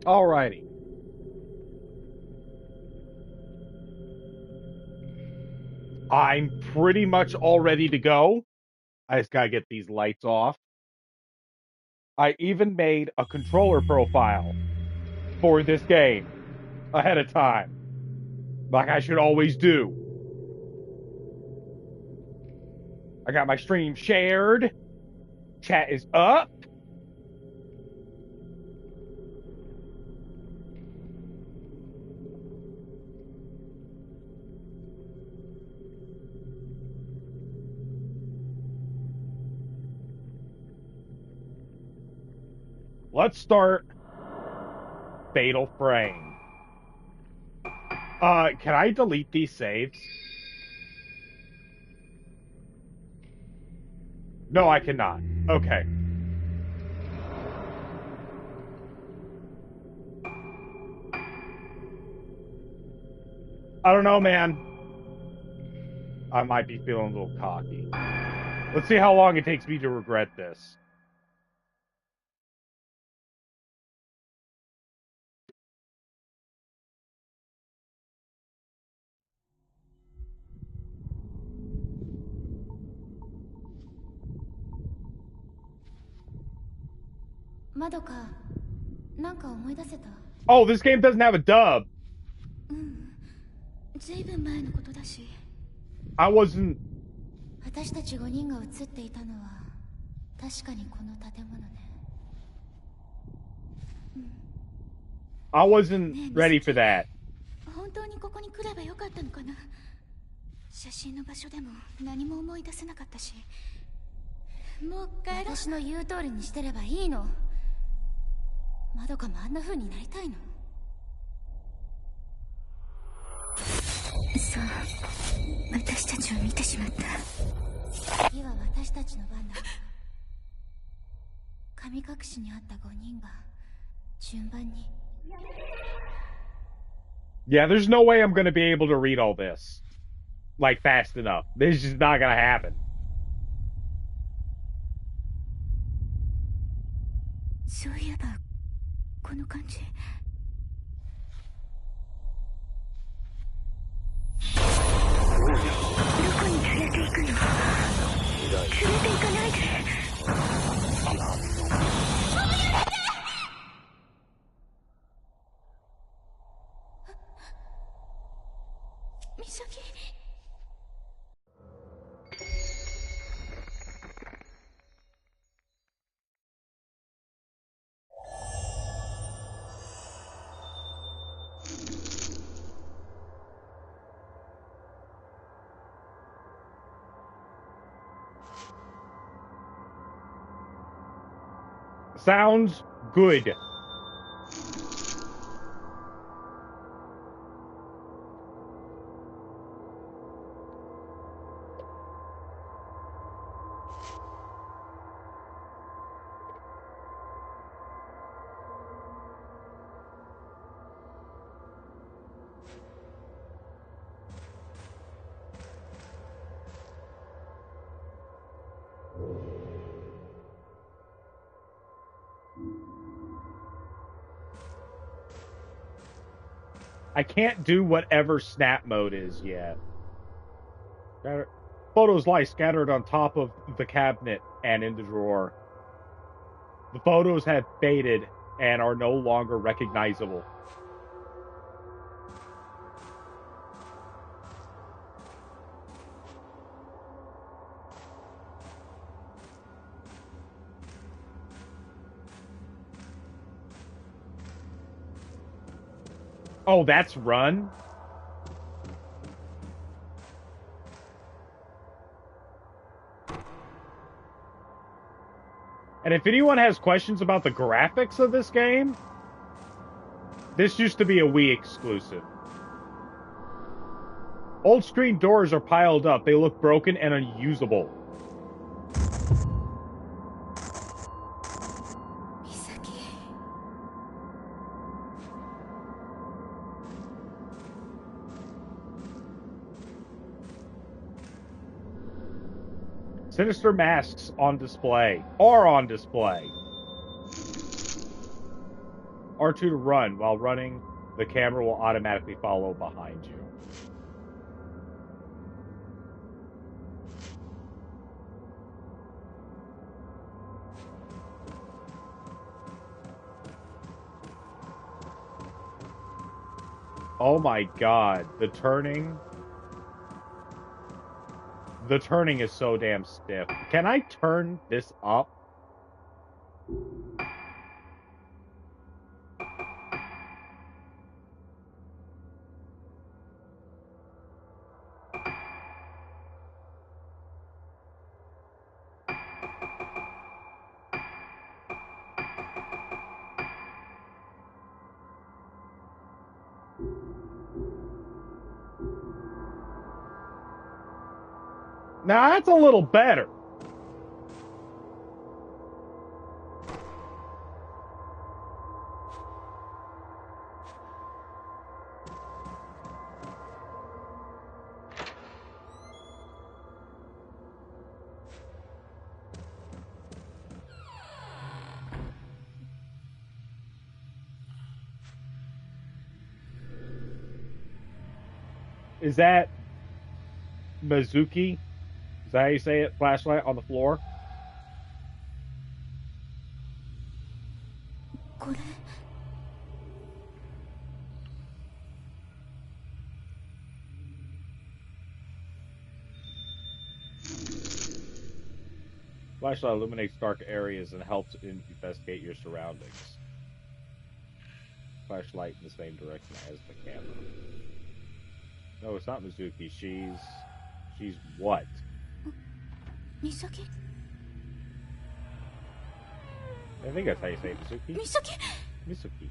Alrighty. I'm pretty much all ready to go. I just gotta get these lights off. I even made a controller profile for this game ahead of time, like I should always do. I got my stream shared. Chat is up. Let's start Fatal Frame. Can I delete these saves? No, I cannot. Okay. I don't know, man. I might be feeling a little cocky. Let's see how long it takes me to regret this. Oh, this game doesn't have a dub. I wasn't. I wasn't ready for that. 本当にここに来ればよかったのかな。写真の場所でも何も思い出せなかったし。もう帰ろう。私の言う通りにしてればいいの。まどかもあんな風になりたいの。そう、私たちを見てしまった。次は私たちの番だ。神隠しにあった5人が順番に。Yeah, there's no way I'm gonna be able to read all this, like, fast enough. This is just not gonna happen. そういえばこの感じ。どこに連れて行くの？連れて行かないで。美咲。Sounds good. I can't do whatever snap mode is yet. Photos lie scattered on top of the cabinet and in the drawer. The photos have faded and are no longer recognizable. Oh, that's run? And if anyone has questions about the graphics of this game, this used to be a Wii exclusive. Old screen doors are piled up. They look broken and unusable. Sinister masks on display. Are on display. R2 to run. While running, the camera will automatically follow behind you. Oh my god, the turning. The turning is so damn stiff. Can I turn this up? Now that's a little better. Is that Mizuki? Is that how you say it? Flashlight on the floor? これ Flashlight illuminates dark areas and helps investigate your surroundings. Flashlight in the same direction as the camera. No, it's not Mizuki. She's what? 美咲 I think that's how you say it, Mizuki. 美咲 Mizuki.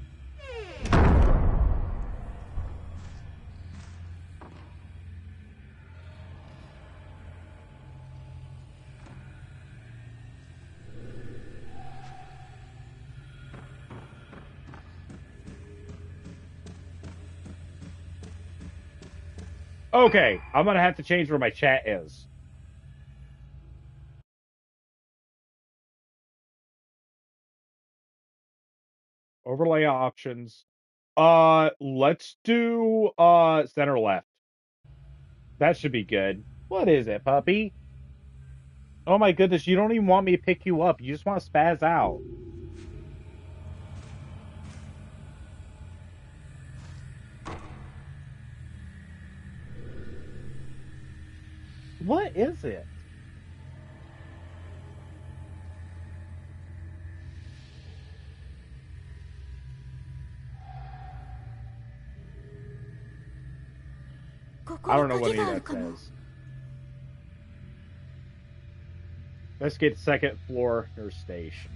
Okay, I'm gonna have to change where my chat is. Overlay options. Let's do center left. That should be good. What is it, puppy? Oh my goodness, you don't even want me to pick you up. You just want to spaz out. What is it? I don't know what any of that says. Let's get second floor nurse station.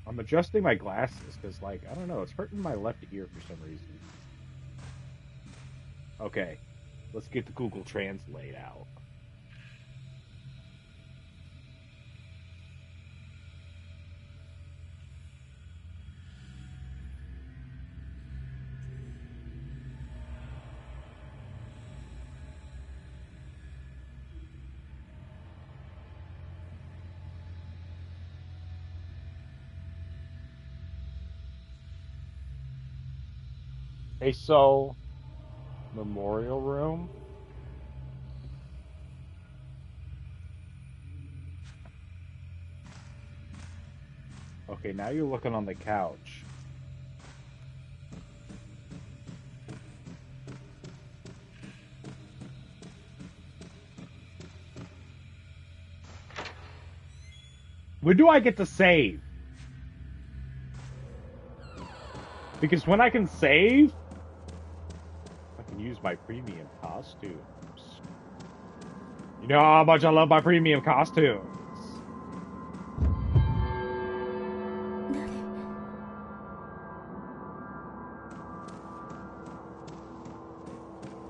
I'm adjusting my glasses because, like, I don't know, it's hurting my left ear for some reason. Okay, let's get the Google Translate out. Okay, so memorial room. Okay, now you're looking on the couch. When do I get to save? Because when I can save, I can use my premium costumes. You know how much I love my premium costumes.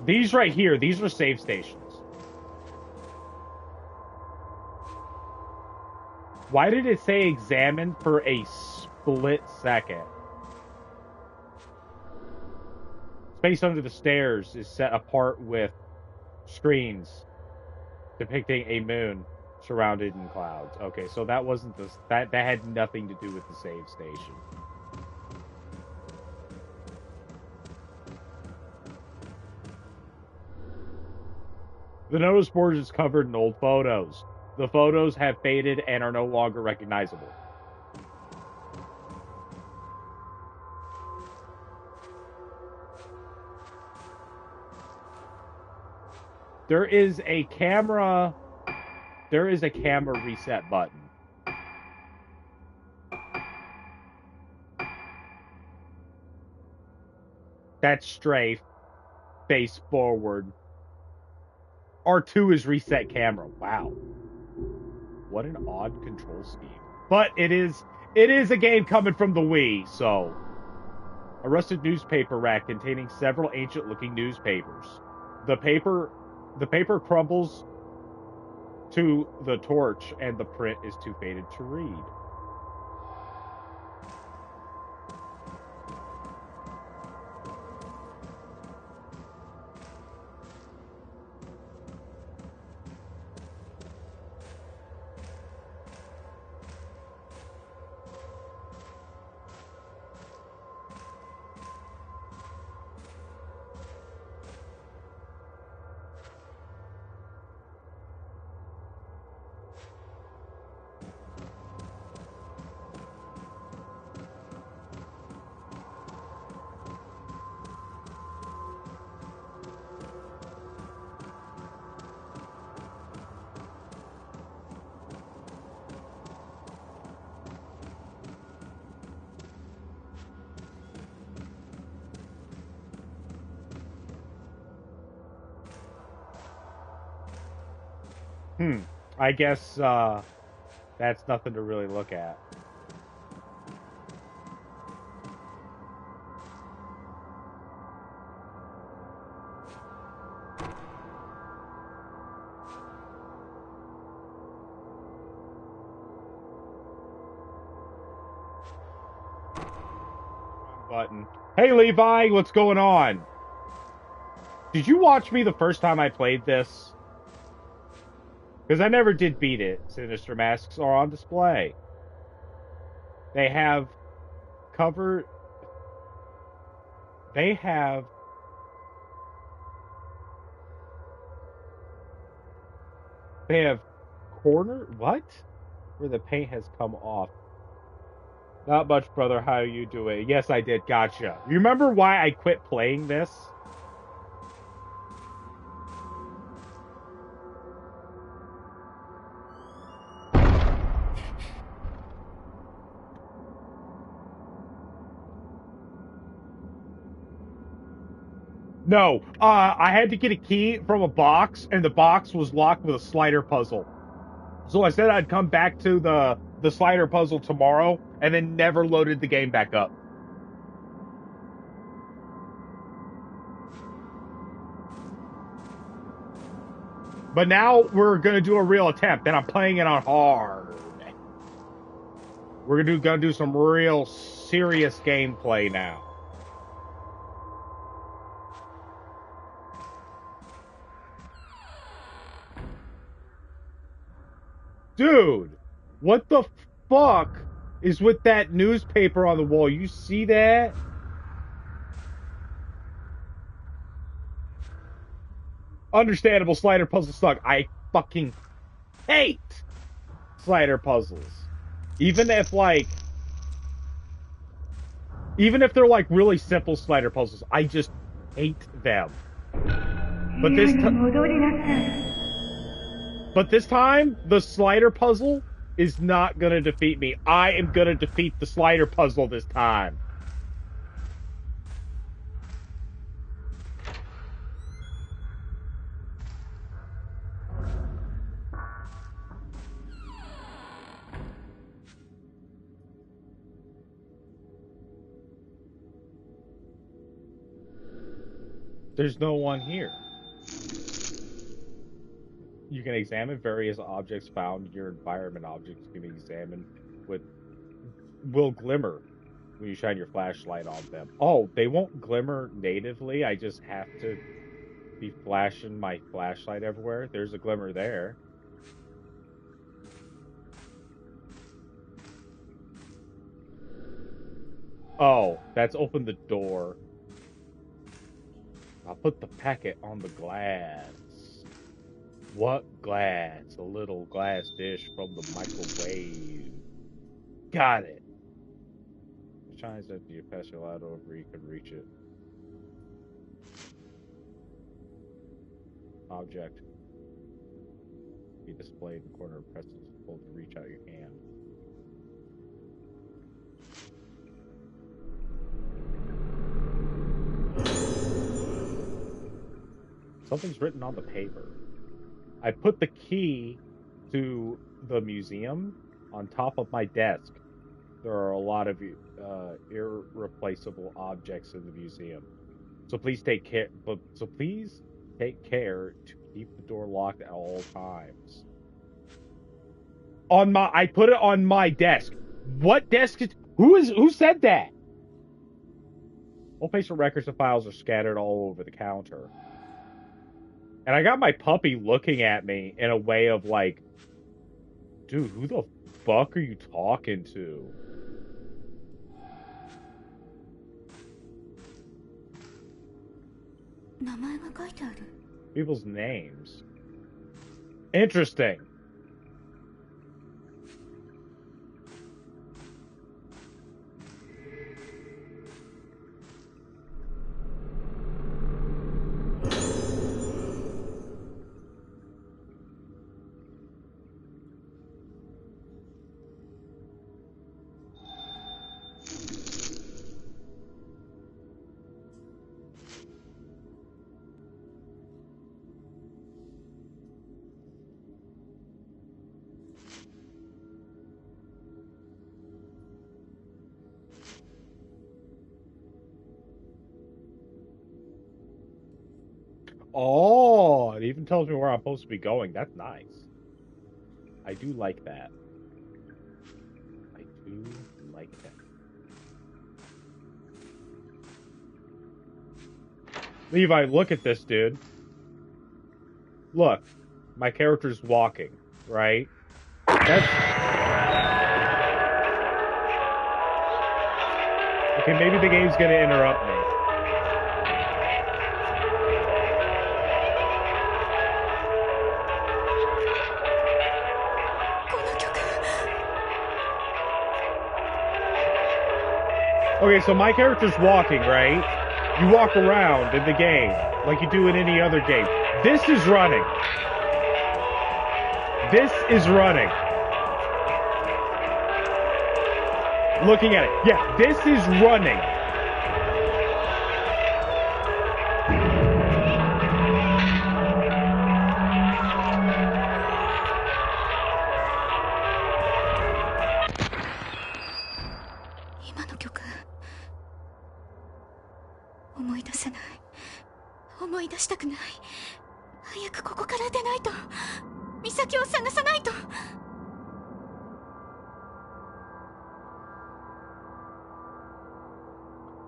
These right here, these are save stations. Why did it say examined for a split second? Space under the stairs is set apart with screens depicting a moon surrounded in clouds. Okay, so that wasn't that had nothing to do with the save station. The notice board is covered in old photos. The photos have faded and are no longer recognizable. There is a camera reset button. That's strafe, face forward. R2 is reset camera. Wow. What an odd control scheme. But it is a game coming from the Wii, so. A rusted newspaper rack containing several ancient looking newspapers. The paper crumbles to the torch and the print is too faded to read. I guess that's nothing to really look at. Button. Hey Levi, what's going on? Did you watch me the first time I played this? Because I never did beat it. Sinister masks are on display. They have covered. They have. They have corner. What? Where the paint has come off. Not much, brother. How you doing? Yes, I did. Gotcha. You remember why I quit playing this? No, I had to get a key from a box, and the box was locked with a slider puzzle. So I said I'd come back to the slider puzzle tomorrow, and then never loaded the game back up. But now we're gonna do a real attempt, and I'm playing it on hard. We're gonna do some real serious gameplay now. Dude, what the fuck is with that newspaper on the wall? You see that? Understandable, slider puzzles suck. I fucking hate slider puzzles. Even if they're like really simple slider puzzles, I just hate them. But this time, the slider puzzle is not gonna defeat me. I am gonna defeat the slider puzzle this time. There's no one here. You can examine various objects found in your environment. Objects can be examined with will glimmer when you shine your flashlight on them. Oh, they won't glimmer natively. I just have to be flashing my flashlight everywhere. There's a glimmer there. Oh, that's opened the door. I'll put the packet on the glass. What glass? A little glass dish from the microwave. Got it. The shines empty. You pass your light over, you can reach it. Object. Be displayed in the corner. Press and hold to reach out your hand. Something's written on the paper. I put the key to the museum on top of my desk. There are a lot of irreplaceable objects in the museum. So please take care. Please take care to keep the door locked at all times. I put it on my desk. What desk who said that? All patient records and files are scattered all over the counter. And I got my puppy looking at me in a way of like, dude, who the fuck are you talking to? People's names. Interesting. Oh, it even tells me where I'm supposed to be going. That's nice. I do like that. I do like that. Levi, look at this, dude. Look, my character's walking, right? That's... Okay, maybe the game's gonna interrupt me. Okay, so my character's walking, right? You walk around in the game like you do in any other game. This is running. This is running. Looking at it. Yeah, this is running.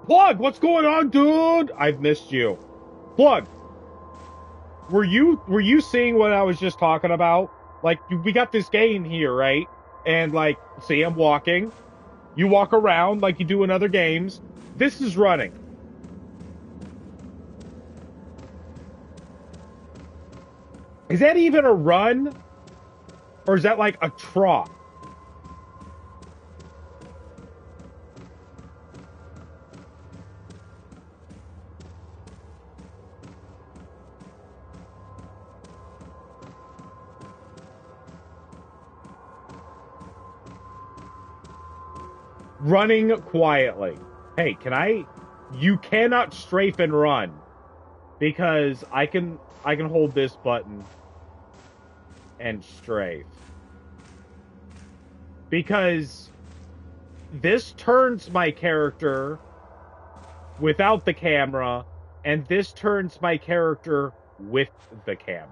Plug, what's going on, dude? I've missed you. Plug, were you seeing what I was just talking about? Like, we got this game here, right? And like, see, I'm walking. You walk around like you do in other games. This is running. Is that even a run? Or is that like a trot? Running quietly. Hey, you cannot strafe and run. Because I can hold this button and strafe. Because this turns my character without the camera, and this turns my character with the camera.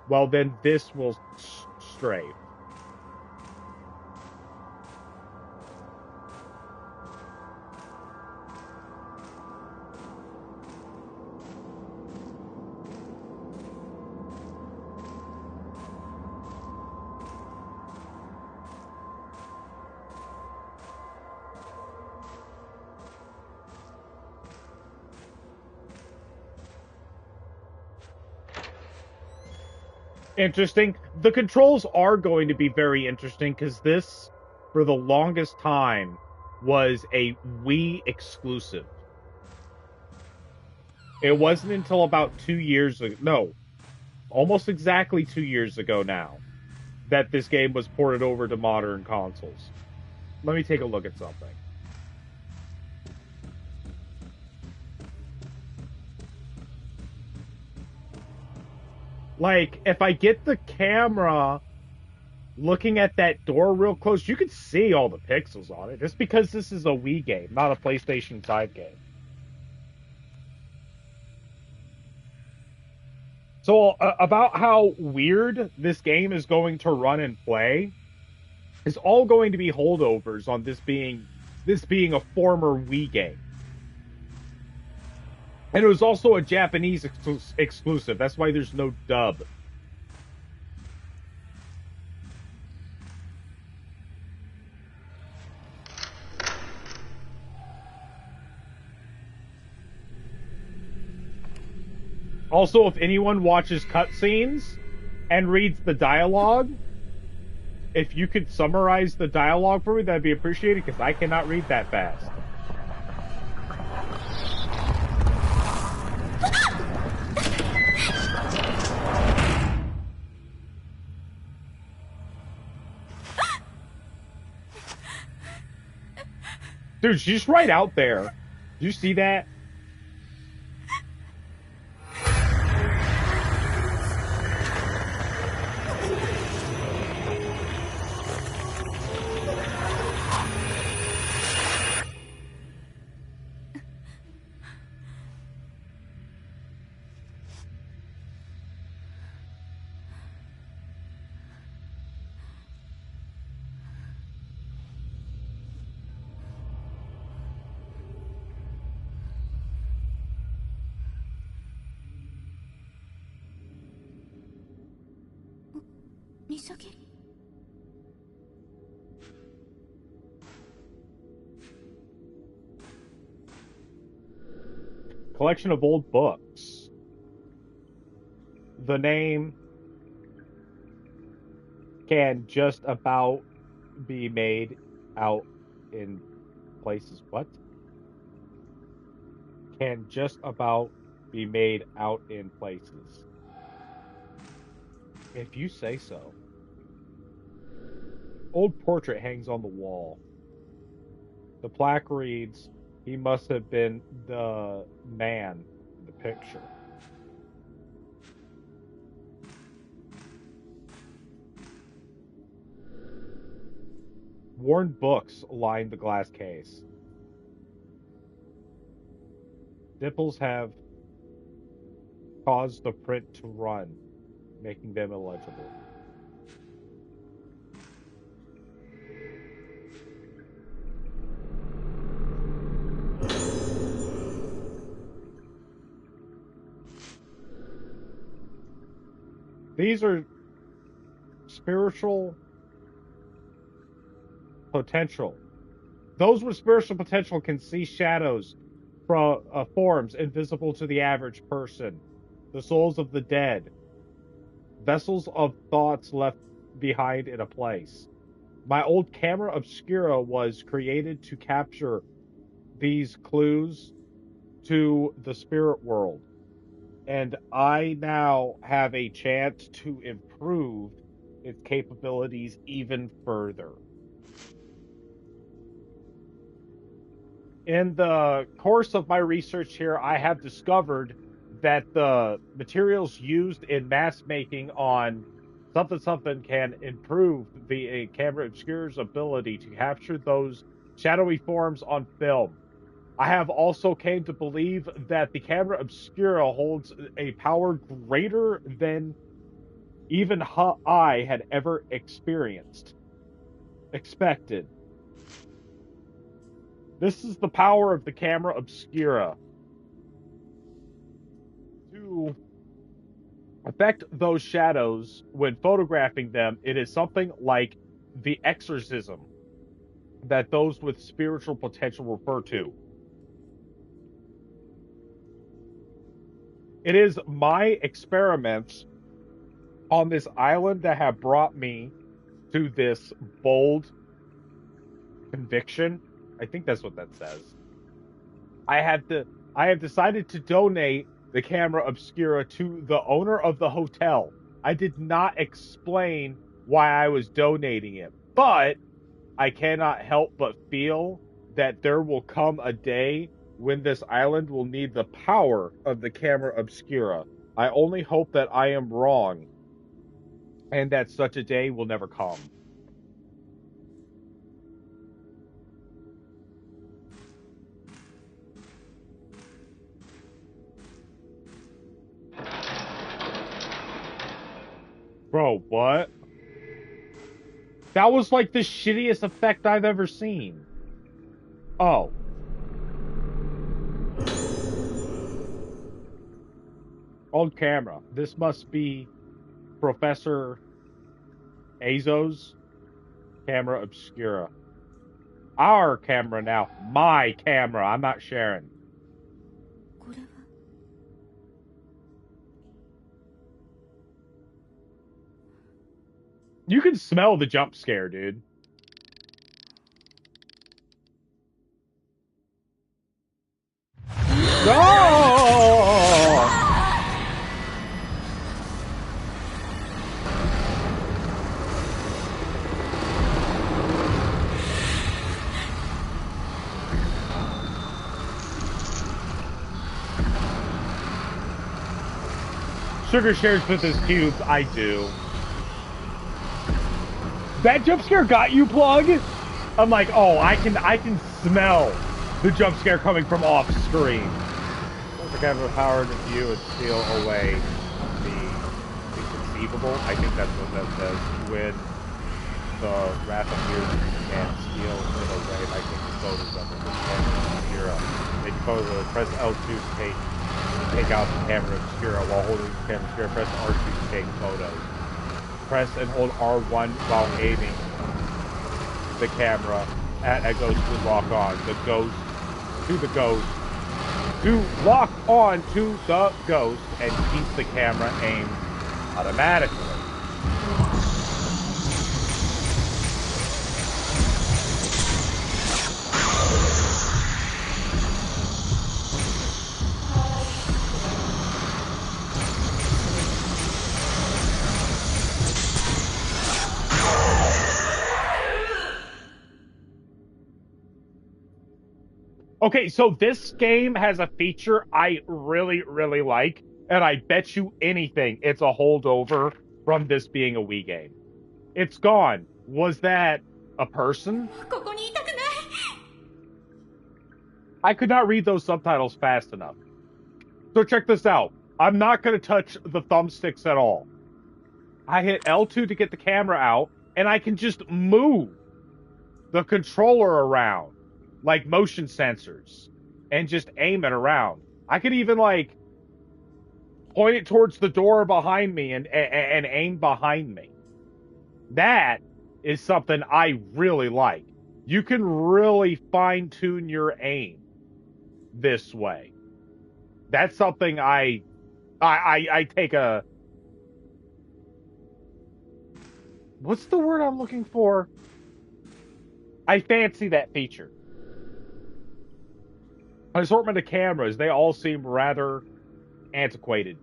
Well, then this will strafe. Interesting. The controls are going to be very interesting because this, for the longest time, was a Wii exclusive. It wasn't until about 2 years ago, no, almost exactly 2 years ago now, that this game was ported over to modern consoles. Let me take a look at something. Like, if I get the camera looking at that door real close, you can see all the pixels on it. Just because this is a Wii game, not a PlayStation 5 game. So, about how weird this game is going to run and play is all going to be holdovers on this being a former Wii game. And it was also a Japanese exclusive. That's why there's no dub. Also, if anyone watches cutscenes and reads the dialogue, if you could summarize the dialogue for me, that'd be appreciated because I cannot read that fast. Dude, she's right out there. Do you see that? Misaki? Collection of old books. The name can just about be made out in places. What? Can just about be made out in places. If you say so. Old portrait hangs on the wall. The plaque reads, "He must have been the man in the picture." Worn books line the glass case. Dimples have caused the print to run, making them illegible. These are spiritual potential. Those with spiritual potential can see shadows from forms invisible to the average person, the souls of the dead, vessels of thoughts left behind in a place. My old camera obscura was created to capture these clues to the spirit world, and I now have a chance to improve its capabilities even further. In the course of my research here, I have discovered that the materials used in mask making on something something can improve the camera obscura's ability to capture those shadowy forms on film. I have also came to believe that the camera obscura holds a power greater than even I had ever expected. This is the power of the camera obscura to affect those shadows when photographing them. It is something like the exorcism that those with spiritual potential refer to. It is my experiments on this island that have brought me to this bold conviction. I think that's what that says. I have to I have decided to donate the camera obscura to the owner of the hotel. I did not explain why I was donating it, but I cannot help but feel that there will come a day when this island will need the power of the camera obscura. I only hope that I am wrong and that such a day will never come. Bro, what? That was like the shittiest effect I've ever seen. Oh. On camera. This must be Professor Azo's camera obscura. Our camera now. My camera. I'm not sharing. これは You can smell the jump scare, dude. No! Sugar shares with his cubes. I do. That jump scare got you, Plug? I'm like, oh, I can smell the jump scare coming from off screen. The camera power to view and steal away the inconceivable. I think that's what that says. When the wrath appears, you can't steal it away by taking photos of it. The camera obscura. Take photos of it. Press L2 to take out the camera obscura while holding the camera obscura. Press R2 to take photos. Press and hold R1 while aiming the camera at a ghost to lock on. The ghost to the ghost. To lock on to the ghost and keep the camera aimed automatically. Okay, so this game has a feature I really, really like, and I bet you anything it's a holdover from this being a Wii game. It's gone. Was that a person? ここにいたくない I could not read those subtitles fast enough. So check this out. I'm not going to touch the thumbsticks at all. I hit L2 to get the camera out, and I can just move the controller around like motion sensors and just aim it around. I could even like point it towards the door behind me and aim behind me. That is something I really like. You can really fine tune your aim this way. That's something I take a, what's the word I'm looking for? I fancy that feature. An assortment of cameras, they all seem rather antiquated.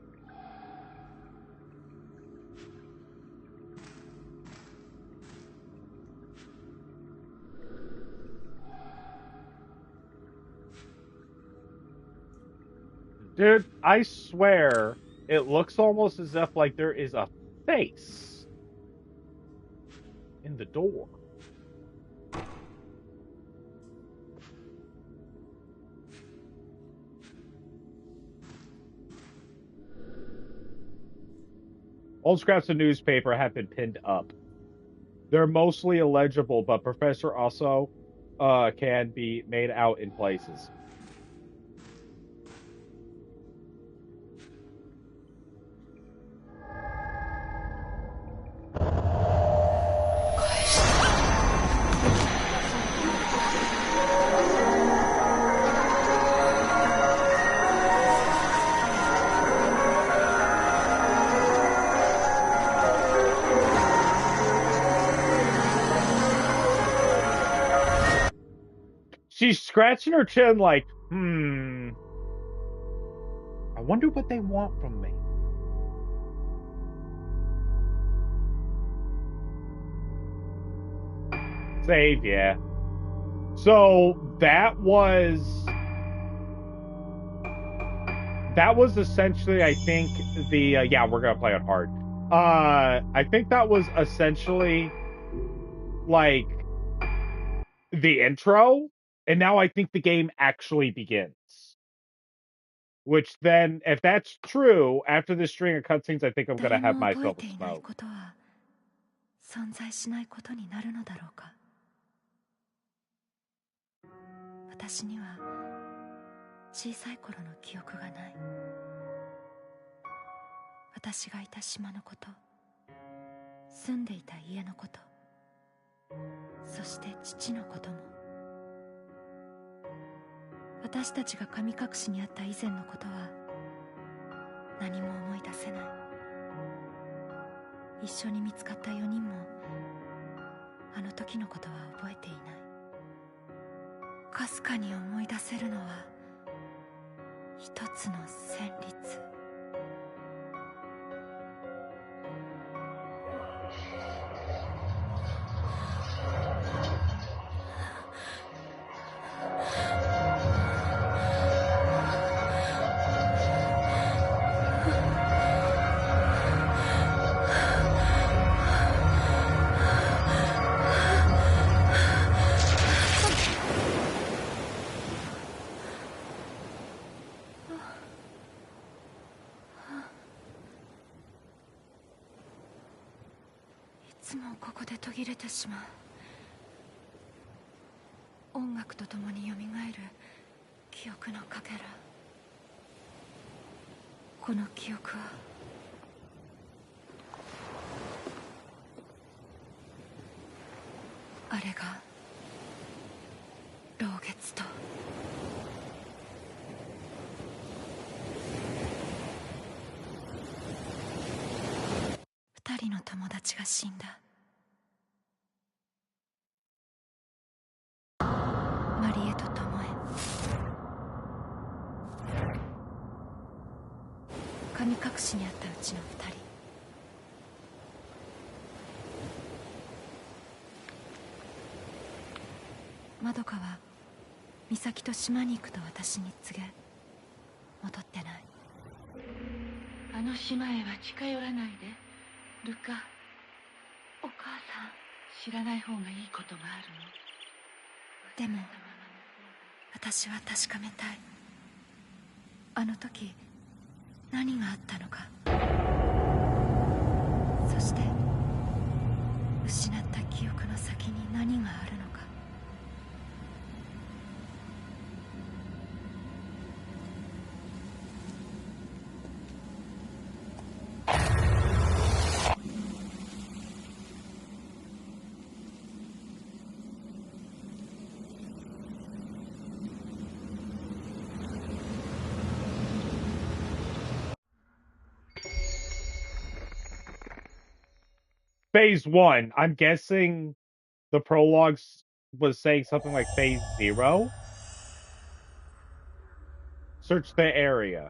Dude, I swear, it looks almost as if like there is a face in the door. Old scraps of newspaper have been pinned up. They're mostly illegible, but Professor also can be made out in places. She's scratching her chin like, I wonder what they want from me. Save, yeah. So that was essentially, I think, the yeah, we're gonna play it hard. I think that was essentially like the intro, and now I think the game actually begins. Which then, if that's true, after this string of cutscenes, I think I'm gonna have my fill of smoke. 存在しないことになるのだろうか。私には小さい頃の記憶がない。私がいた島のこと、住んでいた家のこと、そして父のことも。私たちが神隠しにあった以前のことは何も思い出せない。一緒に見つかった4人もあの時のことは覚えていない。かすかに思い出せるのは一つの旋律。いつもここで途切れてしまう。音楽とともによみがえる記憶のかけら。この記憶はあれが老月と2人の友達が死んだ。マリエとトモエ。神隠しにあったうちの2人。まどかは美咲と島に行くと私に告げ、戻ってない。あの島へは近寄らないで、ルカ。お母さん、知らない方がいいことがあるの。でも私は確かめたい。あの時何があったのか。そして失った記憶の先に何があるのか。Phase 1. I'm guessing the prologue was saying something like Phase 0. Search the area.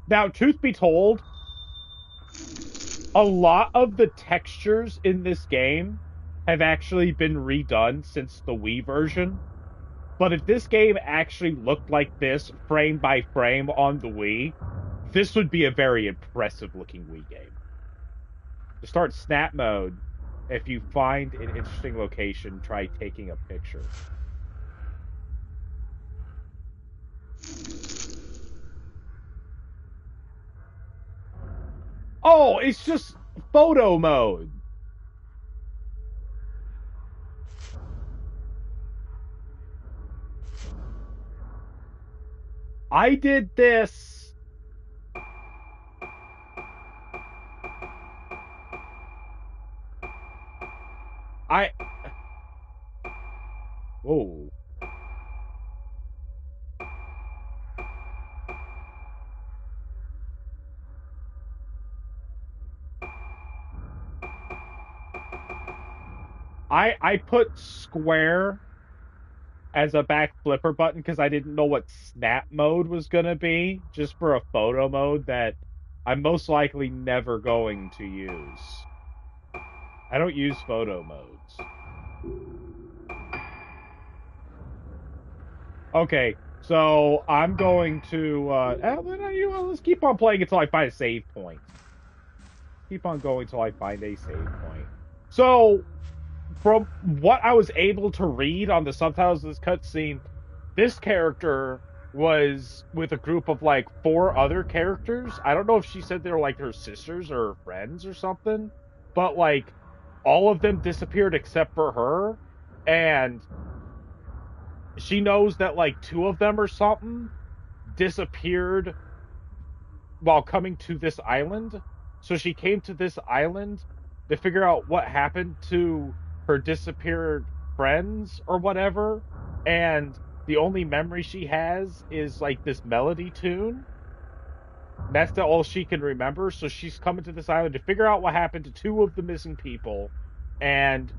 Now, truth be told, a lot of the textures in this game have actually been redone since the Wii version. But if this game actually looked like this frame by frame on the Wii, this would be a very impressive looking Wii game. To start snap mode, if you find an interesting location, try taking a picture. Oh, it's just photo mode. I did this. Whoa. I put square as a back flipper button because I didn't know what snap mode was gonna be, just for a photo mode that I'm most likely never going to use. I don't use photo modes. Okay, so I'm going to let's keep on playing until I find a save point. Keep on going until I find a save point. So from what I was able to read on the subtitles of this cutscene, this character was with a group of like four other characters. I don't know if she said they were like her sisters or her friends or something, but like all of them disappeared except for her. And she knows that like two of them or something disappeared while coming to this island. So she came to this island to figure out what happened to her disappeared friends or whatever. And the only memory she has is like this melody tune. That's all she can remember. So she's coming to this island to figure out what happened to two of the missing people and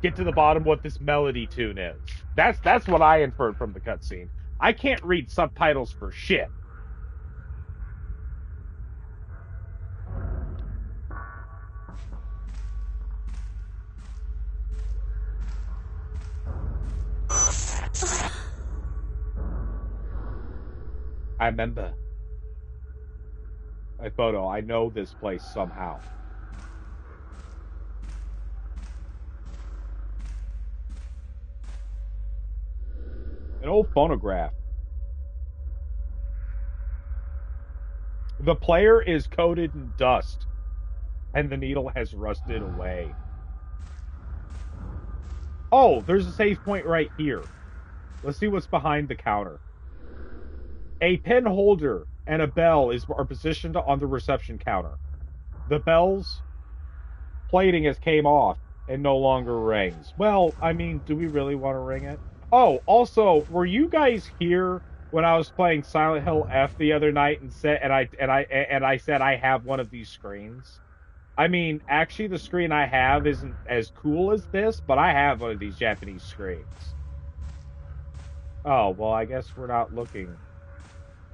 get to the bottom what this melody tune is. That's what I inferred from the cutscene. I can't read subtitles for shit. I remember. A photo. I know this place somehow. An old phonograph. The player is coated in dust, and the needle has rusted away. Oh, there's a save point right here. Let's see what's behind the counter. A pen holder and a bell are positioned on the reception counter. The bell's plating has came off and no longer rings. Well, I mean, do we really want to ring it? Oh, also, were you guys here when I was playing Silent Hill F the other night and I said I have one of these screens? I mean, actually, the screen I have isn't as cool as this, but I have one of these Japanese screens. Oh, well, I guess we're not looking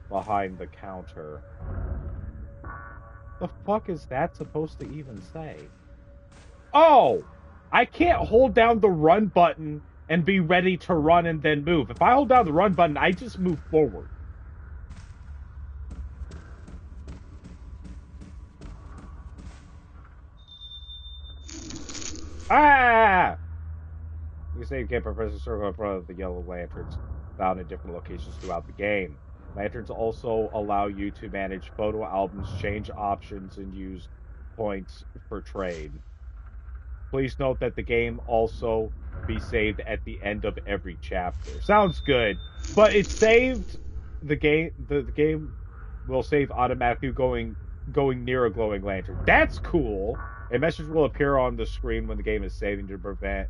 behind the counter. The fuck is that supposed to even say? Oh! I can't hold down the run button and be ready to run and then move. If I hold down the run button, I just move forward. Ah! You say you can't press a circle in front of the yellow lanterns found in different locations throughout the game. Lanterns also allow you to manage photo albums, change options, and use points for trade. Please note that the game also be saved at the end of every chapter. Sounds good, but it's saved. The game will save automatically going near a glowing lantern. That's cool. A message will appear on the screen when the game is saving to prevent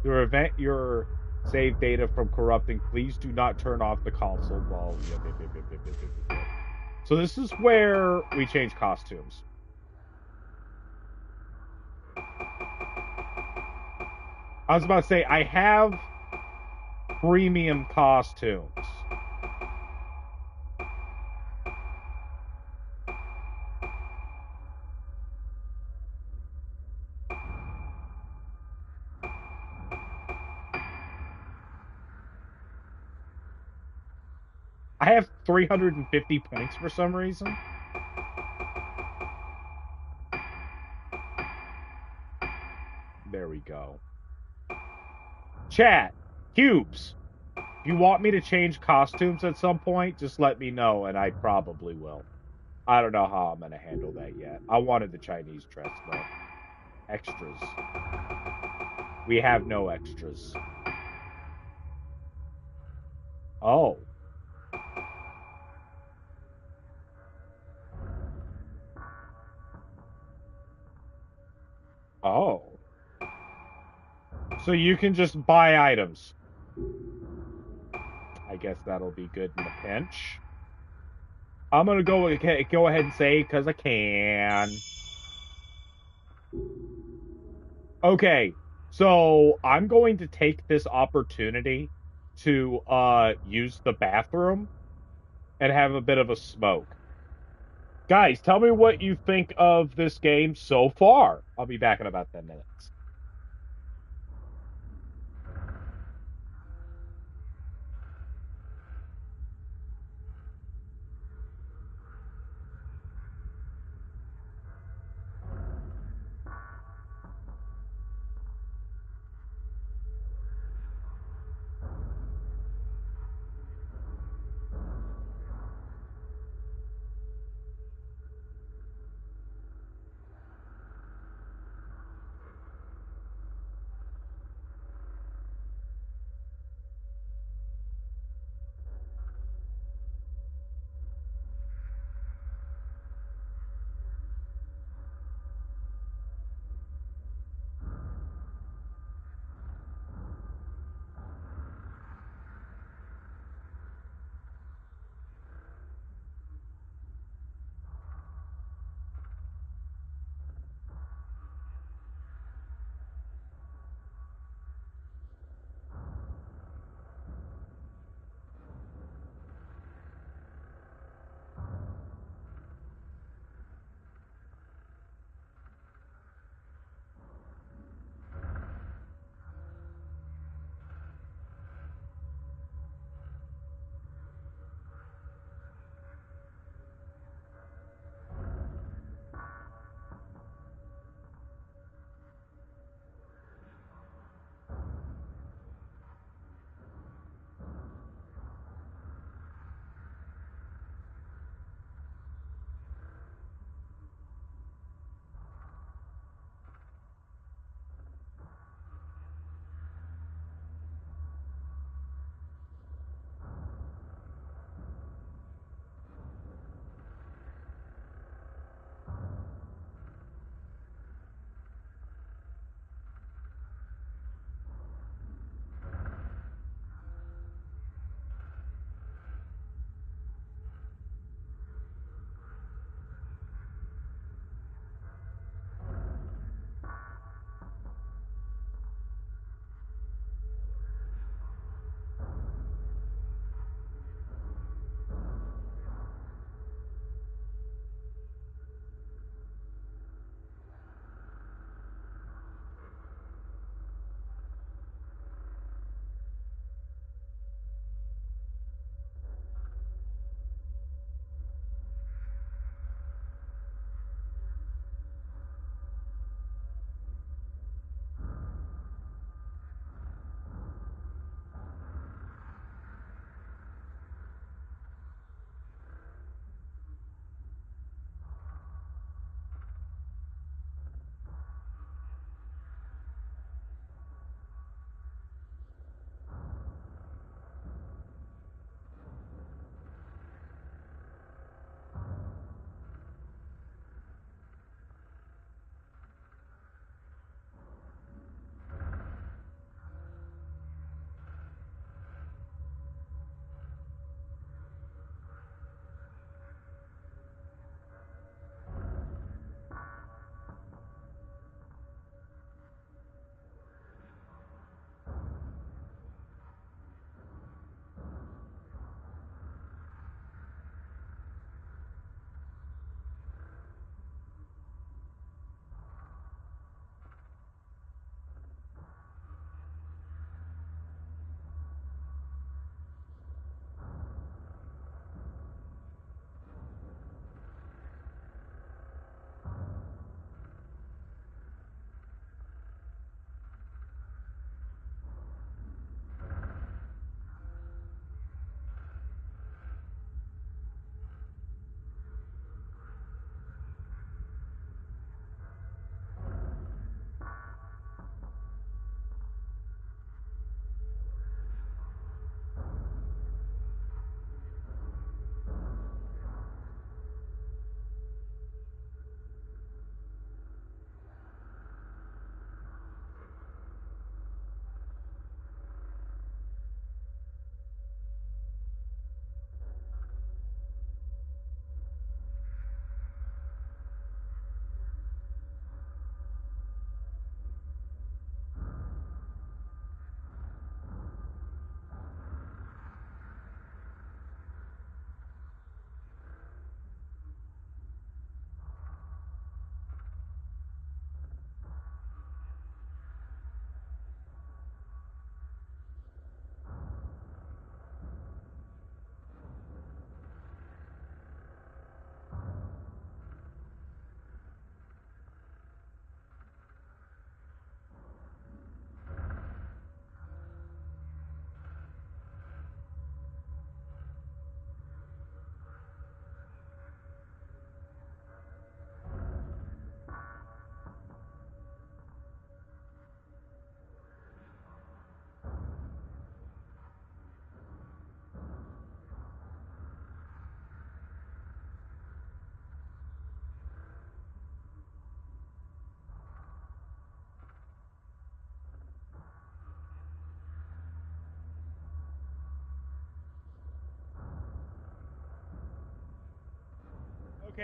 your save data from corrupting. Please do not turn off the console while. So this is where we change costumes. I was about to say, I have premium costumes. I have 350 points for some reason. There we go. Chat, cubes. If you want me to change costumes at some point, just let me know, and I probably will. I don't know how I'm going to handle that yet. I wanted the Chinese dress, though. Extras. We have no extras. Oh. Oh. So you can just buy items. I guess that'll be good in a pinch. I'm gonna go ahead and say because I can. Okay, So I'm going to take this opportunity to use the bathroom and have a bit of a smoke. Guys, tell me what you think of this game so far. I'll be back in about 10 minutes.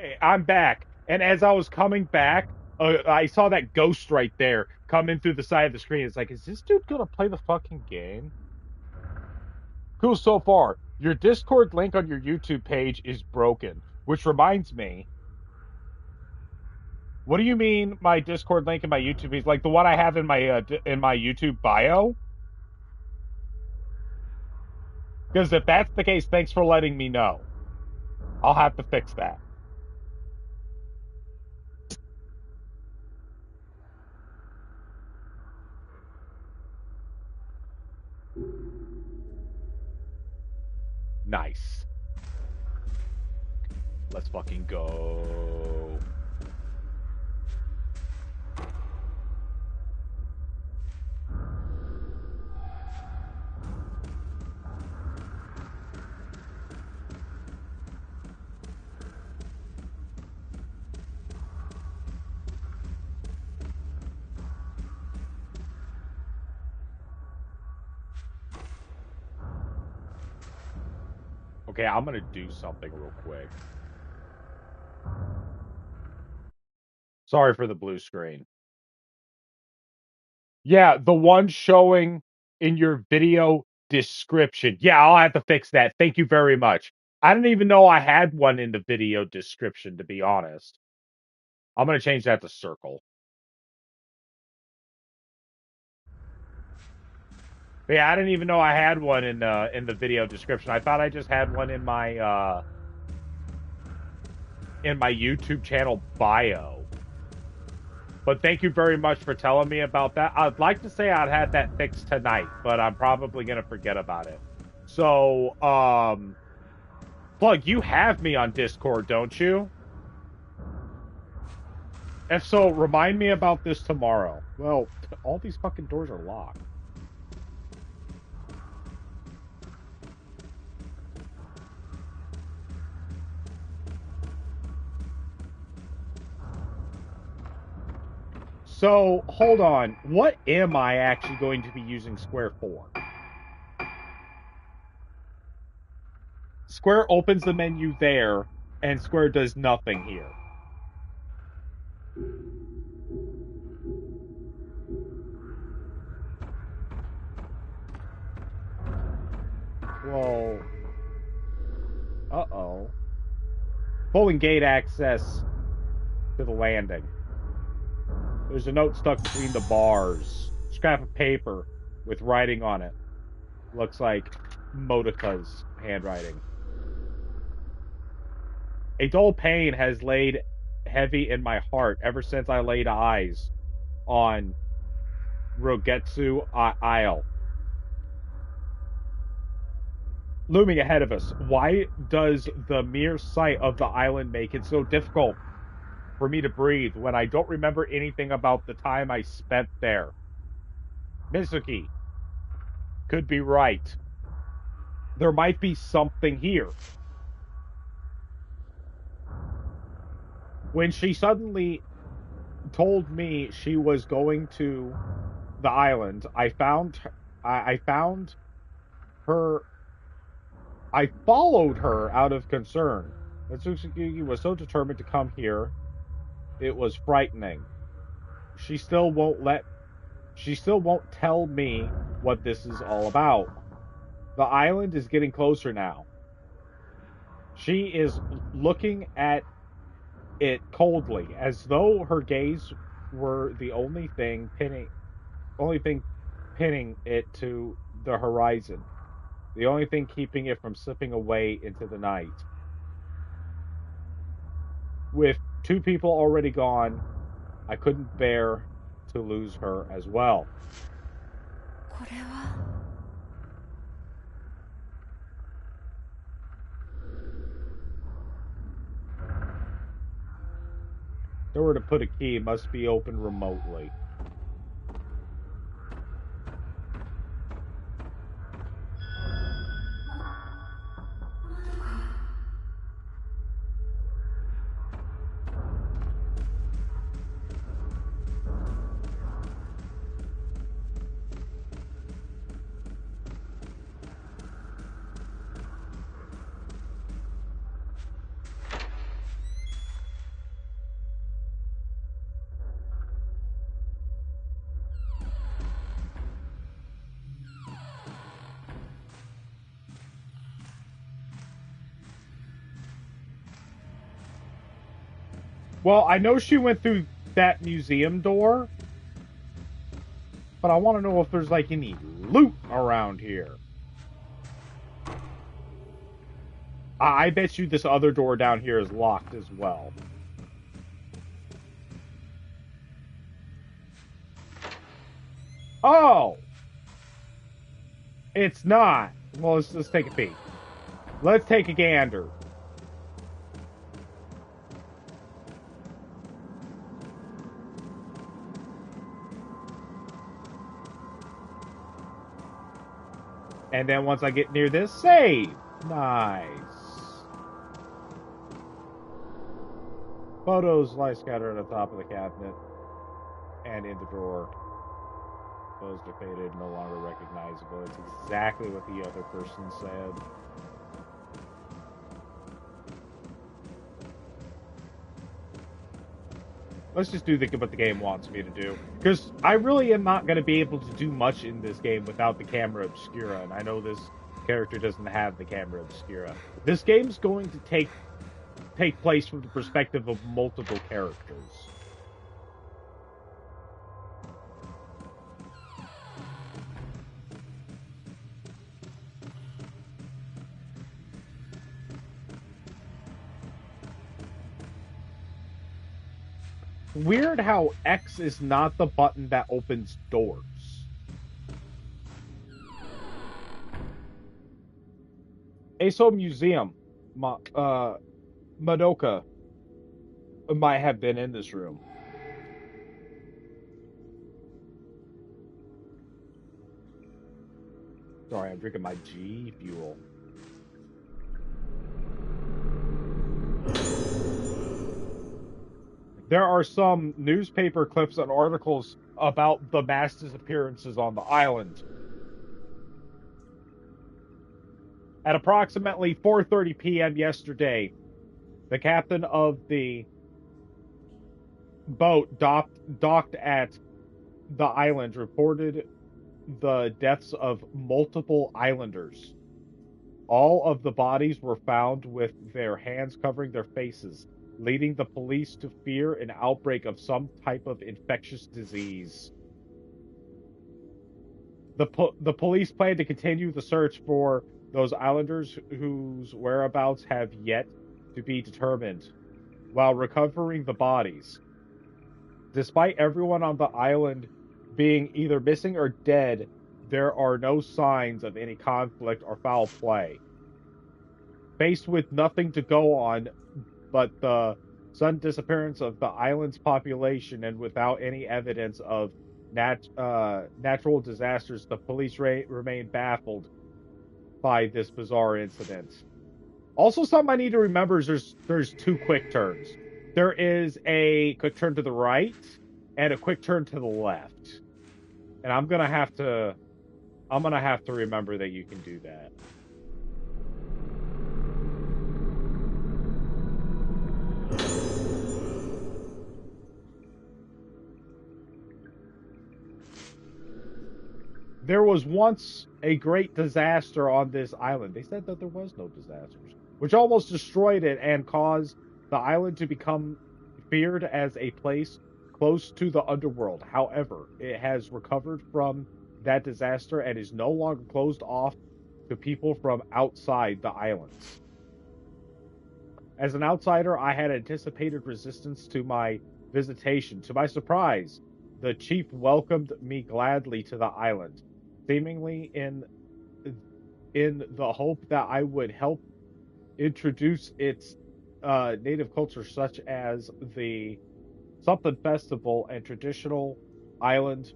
Okay, I'm back. And as I was coming back, I saw that ghost right there coming through the side of the screen. It's like, is this dude gonna play the fucking game? Cool so far. Your Discord link on your YouTube page is broken. Which reminds me, what do you mean my Discord link in my YouTube is like the one I have in my YouTube bio? Because if that's the case, thanks for letting me know. I'll have to fix that. Nice. Let's fucking go. Okay, I'm gonna do something real quick. Sorry for the blue screen. Yeah, the one showing in your video description. Yeah, I'll have to fix that. Thank you very much. I didn't even know I had one in the video description, to be honest. I'm gonna change that to circle. But yeah, I didn't even know I had one in the video description. I thought I just had one in my YouTube channel bio. But thank you very much for telling me about that. I'd like to say I'd had that fixed tonight, but I'm probably gonna forget about it. So, Plug, you have me on Discord, don't you? If so, remind me about this tomorrow. Well, all these fucking doors are locked. So, hold on. What am I actually going to be using Square for? Square opens the menu there, and Square does nothing here. Whoa. Uh-oh. Pulling gate access to the landing. There's a note stuck between the bars. Scrap of paper with writing on it. Looks like Motika's handwriting. A dull pain has laid heavy in my heart ever since I laid eyes on Rogetsu Isle. Looming ahead of us, why does the mere sight of the island make it so difficult for me to breathe when I don't remember anything about the time I spent there? Mizuki could be right. There might be something here. When she suddenly told me she was going to the island, I found her. I followed her out of concern. Mitsuki was so determined to come here, it was frightening. She still won't tell me what this is all about. The island is getting closer now. She is looking at it coldly, as though her gaze were the only thing pinning it to the horizon. The only thing keeping it from slipping away into the night. With two people already gone, I couldn't bear to lose her as well. Door to put a key must be opened remotely. Well, I know she went through that museum door, but I want to know if there's like any loot around here. I bet you this other door down here is locked as well. Oh! It's not. Well, let's take a peek. Let's take a gander. And then once I get near this, save. Nice. Photos lie scattered on the top of the cabinet and in the drawer. Those are faded, no longer recognizable. It's exactly what the other person said. Let's just do what the game wants me to do. Because I really am not going to be able to do much in this game without the camera obscura. And I know this character doesn't have the camera obscura. This game's going to take place from the perspective of multiple characters. Weird how X is not the button that opens doors. Aso Museum, Madoka might have been in this room. Sorry, I'm drinking my G Fuel. There are some newspaper clips and articles about the mass disappearances on the island. At approximately 4:30 p.m. yesterday, the captain of the boat docked at the island reported the deaths of multiple islanders. All of the bodies were found with their hands covering their faces, leading the police to fear an outbreak of some type of infectious disease. The police plan to continue the search for those islanders whose whereabouts have yet to be determined, while recovering the bodies. Despite everyone on the island being either missing or dead, there are no signs of any conflict or foul play. Faced with nothing to go on but the sudden disappearance of the island's population and without any evidence of natural disasters, the police remain baffled by this bizarre incident. Also, something I need to remember is there's two quick turns. There is a quick turn to the right and a quick turn to the left. And I'm gonna have to remember that you can do that. There was once a great disaster on this island. They said that there was no disasters, which almost destroyed it and caused the island to become feared as a place close to the underworld. However, it has recovered from that disaster and is no longer closed off to people from outside the islands. As an outsider, I had anticipated resistance to my visitation. To my surprise, the chief welcomed me gladly to the island, seemingly in the hope that I would help introduce its native culture, such as the something festival and traditional island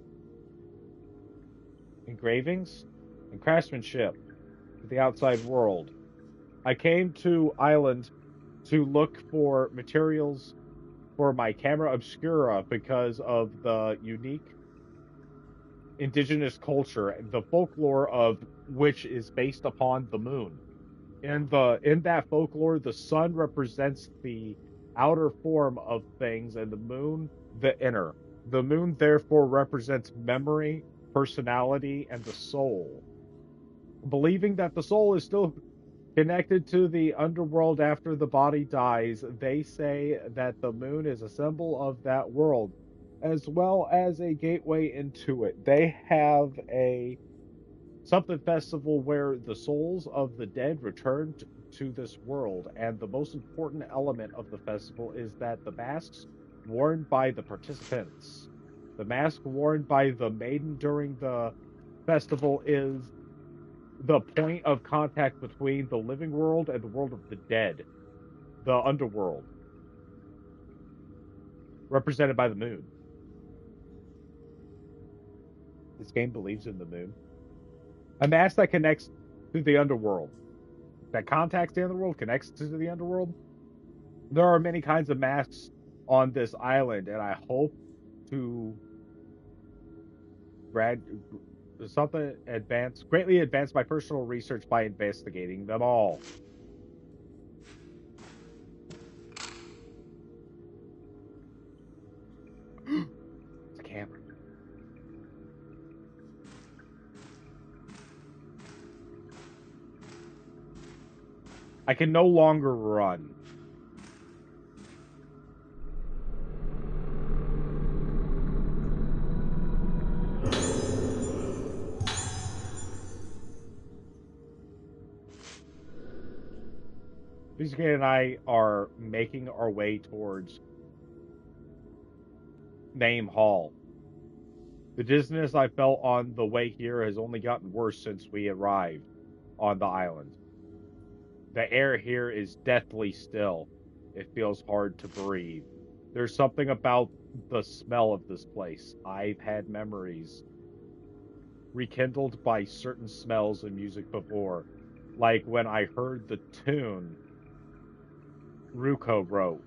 engravings and craftsmanship to the outside world. I came to island to look for materials for my camera obscura because of the unique indigenous culture, the folklore of which is based upon the moon. In that folklore, the sun represents the outer form of things and the moon the inner. The moon therefore represents memory, personality, and the soul. Believing that the soul is still Connected to the underworld after the body dies, they say that the moon is a symbol of that world, as well as a gateway into it. They have a something festival where the souls of the dead return to this world, and the most important element of the festival is that the masks worn by the participants. The mask worn by the maiden during the festival is the point of contact between the living world and the world of the dead, the underworld, represented by the moon. This game believes in the moon. A mask that connects to the underworld, that contacts the underworld, connects to the underworld. There are many kinds of masks on this island, and I hope to grad something greatly advance my personal research by investigating them all. It's a camera. I can no longer run. Biscuit and I are making our way towards Name Hall. The dizziness I felt on the way here has only gotten worse since we arrived on the island. The air here is deathly still. It feels hard to breathe. There's something about the smell of this place. I've had memories rekindled by certain smells and music before, like when I heard the tune Ruko wrote.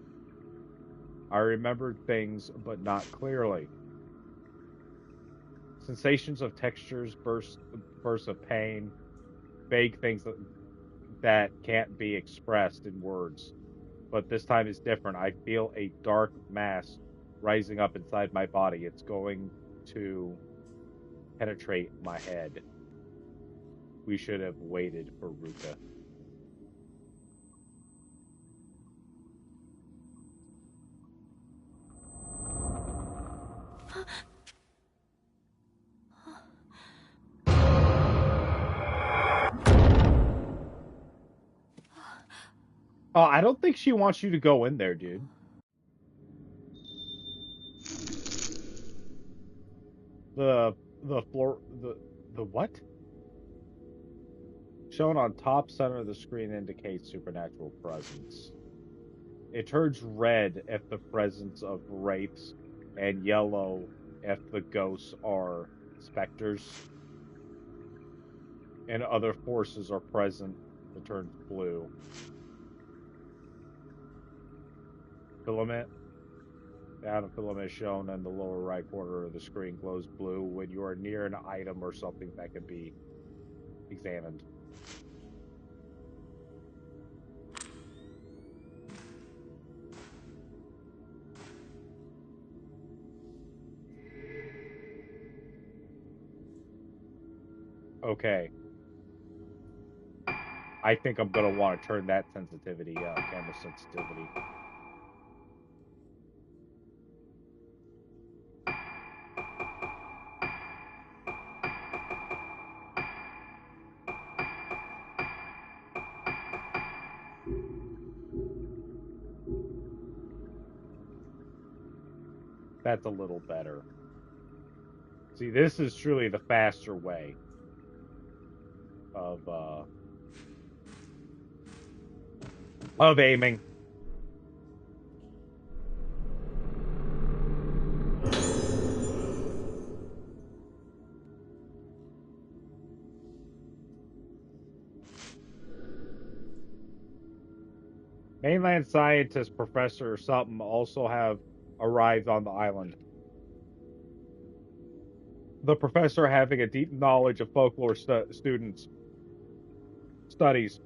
I remembered things, but not clearly. Sensations of textures, bursts of pain, vague things that can't be expressed in words. But this time is different. I feel a dark mass rising up inside my body. It's going to penetrate my head. We should have waited for Ruka. Oh, I don't think she wants you to go in there, dude. The floor the what? Shown on top center of the screen indicates supernatural presence. It turns red if the presence of wraiths and yellow if the ghosts are specters and other forces are present. It turns blue. Filament. The atom filament shown in the lower right corner of the screen glows blue when you are near an item or something that can be examined. Okay. I think I'm going to want to turn that sensitivity up, camera sensitivity. That's a little better. See, this is truly the faster way of aiming. Mainland scientist Professor something also have arrived on the island. The professor, having a deep knowledge of folklore students studies,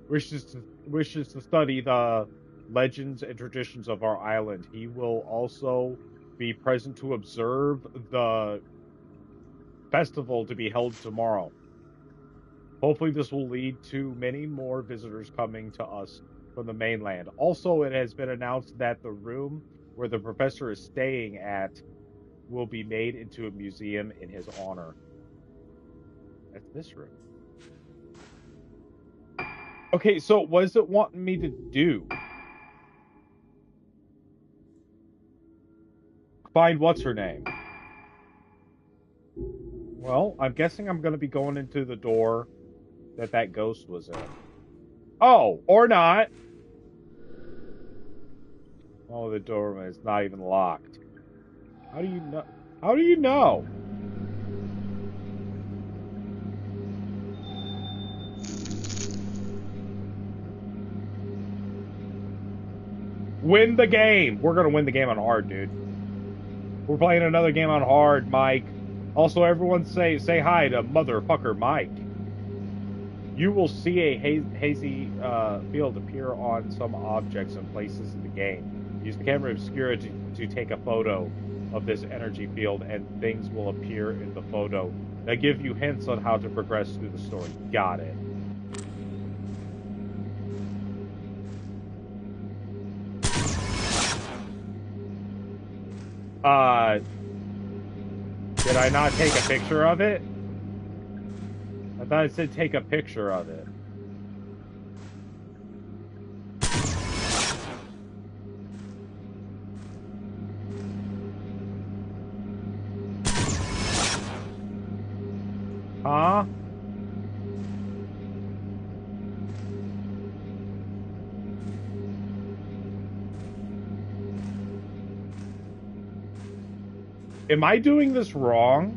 wishes to study the legends and traditions of our island. He will also be present to observe the festival to be held tomorrow. Hopefully this will lead to many more visitors coming to us from the mainland. Also, it has been announced that the room where the professor is staying at will be made into a museum in his honor. That's this room. Okay, so what is it wanting me to do? Find what's her name? Well, I'm guessing I'm going to be going into the door that ghost was in. Oh, or not. Oh, the door is not even locked. How do you know? How do you know? Win the game. We're going to win the game on hard, dude. We're playing another game on hard, Mike. Also, everyone say hi to motherfucker Mike. You will see a hazy field appear on some objects and places in the game. Use the camera obscura to take a photo of this energy field, and things will appear in the photo that give you hints on how to progress through the story. Got it. Did I not take a picture of it? I thought it said take a picture of it. Huh? Am I doing this wrong?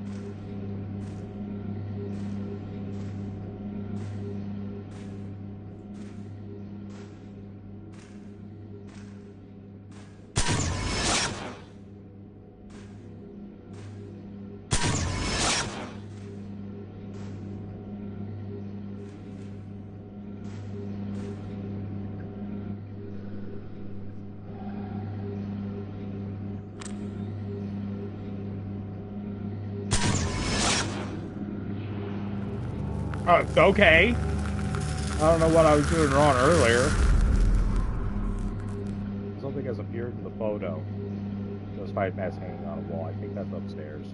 Okay. I don't know what I was doing wrong earlier. Something has appeared in the photo. Those 5 masks hanging on a wall. I think that's upstairs.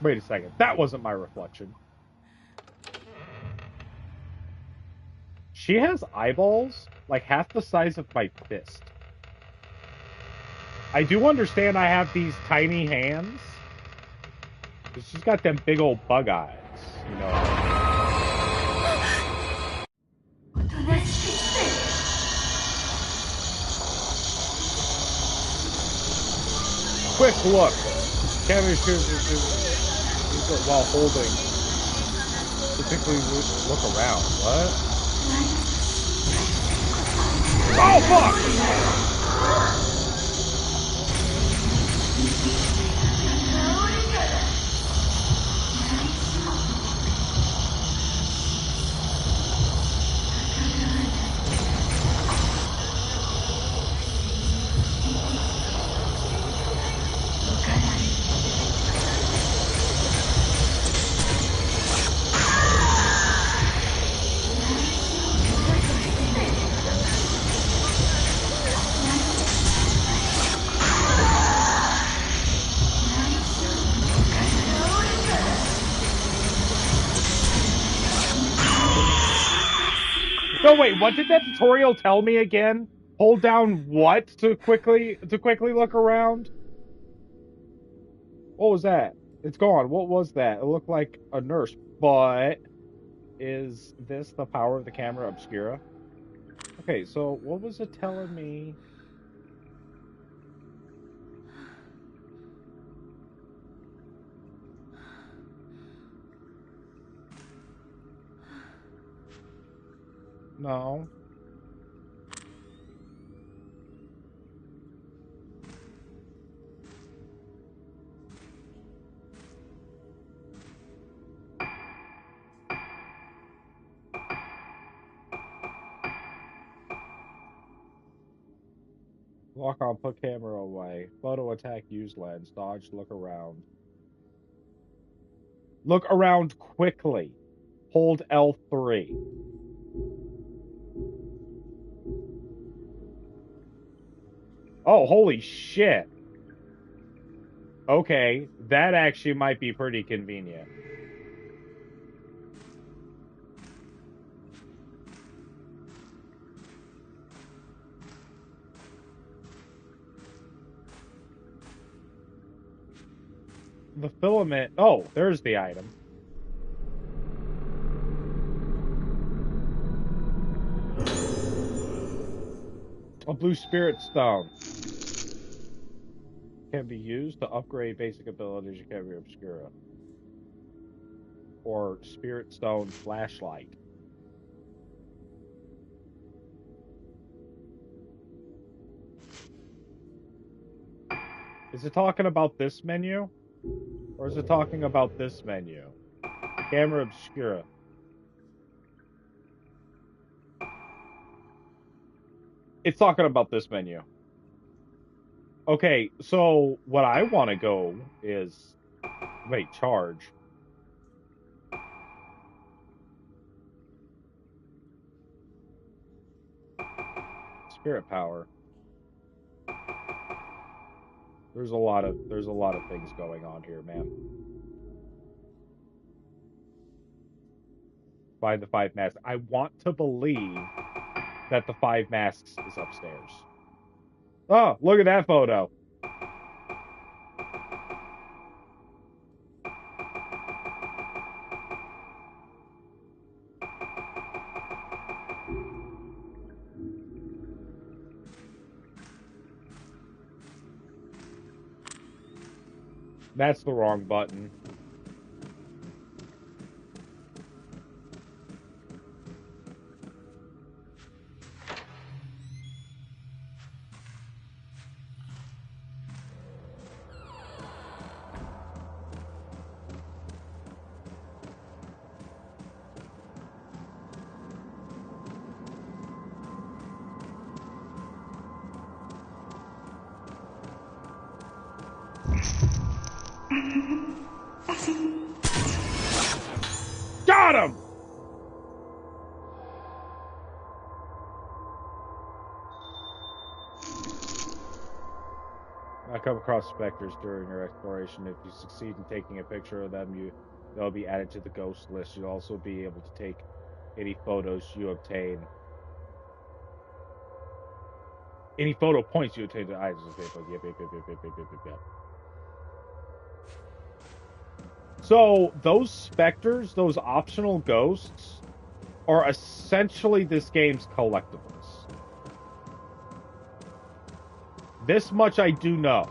Wait a second. That wasn't my reflection. She has eyeballs like half the size of my fist. I do understand I have these tiny hands. But she's got them big old bug eyes, you know. Quick look. Camera should while holding. Particularly look around. What? Oh fuck! No, wait, what did that tutorial tell me again? Hold down what to quickly look around? What was that? It's gone. What was that? It looked like a nurse, but is this the power of the camera obscura? Okay, so what was it telling me? No. Lock on, put camera away. Photo attack, use lens. Dodge, look around. Look around quickly. Hold L3. Oh, holy shit. Okay, that actually might be pretty convenient. The filament... Oh, there's the item. A blue spirit stone. Can be used to upgrade basic abilities of Camera Obscura. Or spirit stone flashlight. Is it talking about this menu? Or is it talking about this menu? Camera Obscura. It's talking about this menu. Okay, so what I want to go is... Wait, charge. Spirit power. There's a lot of things going on here, man. Find the 5 masks. I want to believe that the 5 masks is upstairs. Oh, look at that photo. That's the wrong button. Got him! I come across specters during your exploration. If you succeed in taking a picture of them, they'll be added to the ghost list. You'll also be able to take any photos you obtain. Any photo points you obtain to items of paper. Yep. So those specters, those optional ghosts, are essentially this game's collectibles. This much I do know.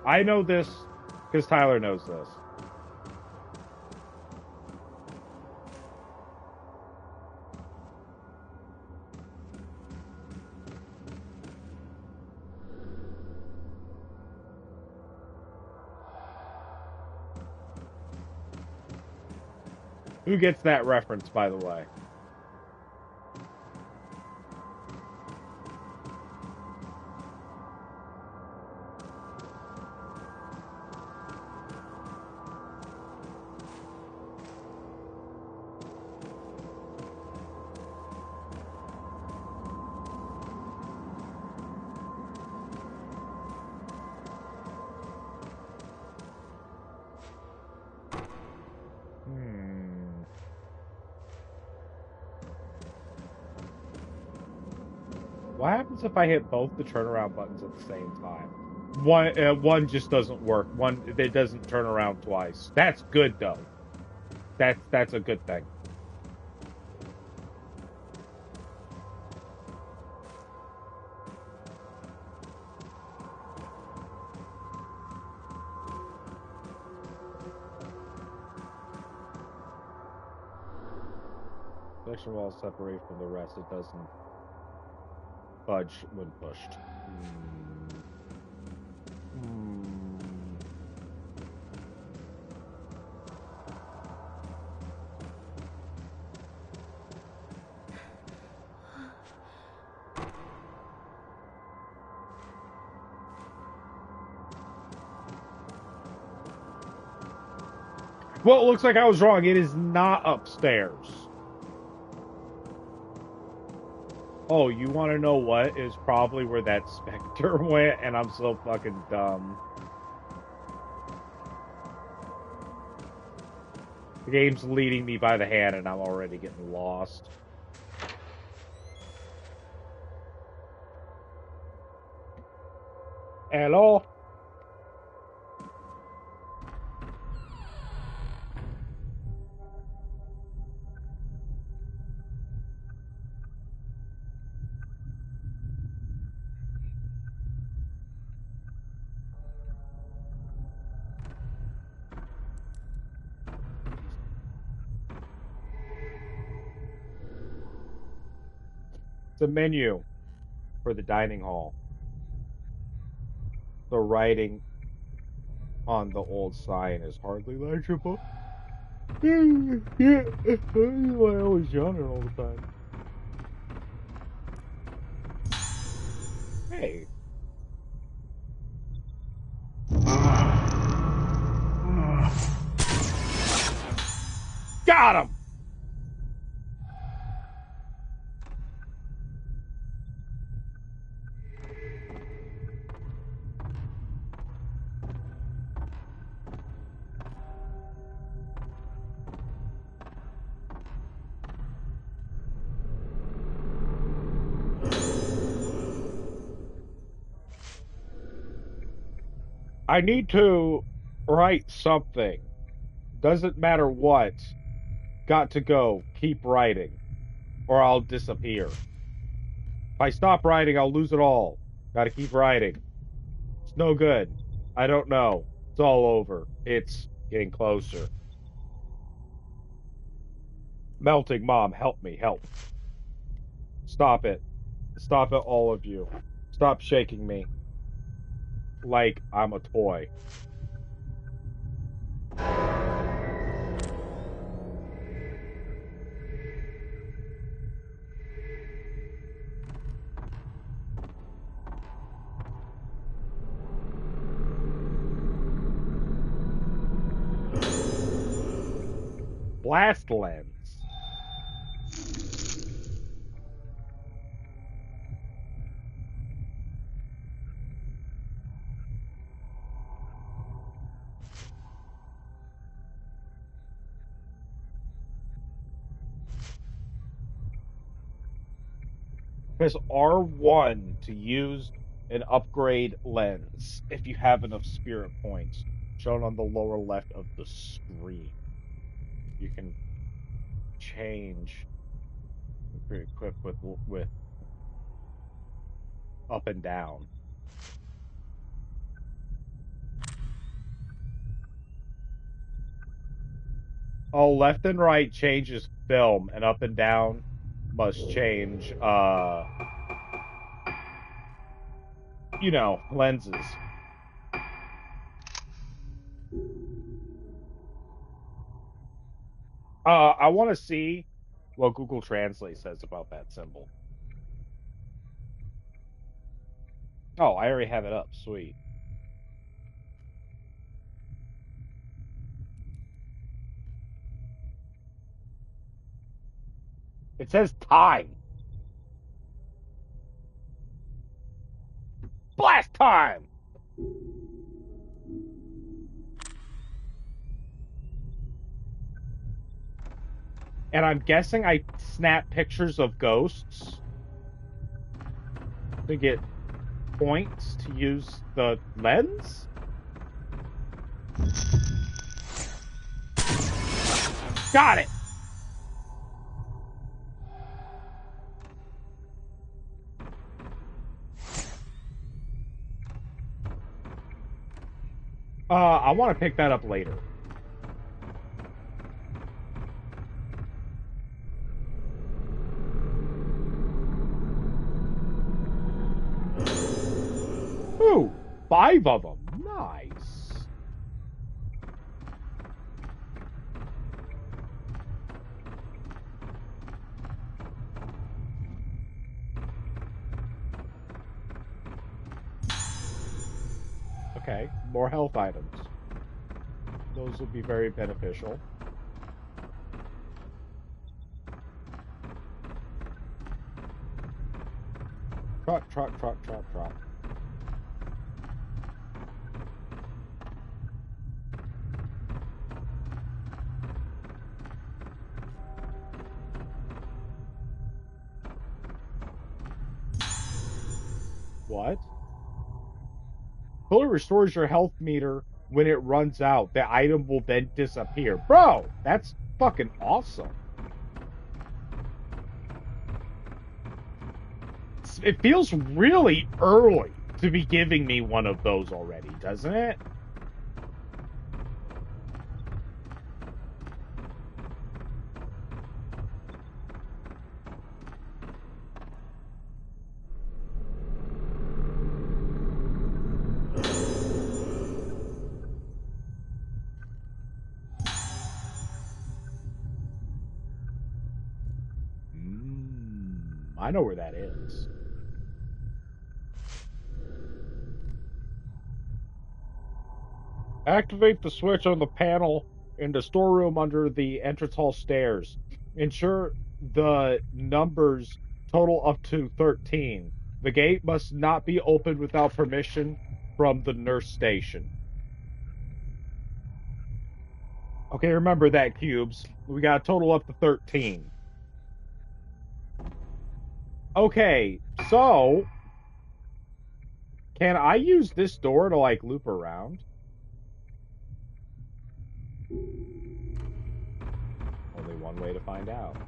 I know this because Tyler knows this. Who gets that reference, by the way? What happens if I hit both the turnaround buttons at the same time? One just doesn't work. It doesn't turn around twice. That's good though. That's a good thing. Section wall separate from the rest. It doesn't budge when pushed. Well, it looks like I was wrong. It is not upstairs. Oh, you want to know what is probably where that specter went, and I'm so fucking dumb. The game's leading me by the hand, and I'm already getting lost. Hello? It's a menu for the dining hall. The writing on the old sign is hardly legible. Yeah, I always yawning all the time. Hey. Got him! I need to write something. Doesn't matter what. Got to go. Keep writing, or I'll disappear. If I stop writing, I'll lose it all. Gotta keep writing. It's no good. I don't know. It's all over. It's getting closer. Melting, Mom, help me, help. Stop it. Stop it, all of you. Stop shaking me like I'm a toy. Blast lens. Press R1 to use an upgrade lens if you have enough spirit points, shown on the lower left of the screen. You can change equip with up and down. Oh, left and right changes film, and up and down must change lenses. I want to see what Google Translate says about that symbol. Oh, I already have it up. Sweet. It says time. Blast time! And I'm guessing I snap pictures of ghosts to get points to use the lens? Got it! I want to pick that up later. Ooh, 5 of them. Nice. Okay, more health items. Those will be very beneficial. Trot, trot, trot, trot, trot. What? Fully restores your health meter when it runs out. The item will then disappear. Bro, that's fucking awesome. It feels really early to be giving me one of those already, doesn't it? I know where that is. Activate the switch on the panel in the storeroom under the entrance hall stairs. Ensure the numbers total up to 13. The gate must not be opened without permission from the nurse station. Okay, remember that, Cubes. We got a total up to 13. Okay, so can I use this door to like loop around? Only one way to find out.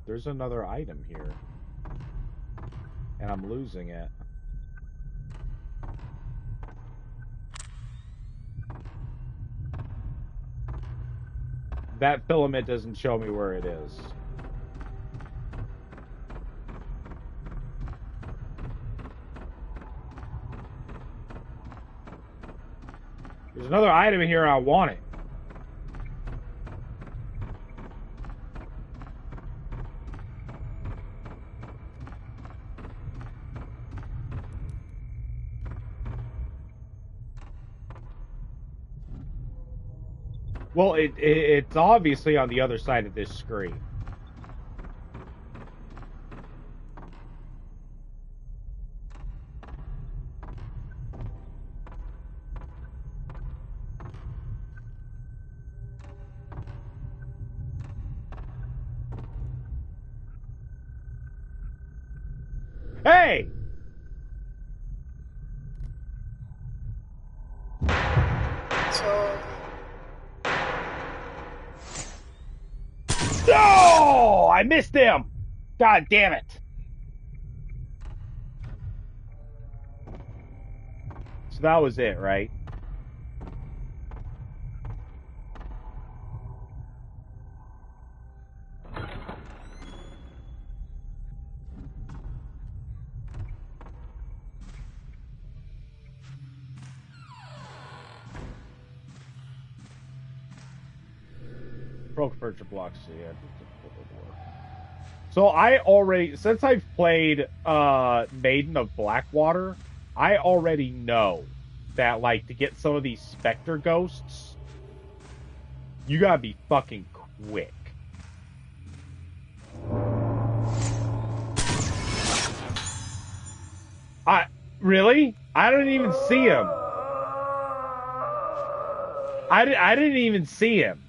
There's another item here. And I'm losing it. That filament doesn't show me where it is. There's another item in here, I want it. Well, it's obviously on the other side of this screen. Hey! No! I missed him! God damn it. So that was it, right? Broke furniture blocks. Yeah. So I already, since I've played Maiden of Blackwater, I already know that, like, to get some of these Spectre ghosts, you gotta be fucking quick. Really? I didn't even see him. I didn't even see him.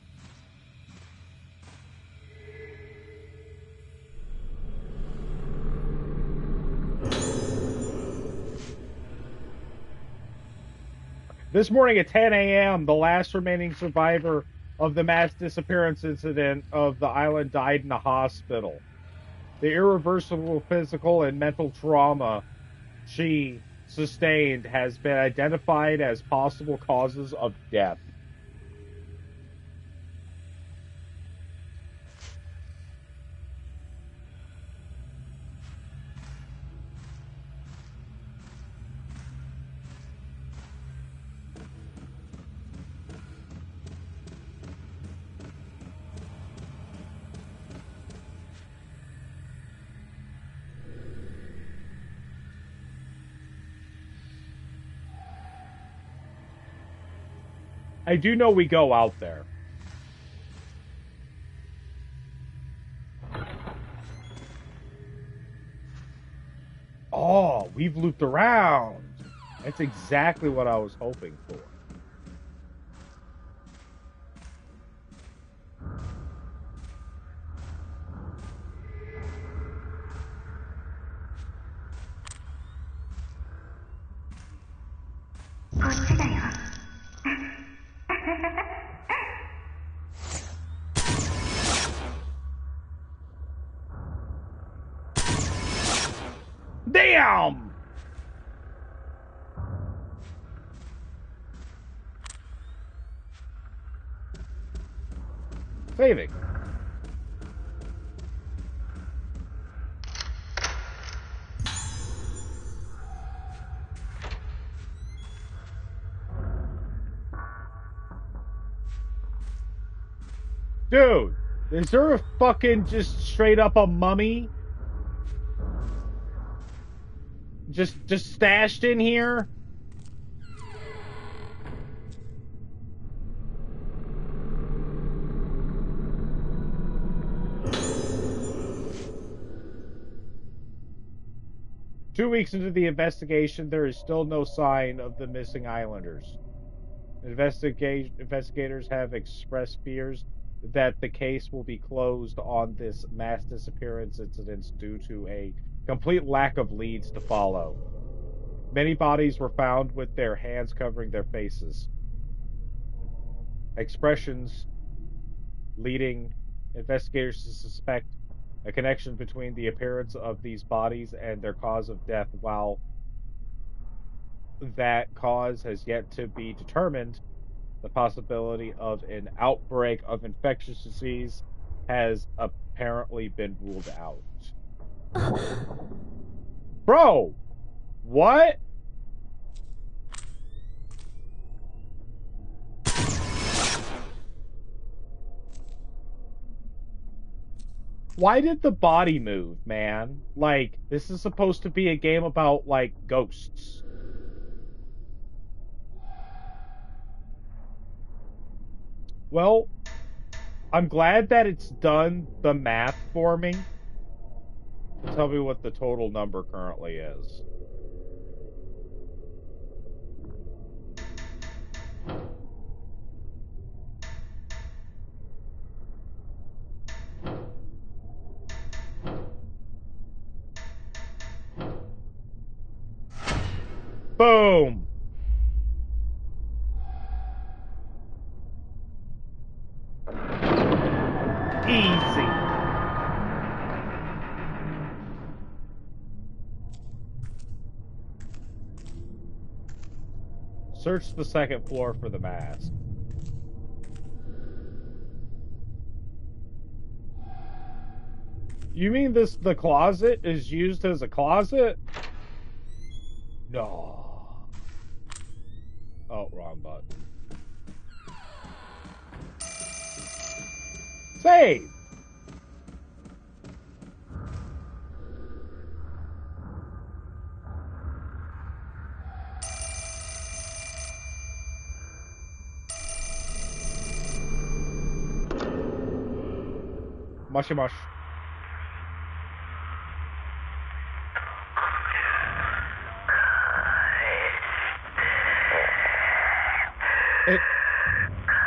This morning at 10 a.m., the last remaining survivor of the mass disappearance incident of the island died in a hospital. The irreversible physical and mental trauma she sustained has been identified as possible causes of death. I do know we go out there. Oh, we've looped around. That's exactly what I was hoping for. Damn! Saving. Dude, is there a fucking just straight up a mummy? Just stashed in here? Two weeks into the investigation, there is still no sign of the missing islanders. Investigators have expressed fears that the case will be closed on this mass disappearance incident due to a complete lack of leads to follow. Many bodies were found with their hands covering their faces. Expressions leading investigators to suspect a connection between the appearance of these bodies and their cause of death. While that cause has yet to be determined, the possibility of an outbreak of infectious disease has apparently been ruled out. Bro, what? Why did the body move, man? Like, this is supposed to be a game about, like, ghosts. Well, I'm glad that it's done the math for me. Tell me what the total number currently is. Boom! Easy. Search the second floor for the mask. You mean the closet is used as a closet? No. Oh, wrong button. Save! Mushy mush.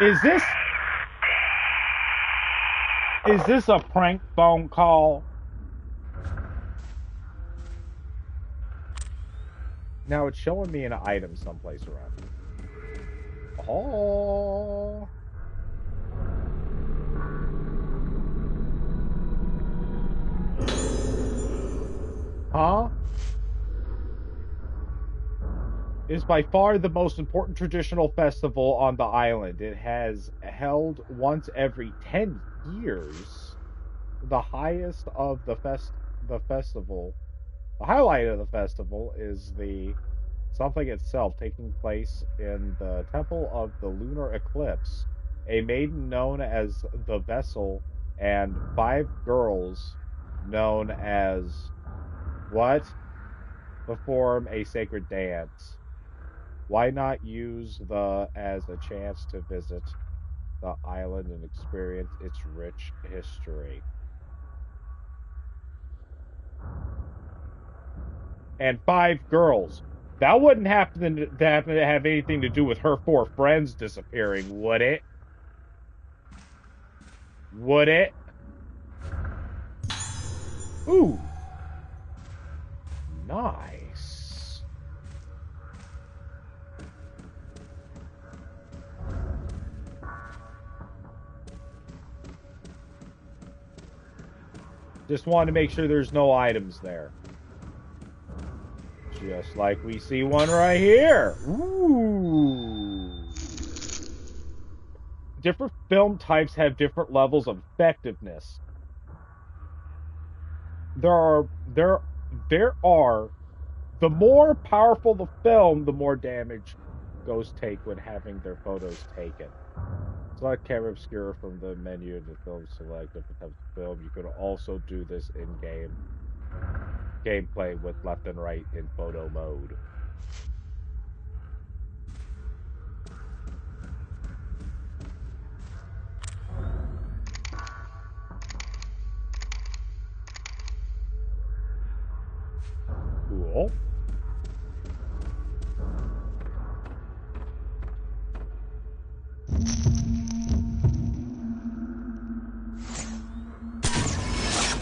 Is this a prank phone call? Now it's showing me an item someplace around here. Oh. Huh? Is by far the most important traditional festival on the island. It has held once every 10 years. The highest of the festival. The highlight of the festival is the something itself taking place in the temple of the Lunar Eclipse. A maiden known as the Vessel and 5 girls known as what? Perform a sacred dance. Why not use the as a chance to visit the island and experience its rich history? And 5 girls. That wouldn't have anything to do with her 4 friends disappearing, would it? Would it? Ooh. Nice. Just wanted to make sure there's no items there. Just like we see one right here. Ooh. Different film types have different levels of effectiveness. There are the more powerful the film, the more damage ghosts take when having their photos taken. Select camera obscure from the menu in the film, select different types of film. You could also do this in gameplay with left and right in photo mode. Cool.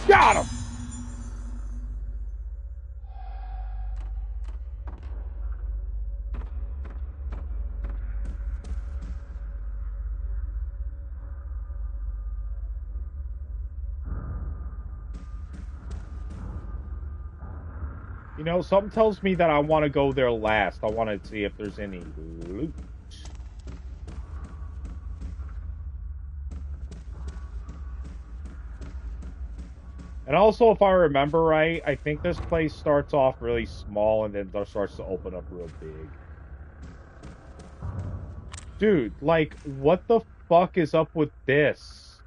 Got him! You know, something tells me that I want to go there last. I want to see if there's any loot. And also, if I remember right, I think this place starts off really small and then starts to open up real big. Dude, like, what the fuck is up with this?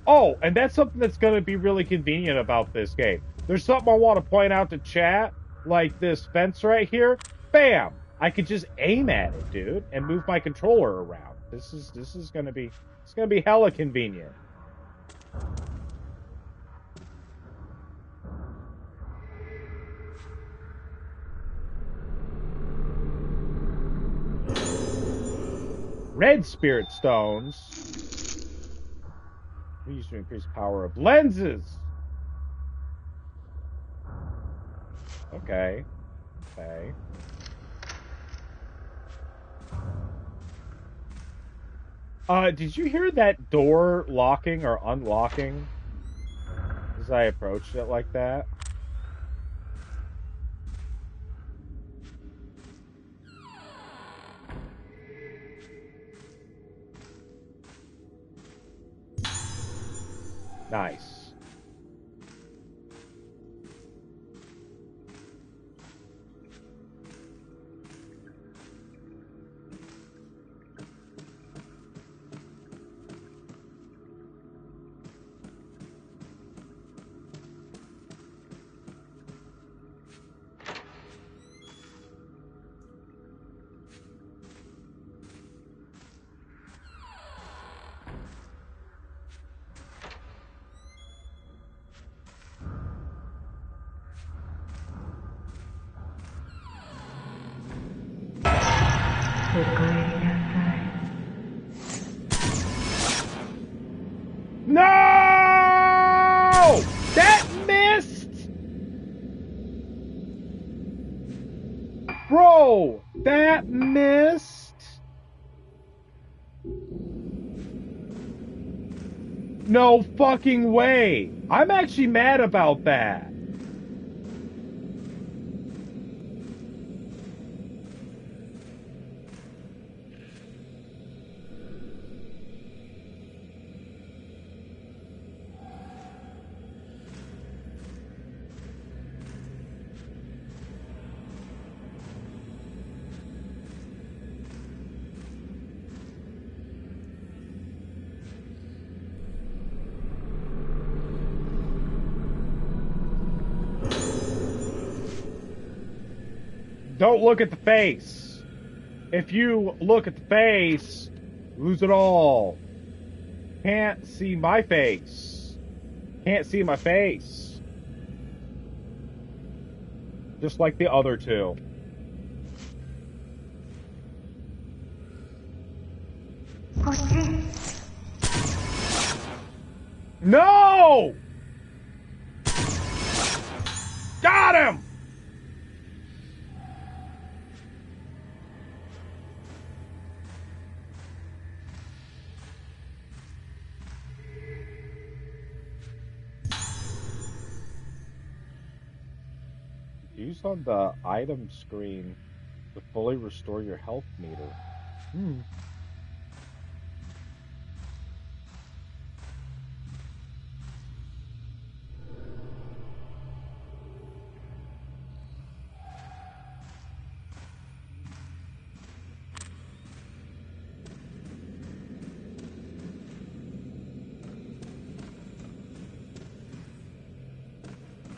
Oh, and that's something that's going to be really convenient about this game. There's something I want to point out to chat, like this fence right here. Bam! I could just aim at it, dude, and move my controller around. This is going to be hella convenient. Red spirit stones. Used to increase power of lenses. Okay. Okay. Did you hear that door locking or unlocking as I approached it like that? Nice. No! That missed! Bro, that missed? No fucking way. I'm actually mad about that. Don't look at the face. If you look at the face, lose it all. Can't see my face. Can't see my face. Just like the other two. No! Got him! Use on the item screen to fully restore your health meter.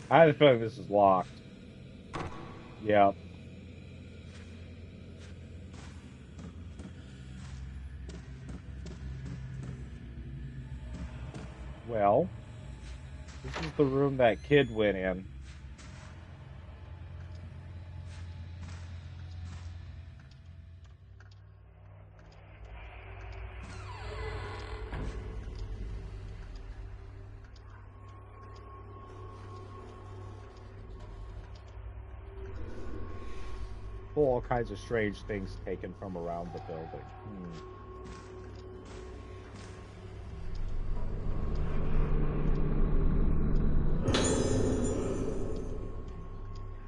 I have a feeling this is locked. Yeah. Well, this is the room that kid went in. All kinds of strange things taken from around the building.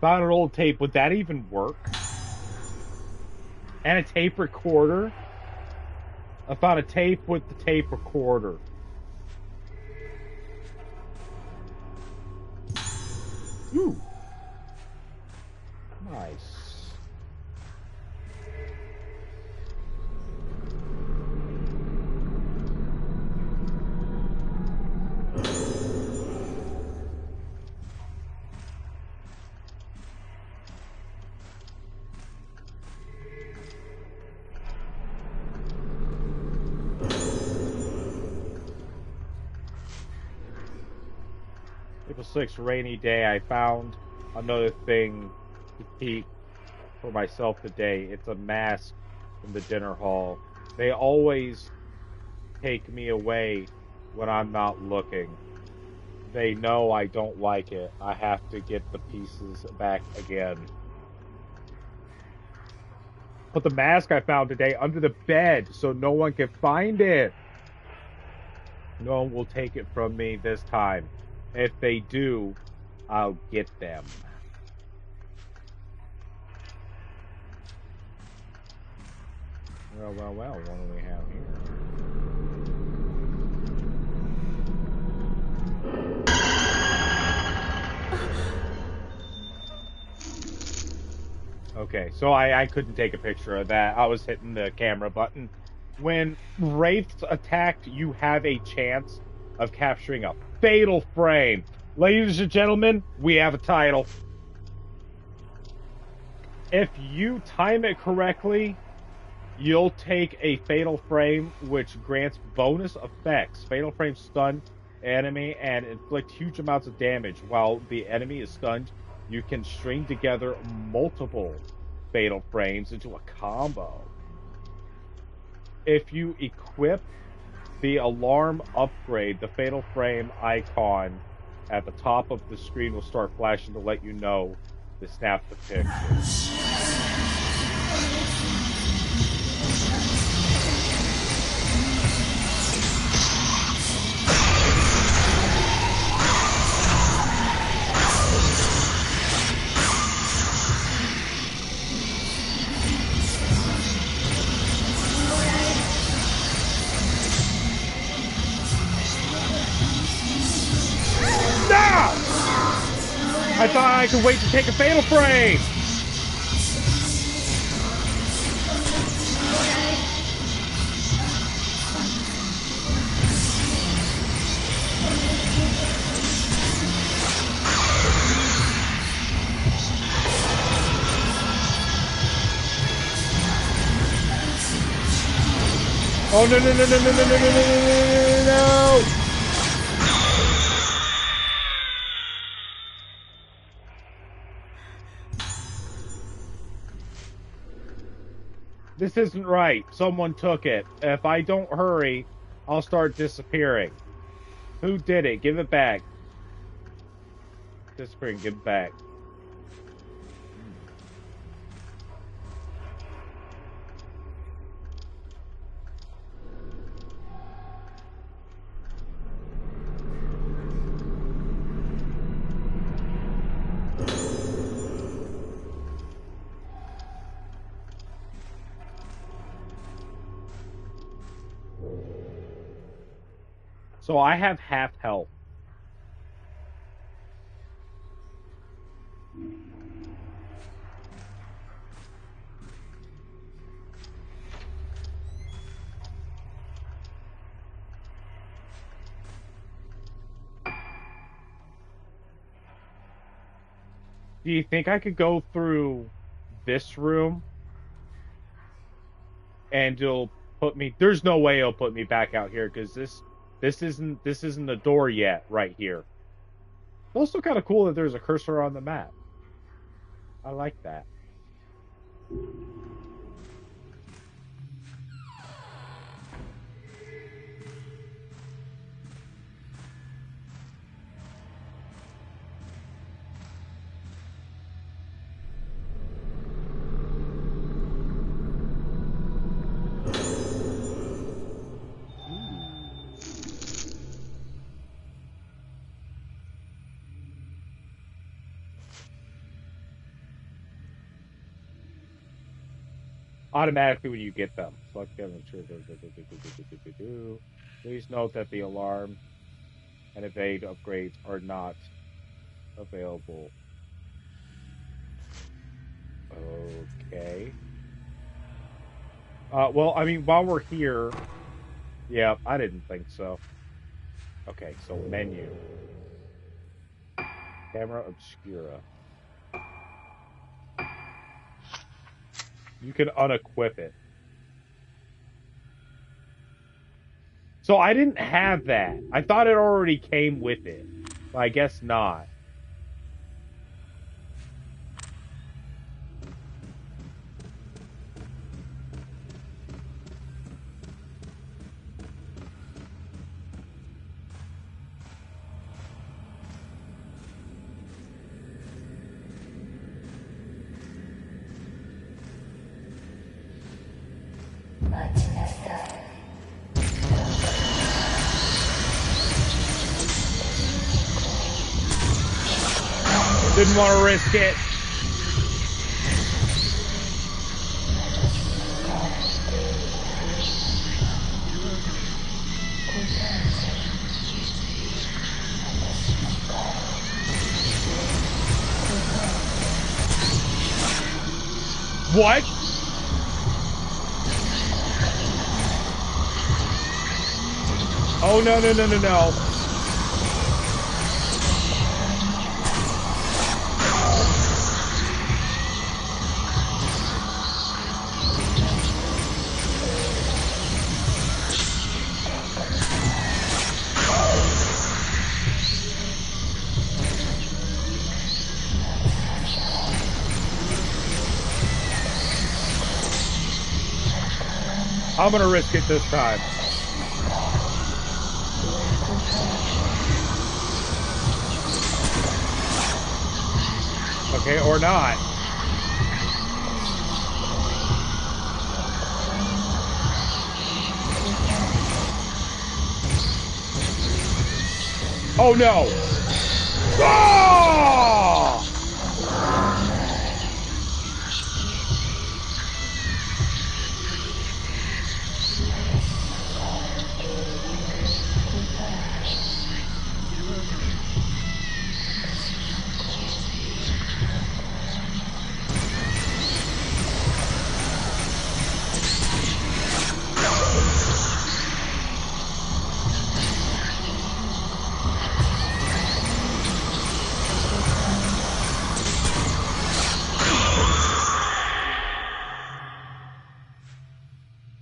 Found an old tape. Would that even work? And a tape recorder? I found a tape with the tape recorder. Ooh. Nice. April 6th, rainy day. I found another thing to keep for myself today. It's a mask from the dinner hall. They always take me away when I'm not looking. They know I don't like it. I have to get the pieces back again. Put the mask I found today under the bed so no one can find it. No one will take it from me this time. If they do, I'll get them. Well, what do we have here? Okay, so I couldn't take a picture of that. I was hitting the camera button. When wraiths attacked, you have a chance of capturing a fatal frame. Ladies and gentlemen, we have a title. If you time it correctly, you'll take a fatal frame, which grants bonus effects. Fatal frame stun enemy and inflict huge amounts of damage. While the enemy is stunned, you can string together multiple fatal frames into a combo. If you equip the alarm upgrade, the fatal frame icon at the top of the screen will start flashing to let you know to snap the picture. I thought I could wait to take a fatal frame! Oh no no no no no no no no no no! This isn't right. Someone took it. If I don't hurry, I'll start disappearing. Who did it? Give it back. Disappearing. Give it back. So I have half health. Do you think I could go through this room and it'll put me? There's no way it'll put me back out here because this isn't the door yet right here. It's also kind of cool that there's a cursor on the map. I like that. Automatically when you get them. Select them. Please note that the alarm and evade upgrades are not available. Okay. Well, I mean, while we're here, yeah, I didn't think so. Okay, so menu. Camera obscura. You can unequip it. So I didn't have that. I thought it already came with it. But I guess not. Didn't want to risk it. What? Oh, no, no, no, no, no. I'm gonna risk it this time. Okay, or not. Oh no! Oh!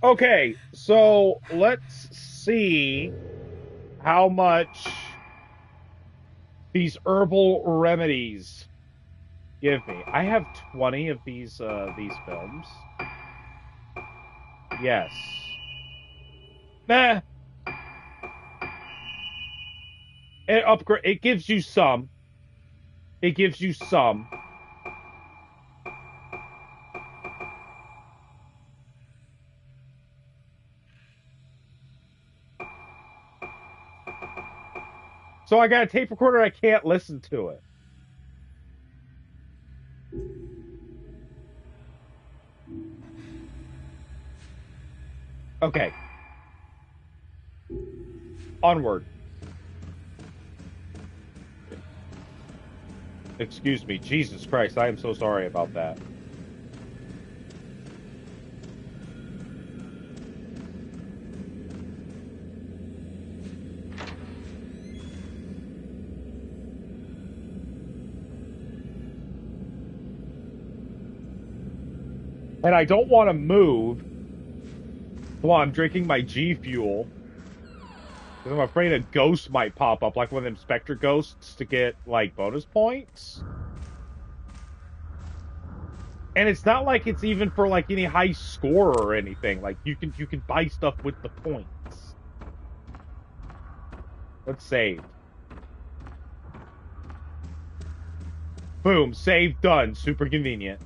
Okay, So let's see how much these herbal remedies give me. I have 20 of these films. Yes. Nah. It gives you some. It gives you some. So I got a tape recorder, I can't listen to it. Okay. Onward. Excuse me. Jesus Christ, I am so sorry about that. And I don't want to move while I'm drinking my G Fuel. Because I'm afraid a ghost might pop up, like one of them Spectre ghosts, to get, like, bonus points. And it's not like it's even for, like, any high score or anything. Like, you can buy stuff with the points. Let's save. Boom, save, done. Super convenient.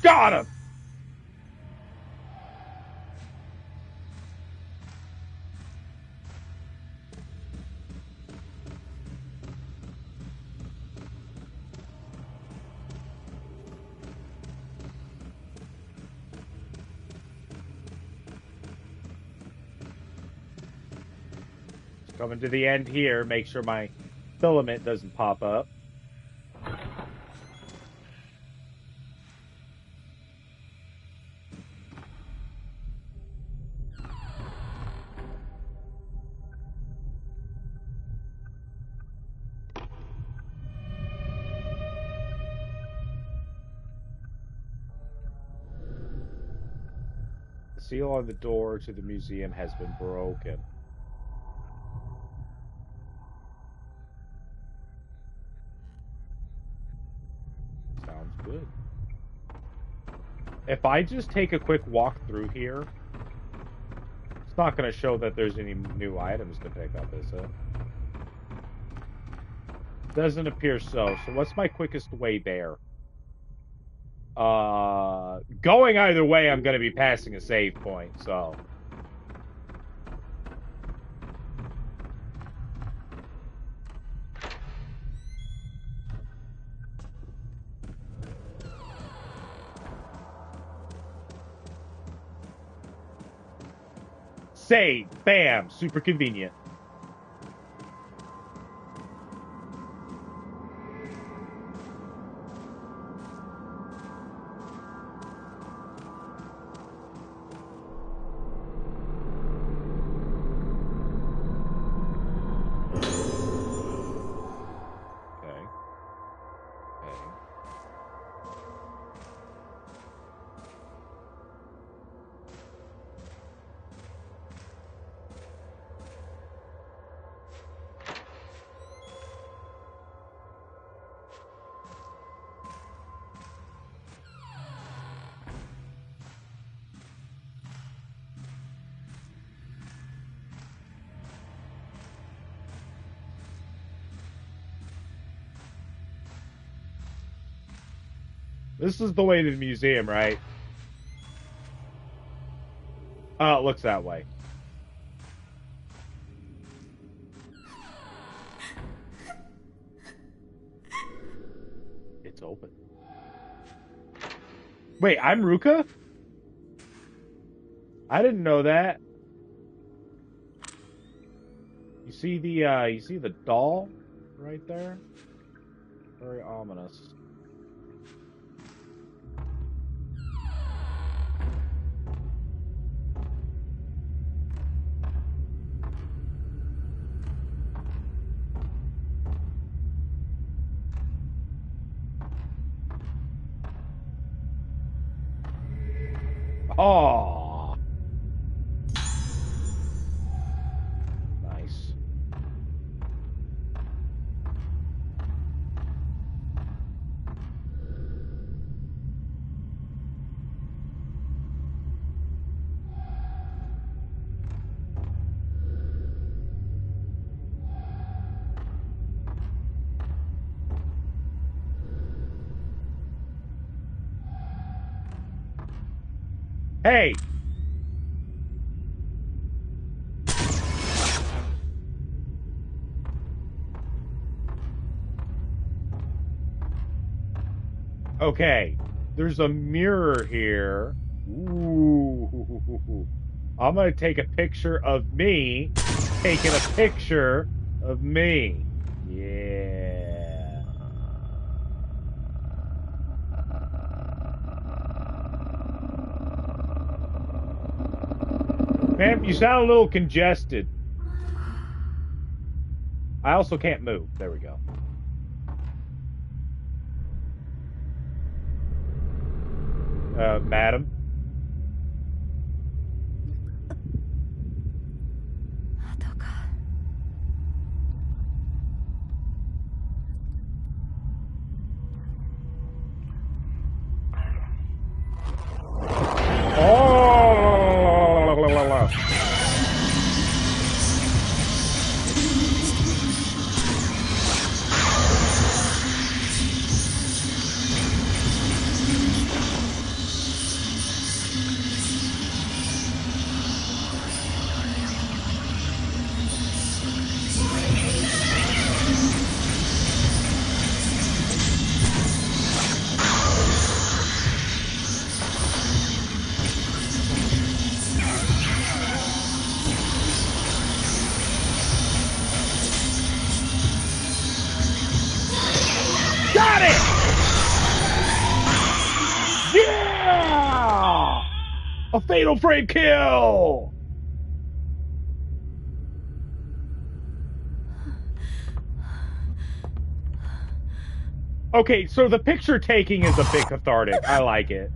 Got him! Coming to the end here, make sure my filament doesn't pop up. The seal on the door to the museum has been broken. Sounds good. If I just take a quick walk through here, it's not going to show that there's any new items to pick up, is it? Doesn't appear so. So what's my quickest way there? Going either way, I'm going to be passing a save point, so... Save! Bam! Super convenient. Okay. Okay. This is the way to the museum, right? Oh, it looks that way. It's open. Wait, I'm Ruka? I didn't know that. You see the doll right there? Very ominous. Aw. Nice. Hey! Okay. There's a mirror here. Ooh. I'm gonna take a picture of me taking a picture of me. Yeah. Man, you sound a little congested. I also can't move. There we go. Madam. Oh! Got it! Yeah! A fatal frame kill! Okay, so the picture taking is a bit cathartic. I like it.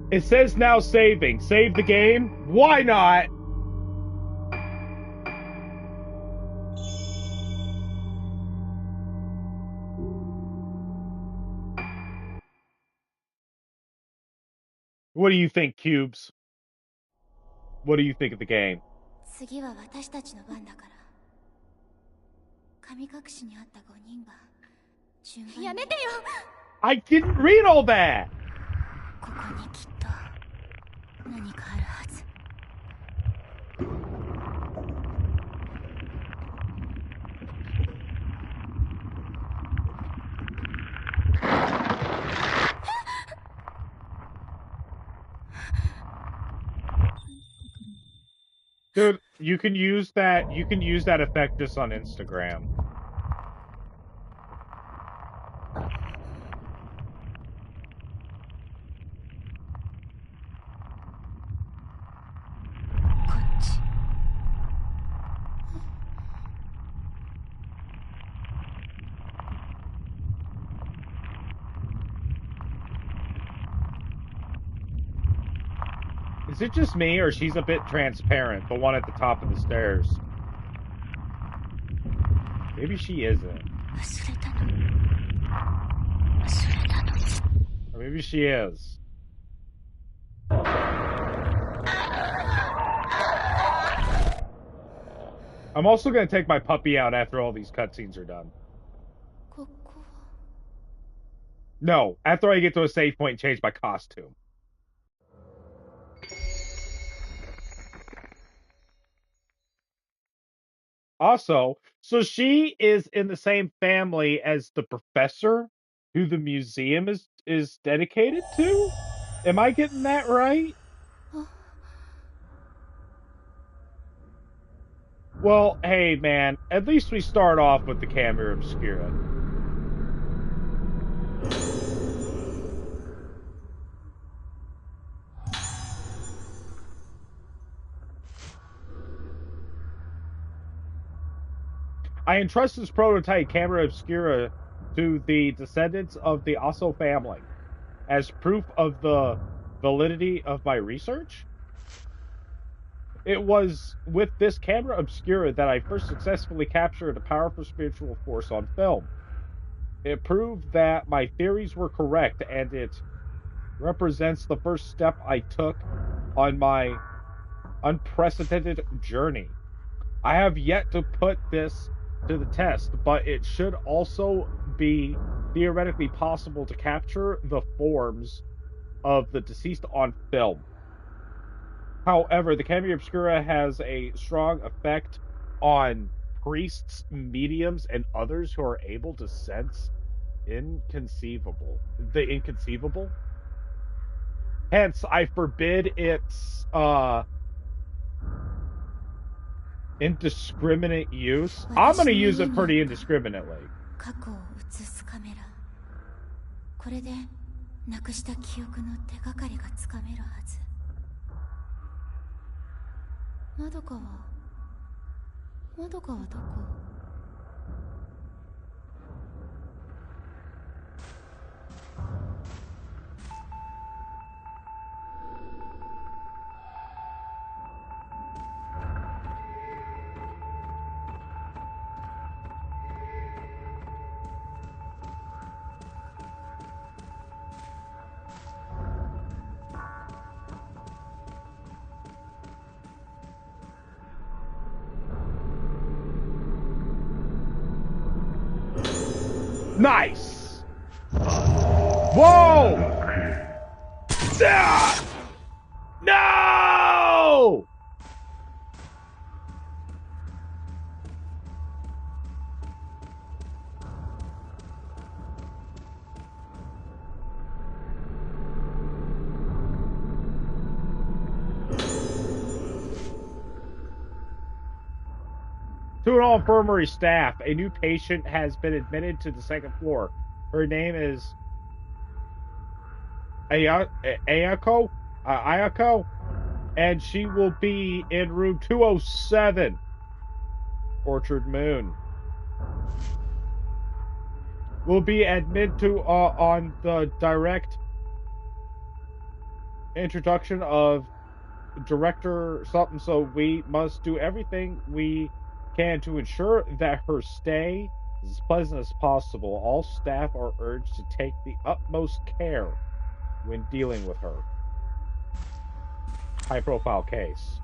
It says now saving. Save the game? Why not? What do you think, Cubes? What do you think of the game? 次は私たちの番だから。神隠しにあった5人が順番に。やめてよ。I didn't read all that. ここにきっと何かあるはず。Dude, you can use that effect just on Instagram. Is it just me, or she's a bit transparent, the one at the top of the stairs? Maybe she isn't. Or maybe she is. I'm also going to take my puppy out after all these cutscenes are done. No, after I get to a save point and change my costume. Also, so she is in the same family as the professor who the museum is dedicated to? Am I getting that right? Well, hey, man, at least we start off with the camera obscura. I entrust this prototype camera obscura to the descendants of the Osso family as proof of the validity of my research. It was with this camera obscura that I first successfully captured a powerful spiritual force on film. It proved that my theories were correct, and it represents the first step I took on my unprecedented journey. I have yet to put this to the test, but it should also be theoretically possible to capture the forms of the deceased on film. However, the camera obscura has a strong effect on priests, mediums, and others who are able to sense the inconceivable. Hence, I forbid its indiscriminate use. I'm going to use it pretty indiscriminately. 過去を映すカメラ。これでなくした記憶の手がかりがつかめるはず。まどかはどこ？Nice! Whoa! Ah! No! To all infirmary staff, a new patient has been admitted to the second floor. Her name is Ayako, and she will be in room 207, Orchard Moon. Will be admitted to on the direct introduction of director something, so we must do everything we can to ensure that her stay is as pleasant as possible. All staff are urged to take the utmost care when dealing with her. High profile case.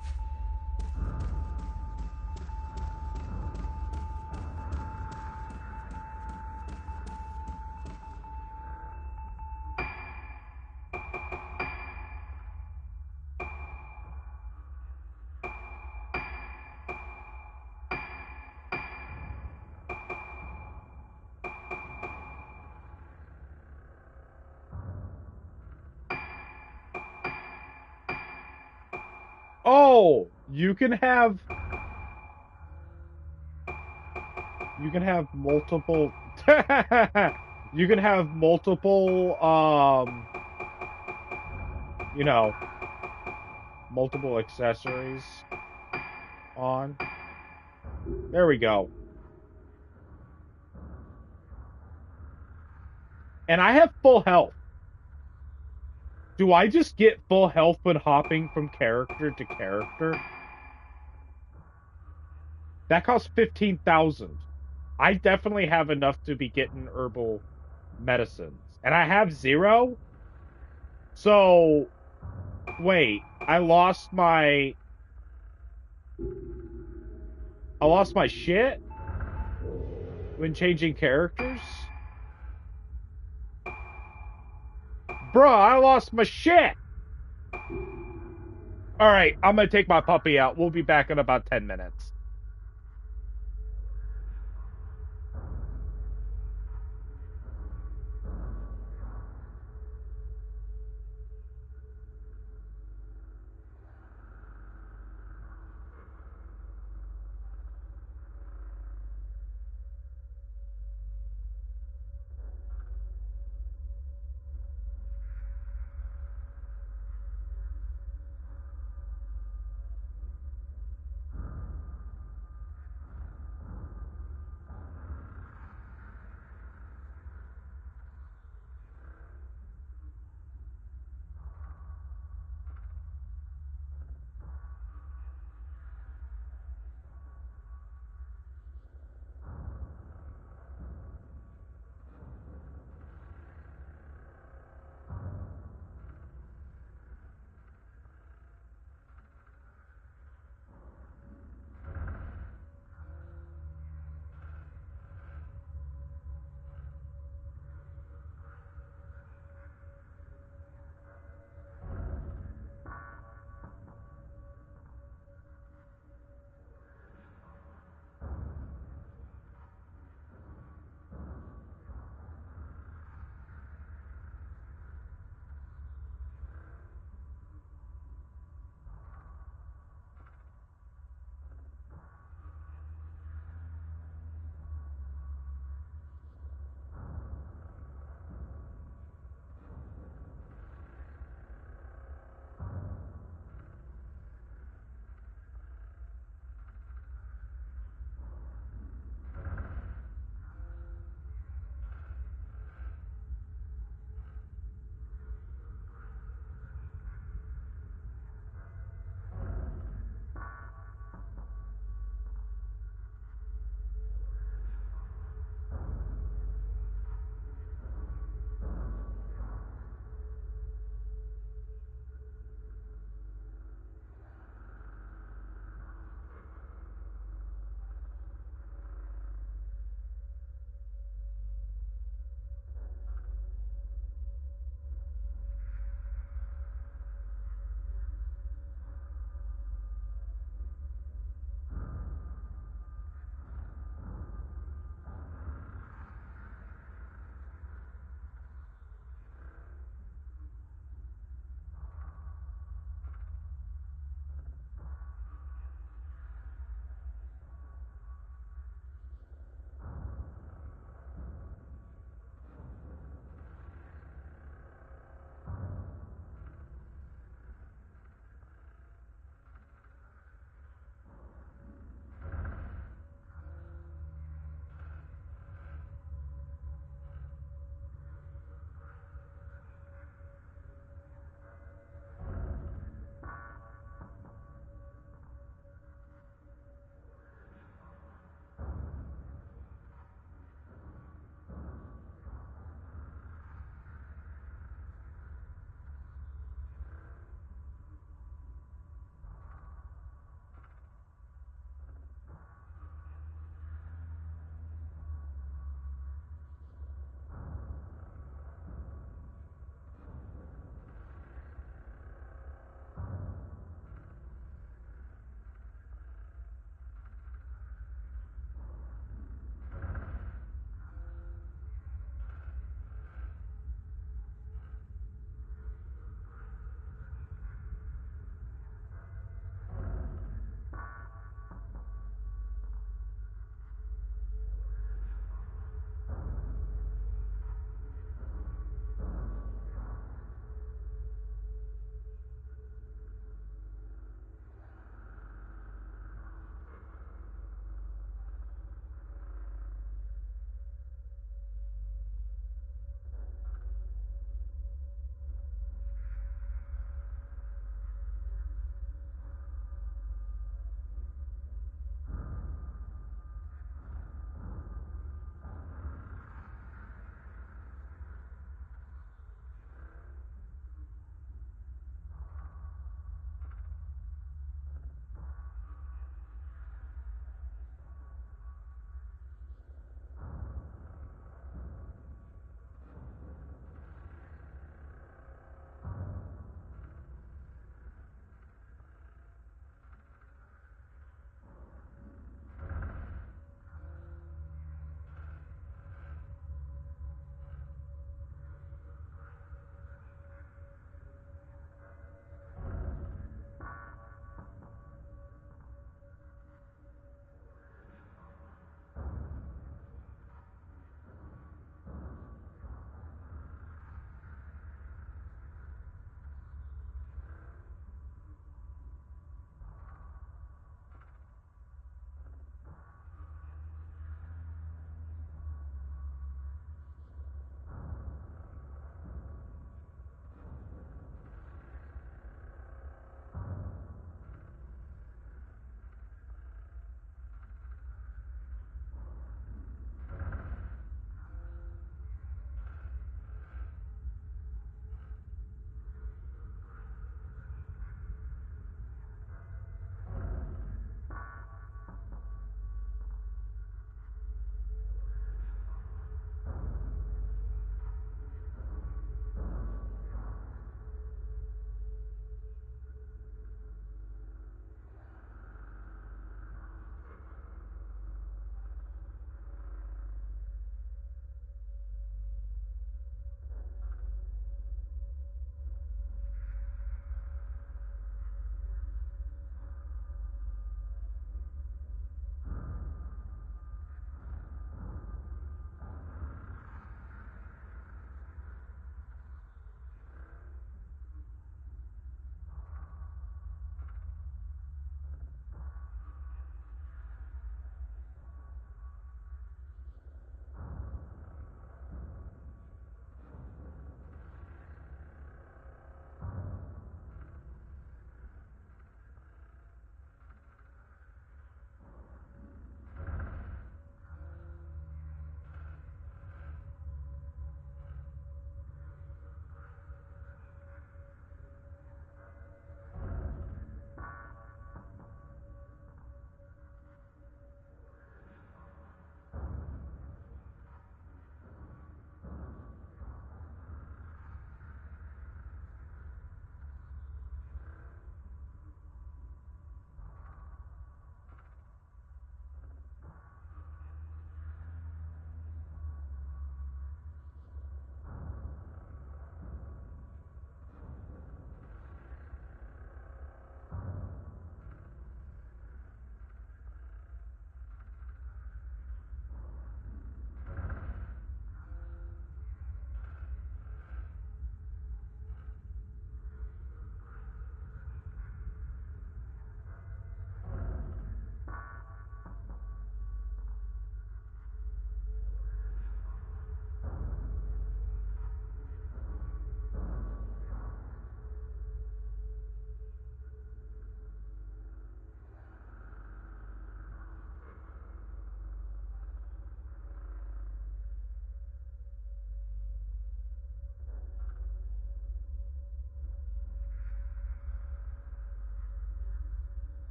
Oh, you can have multiple you can have multiple you know, multiple accessories on. There we go. And I have full health. Do I just get full health when hopping from character to character? That costs 15,000. I definitely have enough to be getting herbal medicines. And I have 0? So, wait, I lost my shit when changing characters? Bruh, I lost my shit! Alright, I'm gonna take my puppy out. We'll be back in about 10 minutes.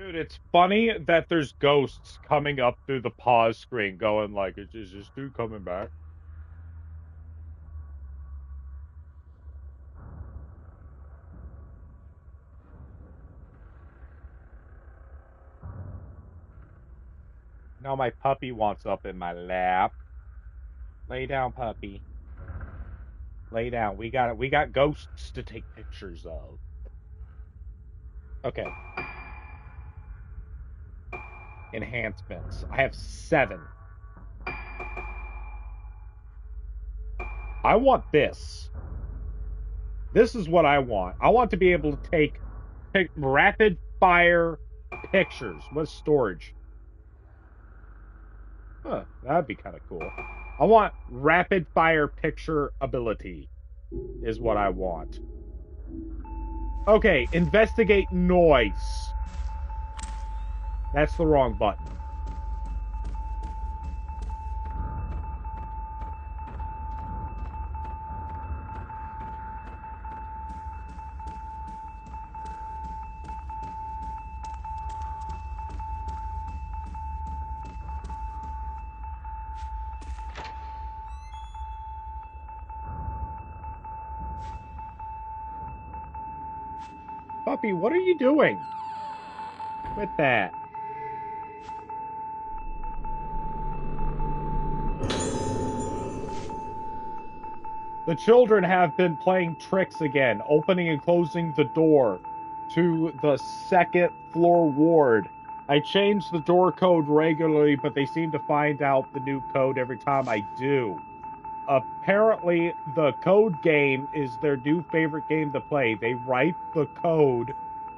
Dude, it's funny that there's ghosts coming up through the pause screen going like, is this dude coming back? Now my puppy wants up in my lap. Lay down, puppy. Lay down. We got ghosts to take pictures of. Okay. Enhancements. I have 7. I want this. This is what I want. I want to be able to take rapid fire pictures with storage. Huh, that'd be kind of cool. I want rapid fire picture ability is what I want. Okay, investigate noise. That's the wrong button. Puppy, what are you doing? With that. The children have been playing tricks again, opening and closing the door to the second floor ward. I change the door code regularly, but they seem to find out the new code every time I do. Apparently, the code game is their new favorite game to play. They write the code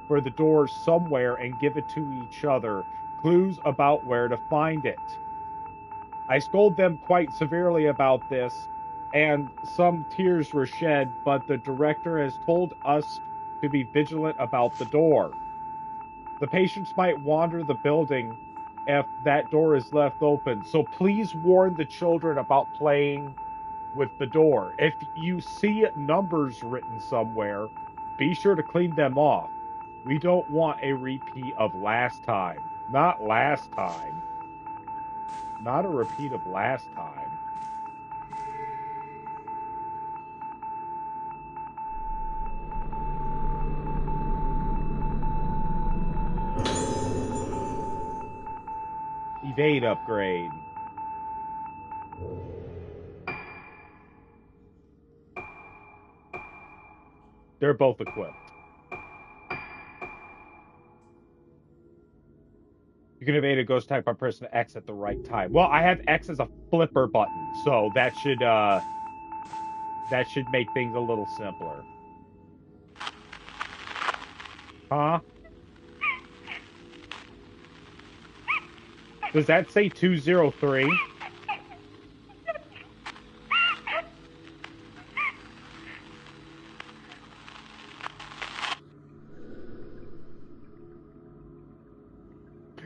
for the door somewhere and give it to each other, clues about where to find it. I scold them quite severely about this, and some tears were shed, but the director has told us to be vigilant about the door. The patients might wander the building if that door is left open, so please warn the children about playing with the door. If you see numbers written somewhere, be sure to clean them off. We don't want a repeat of last time. Not last time. Not a repeat of last time. Evade upgrade. They're both equipped. You can evade a ghost type by pressing X at the right time. Well, I have X as a flipper button, so that should make things a little simpler. Huh? Does that say 203?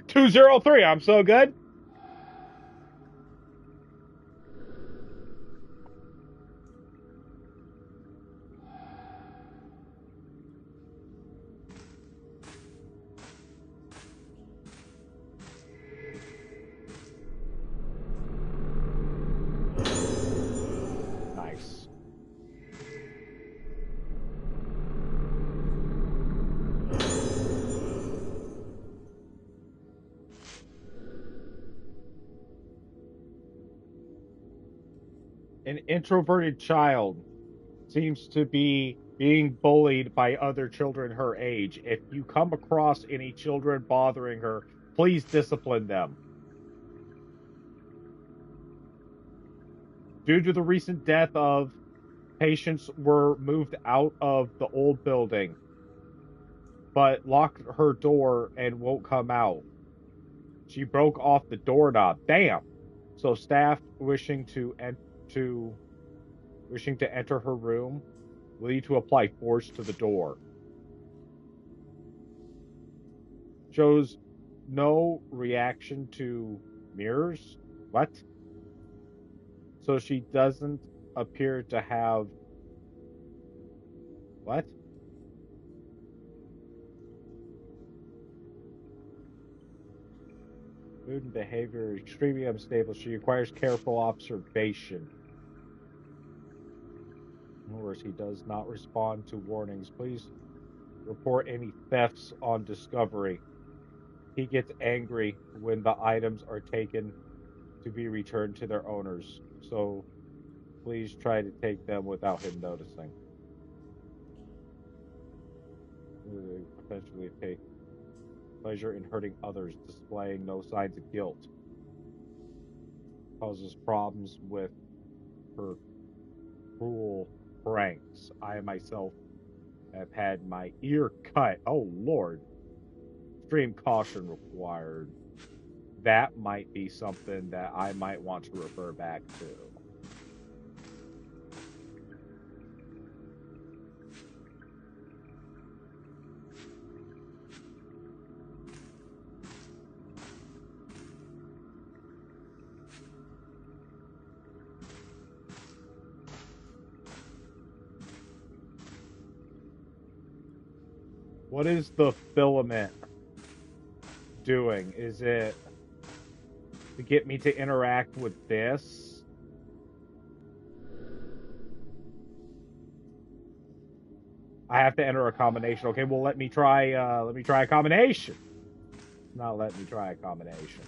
$203. I'm so good. Nice. An introverted child seems to be being bullied by other children her age. If you come across any children bothering her, please discipline them. Due to the recent death of patients were moved out of the old building, but locked her door and won't come out. She broke off the doorknob. Damn. So staff to wishing to enter her room will need to apply force to the door. Shows no reaction to mirrors. What? So she doesn't appear to have what? Mood and behavior extremely unstable. She requires careful observation. Worse, he does not respond to warnings. Please report any thefts on discovery. He gets angry when the items are taken to be returned to their owners. So please try to take them without him noticing. Potentially take pleasure in hurting others, displaying no signs of guilt. Causes problems with her cruel pranks. I myself have had my ear cut. Oh, Lord. Extreme caution required. That might be something that I might want to refer back to. What is the filament doing? Is it to get me to interact with this? I have to enter a combination. Okay, well let me try a combination. Not let me try a combination.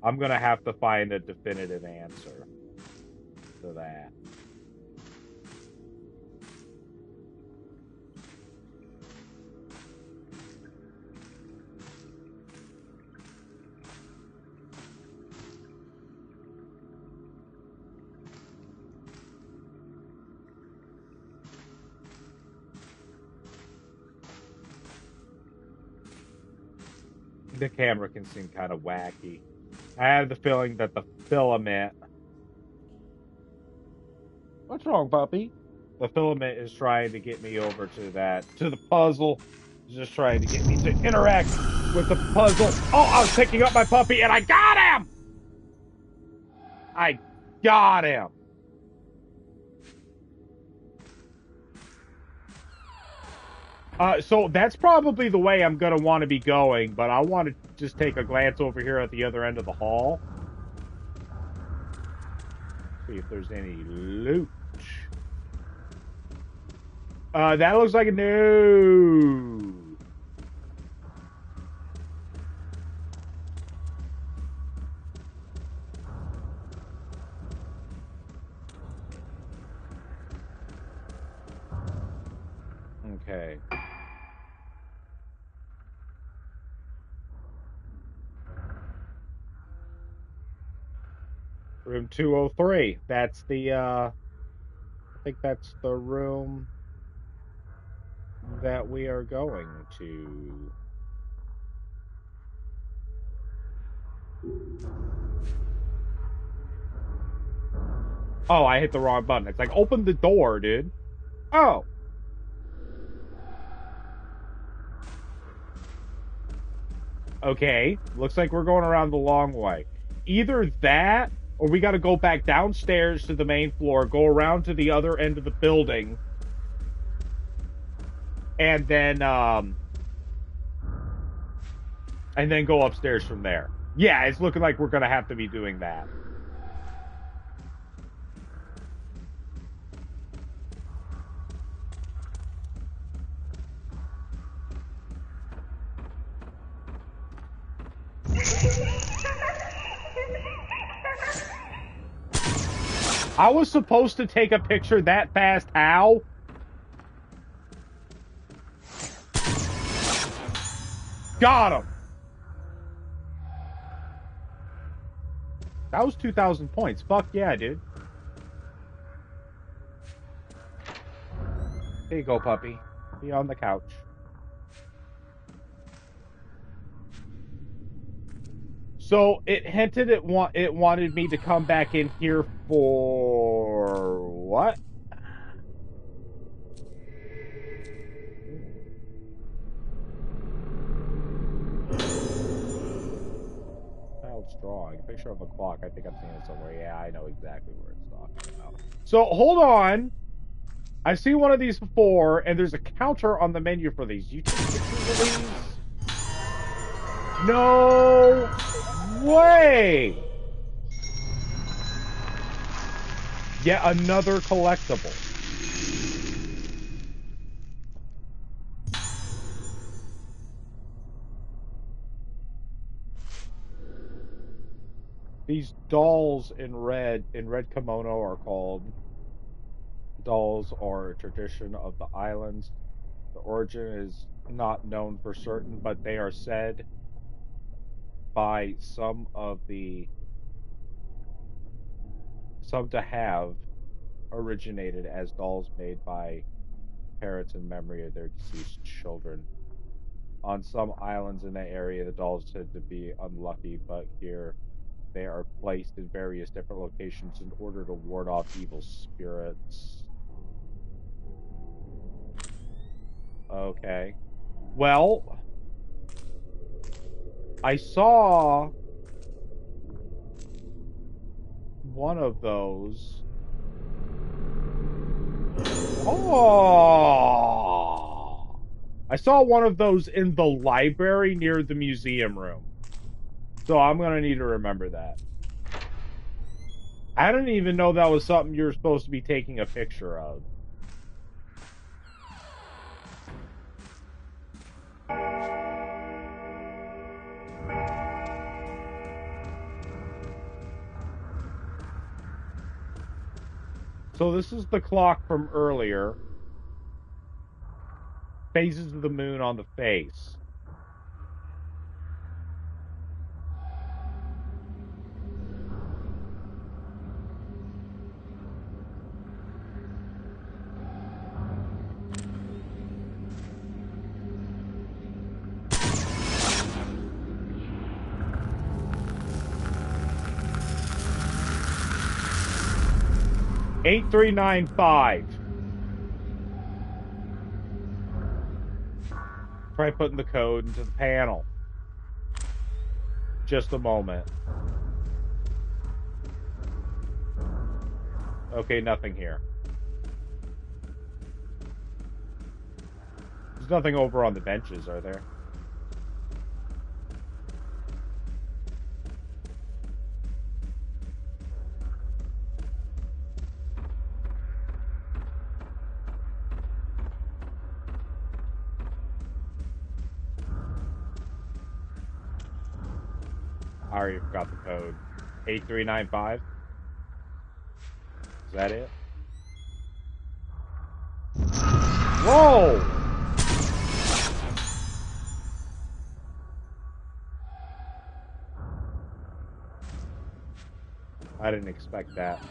I'm gonna have to find a definitive answer to that. The camera can seem kind of wacky. I have the feeling that the filament... What's wrong, puppy? The filament is trying to get me over to the puzzle. It's just trying to get me to interact with the puzzle. Oh, I was picking up my puppy and I got him! I got him! So that's probably the way I'm gonna want to be going, but I want to just take a glance over here at the other end of the hall. See if there's any loot. That looks like a no. Okay. Room 203. That's the, I think that's the room that we are going to. Oh, I hit the wrong button. It's like, open the door, dude. Oh. Okay. Looks like we're going around the long way. Either that, or we got to go back downstairs to the main floor, go around to the other end of the building, and then go upstairs from there. Yeah, it's looking like we're gonna have to be doing that. I was supposed to take a picture that fast. How? Got him. That was 2,000 points. Fuck yeah, dude. Here you go, puppy. Be on the couch. So it hinted it wanted me to come back in here for what? Child's drawing. A picture of a clock. I think I've seen it somewhere. Yeah, I know exactly where it's talking about. So hold on. I've seen one of these before, and there's a counter on the menu for these. You take pictures of these? No way! Yet another collectible. These dolls in red kimono are called. Dolls are a tradition of the islands. The origin is not known for certain, but they are said by some to have originated as dolls made by parents in memory of their deceased children. On some islands in the area, the dolls said to be unlucky, but here they are placed in various different locations in order to ward off evil spirits. Okay. Well, I saw one of those. Oh! I saw one of those in the library near the museum room. So I'm going to need to remember that. I didn't even know that was something you're supposed to be taking a picture of. So this is the clock from earlier. Phases of the moon on the face. Eight 8395. Try putting the code into the panel. Just a moment. Okay, nothing here. There's nothing over on the benches, are there? I already forgot the code. 8395? Is that it? Whoa! I didn't expect that.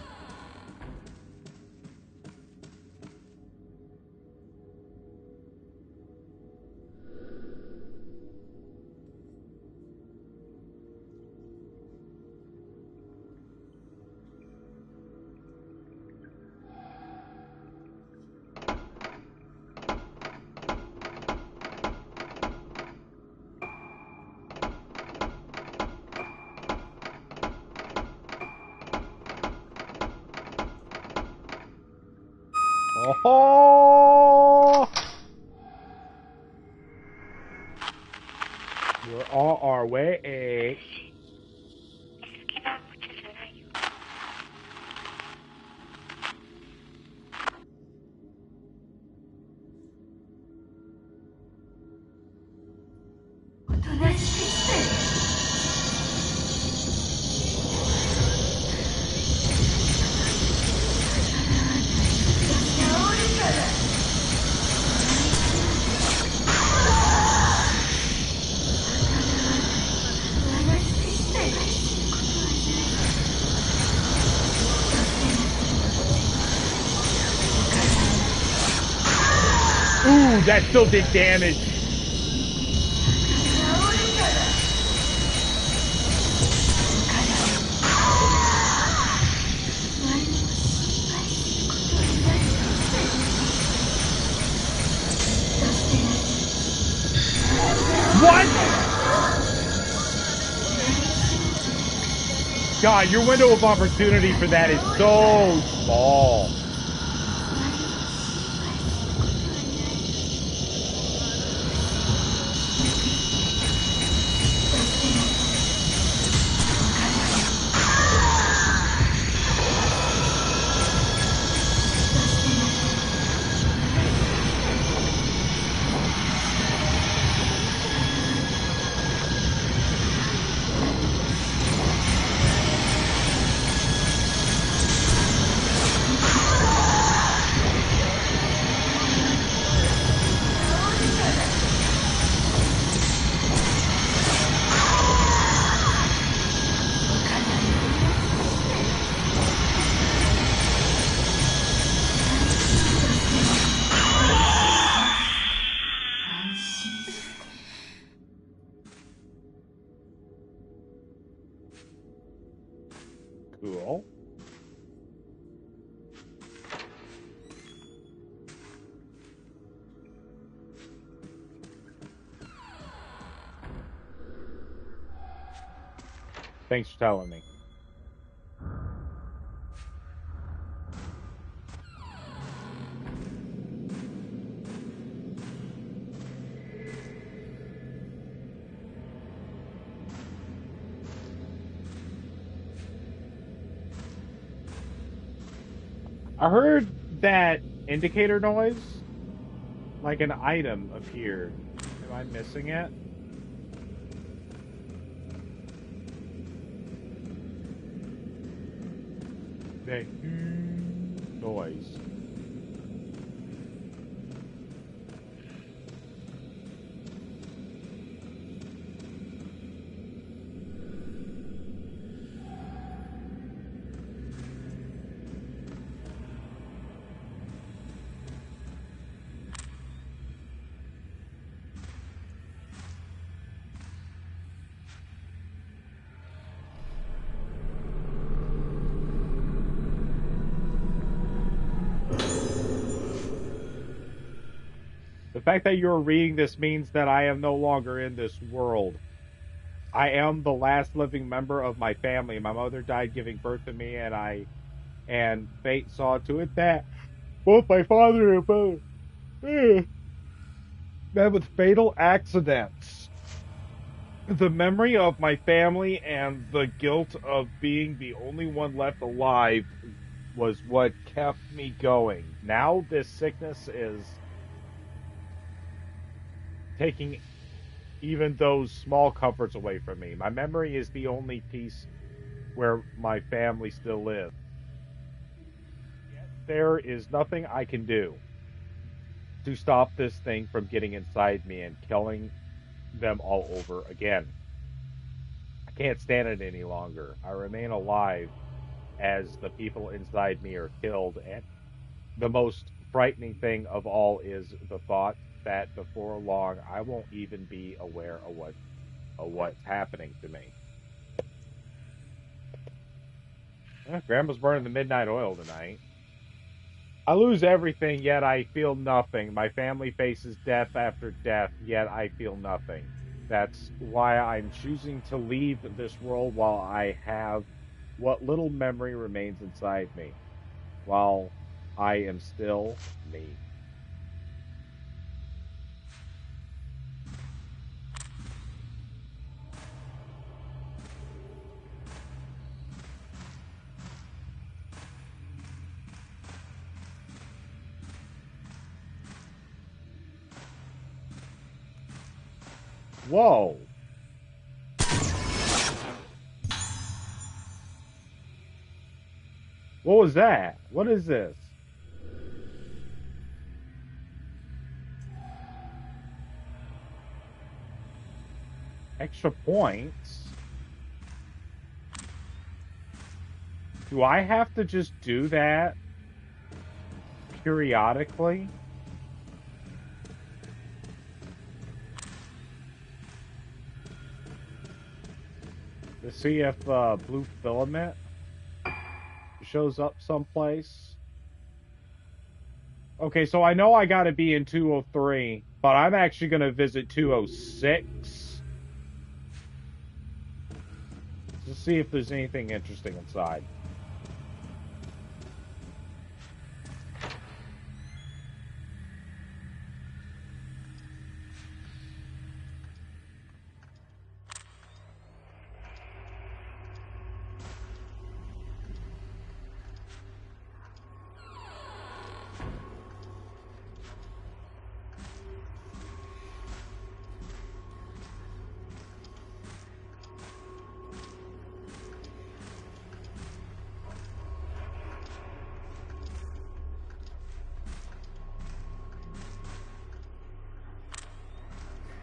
Oh! We're on our way. Ooh, that still did damage. What? God, your window of opportunity for that is so small. Cool. Thanks for telling me. I heard that indicator noise, like an item appeared. Am I missing it? The noise. The fact that you're reading this means that I am no longer in this world. I am the last living member of my family. My mother died giving birth to me, and fate saw to it that both my father and mother met with fatal accidents. The memory of my family and the guilt of being the only one left alive was what kept me going. Now this sickness is taking even those small comforts away from me. My memory is the only piece where my family still lives. Yet there is nothing I can do to stop this thing from getting inside me and killing them all over again. I can't stand it any longer. I remain alive as the people inside me are killed, and the most frightening thing of all is the thought that before long I won't even be aware of what's happening to me. Grandma's burning the midnight oil tonight. I lose everything, yet I feel nothing. My family faces death after death, yet I feel nothing. That's why I'm choosing to leave this world while I have what little memory remains inside me, while I am still me. Whoa. What was that? What is this? Extra points? Do I have to just do that periodically? To see if blue filament shows up someplace. Okay, so I know I gotta be in 203, but I'm actually gonna visit 206 to see if there's anything interesting inside.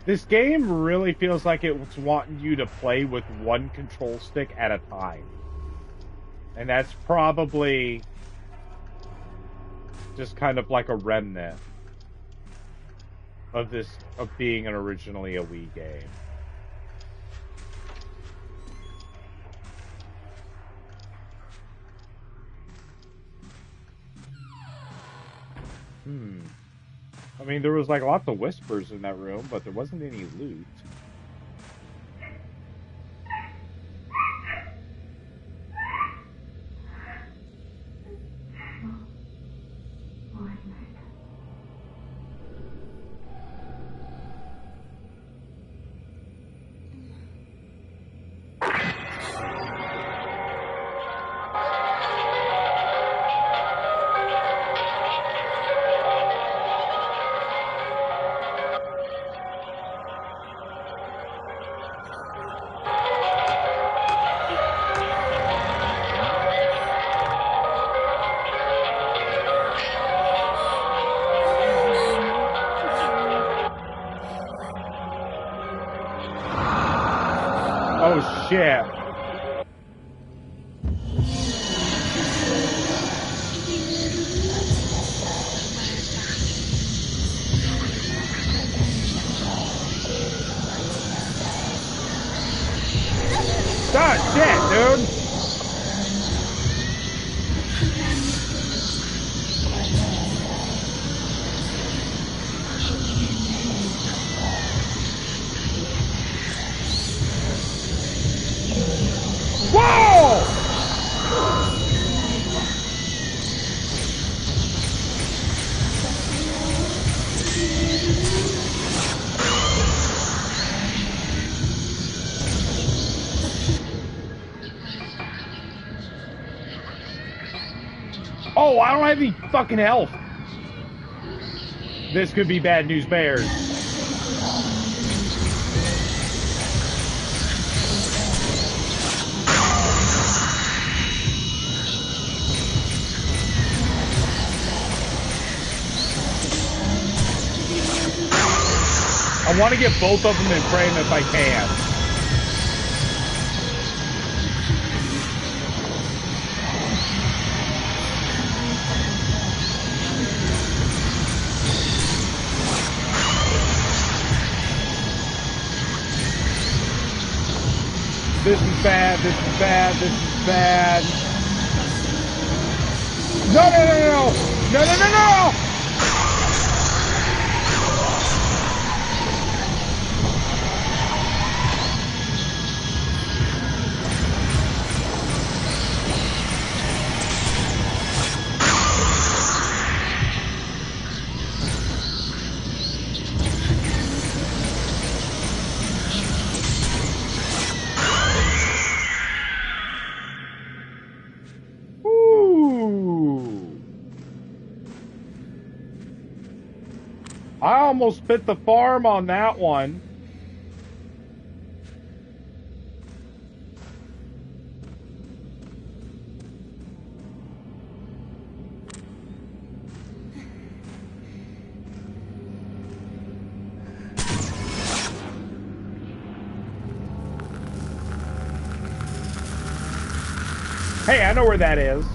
This game really feels like it's wanting you to play with one control stick at a time. And that's probably just kind of like a remnant. of this of being originally a Wii game. I mean, there was like lots of whispers in that room, but there wasn't any loot. Oh shit. Oh shit, dude. Whoa! Oh, I don't have any fucking health. This could be bad news bears. I want to get both of them in frame if I can. This is bad, this is bad, this is bad. No, no, no, no! No, no, no, no! I almost bit the farm on that one. Hey, I know where that is.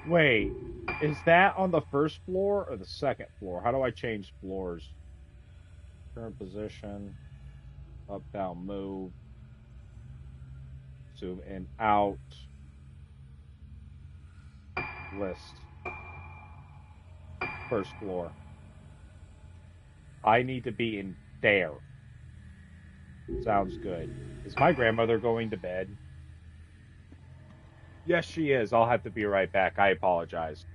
Wait, is that on the first floor or the second floor? How do I change floors? Current position, up, down, move, zoom in, out, list, first floor. I need to be in there. Sounds good. Is my grandmother going to bed? Yes, she is. I'll have to be right back. I apologize.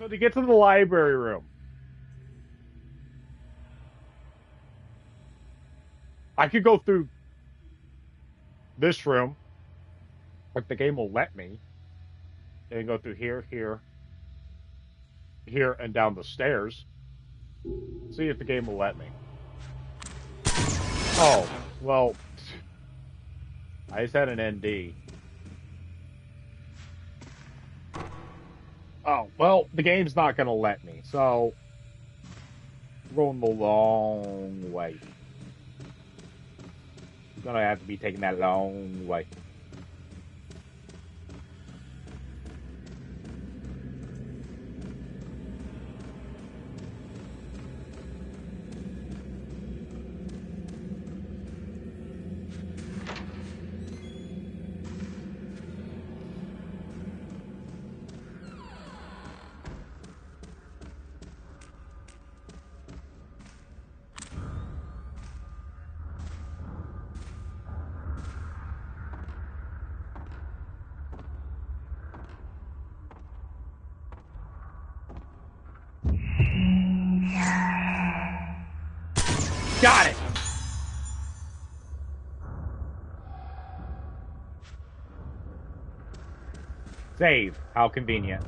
So to get to the library room, I could go through this room, if the game will let me, and go through here, here, here, and down the stairs. See if the game will let me. Oh, well, I just had an ND. Oh, well, the game's not going to let me, so I'm going the long way. I'm going to have to be taking that long way. Got it! Save. How convenient.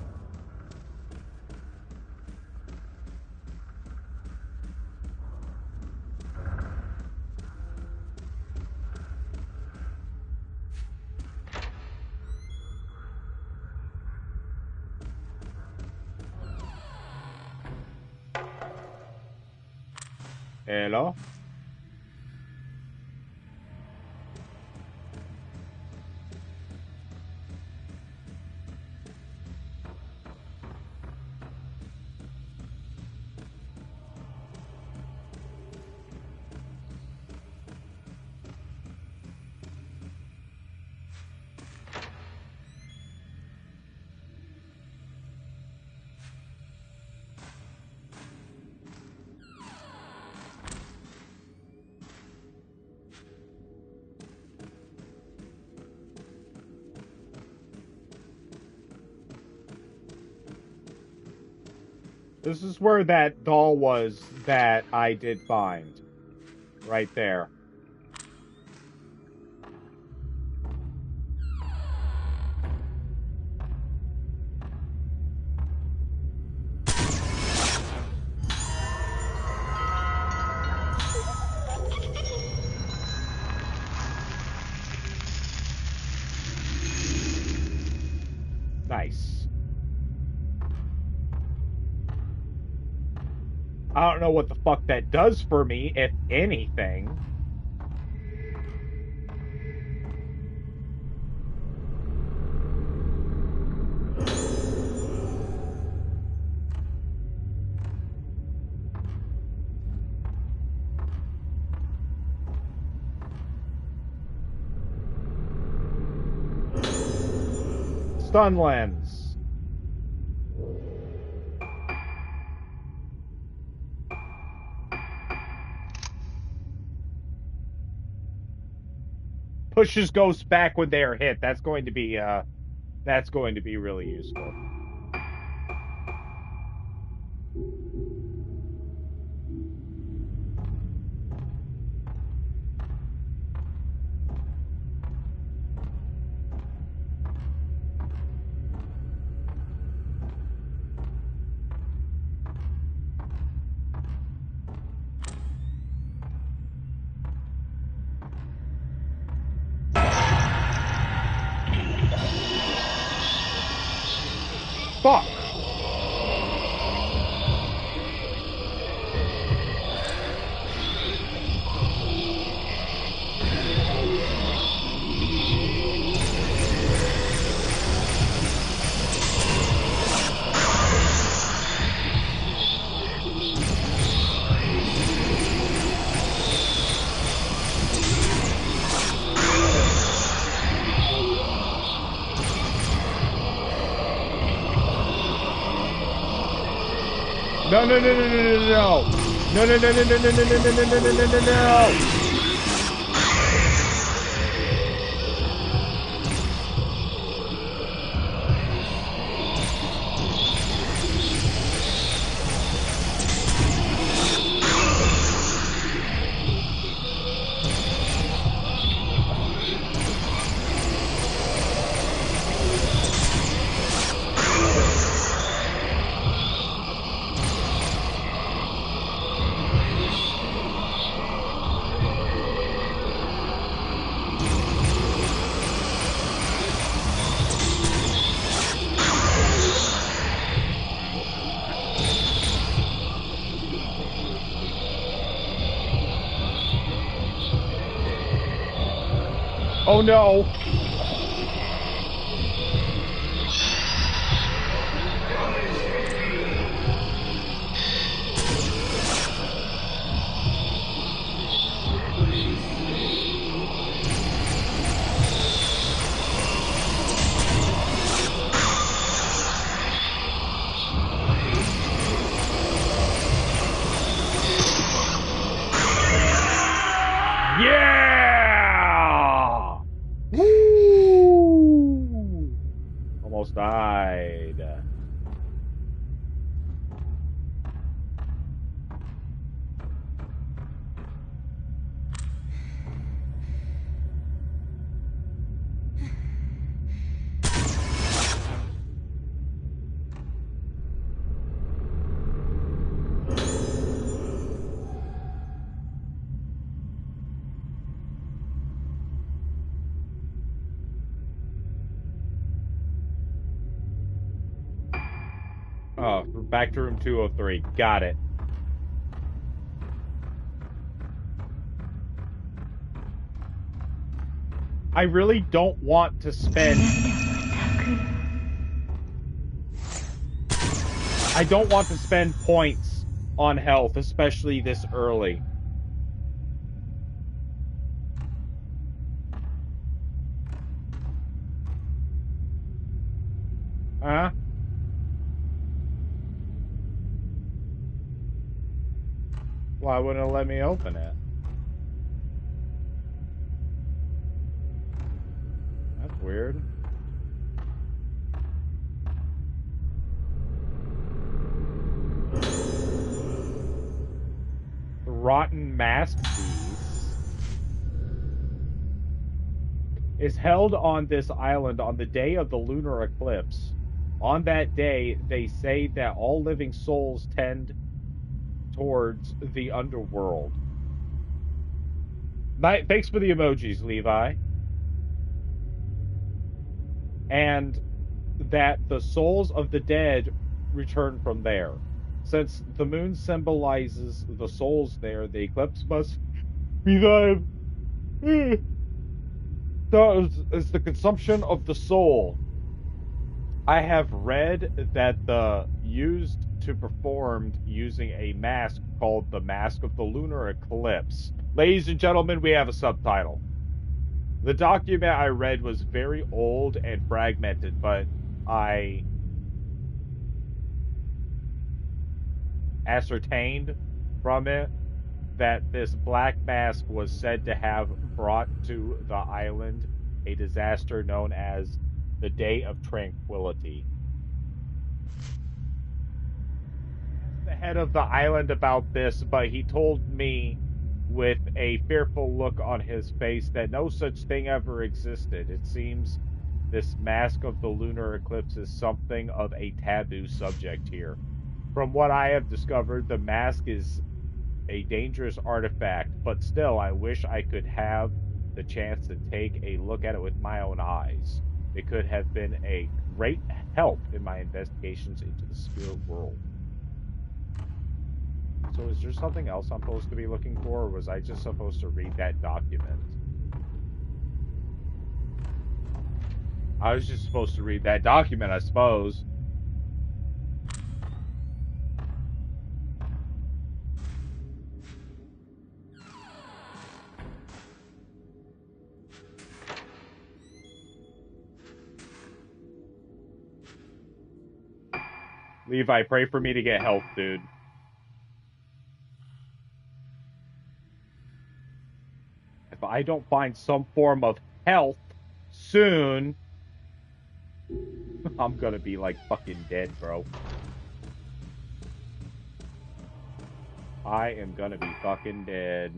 Hello? This is where that doll was that I did find. Right there. Nice. I don't know what the fuck that does for me, if anything. Stun lens. Pushes ghosts back when they are hit. That's going to be really useful. Fuck! No, no, no, no, no, no, no. No, no, no, no, no, no, no, no, no, no, no, no, no, no. Oh no! Yeah! Woo! Almost died. Oh, back to room 203. Got it. I really don't want to spend... I don't want to spend points on health, especially this early. Huh? Why wouldn't it let me open it? That's weird. The rotten mask piece is held on this island on the day of the lunar eclipse. On that day, they say that all living souls tend towards the underworld. Thanks for the emojis, Levi. And that the souls of the dead return from there. Since the moon symbolizes the souls there, the eclipse must be the is the consumption of the soul. I have read that the used to performed using a mask called the Mask of the Lunar Eclipse. Ladies and gentlemen, we have a subtitle. The document I read was very old and fragmented, but I ascertained from it that this black mask was said to have brought to the island a disaster known as the Day of Tranquility. I asked the head of the island about this, but he told me with a fearful look on his face that no such thing ever existed. It seems this mask of the lunar eclipse is something of a taboo subject here. From what I have discovered, the mask is a dangerous artifact, but still, I wish I could have the chance to take a look at it with my own eyes. It could have been a great help in my investigations into the spirit world. So is there something else I'm supposed to be looking for, or was I just supposed to read that document? I was just supposed to read that document, I suppose. Levi, pray for me to get health, dude. If I don't find some form of health soon, I'm gonna be like fucking dead, bro. I am gonna be fucking dead.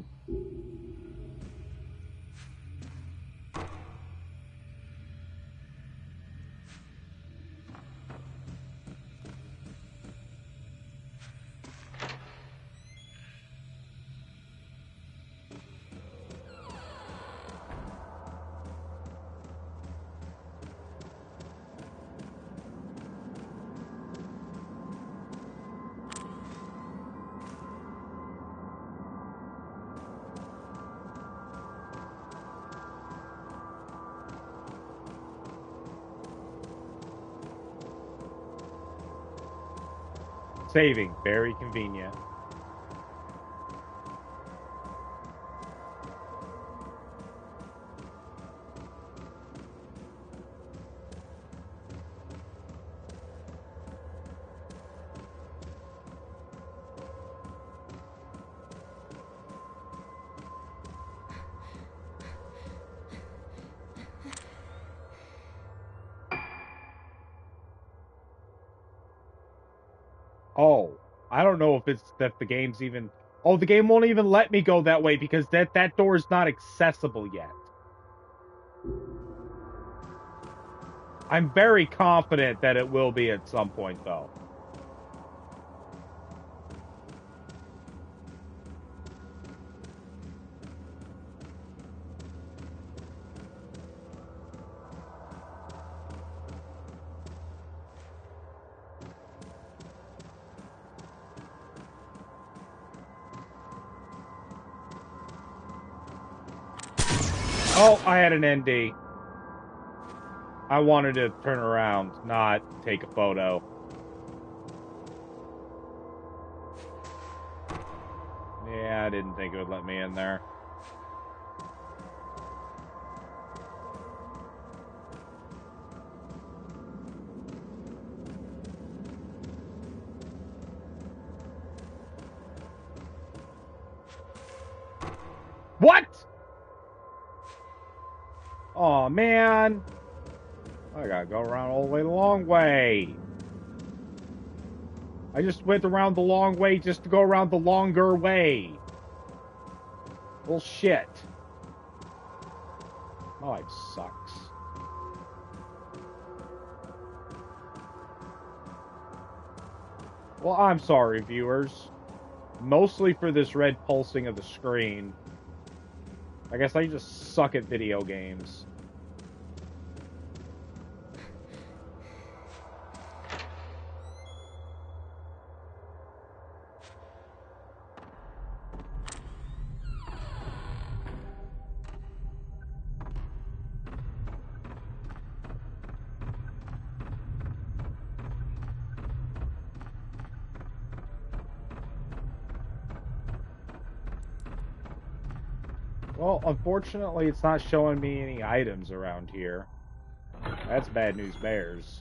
Saving, very convenient. Oh, I don't know if it's that the game's even... Oh, the game won't even let me go that way because that door is not accessible yet. I'm very confident that it will be at some point, though. Oh, I had an ND. I wanted to turn around, not take a photo. Yeah, I didn't think it would let me in there. What? Oh man. I gotta go around all the way the long way. I just went around the long way just to go around the longer way. Bullshit. My life sucks. Well, I'm sorry, viewers. Mostly for this red pulsing of the screen. I guess I just suck at video games. Well, unfortunately, it's not showing me any items around here. That's bad news bears.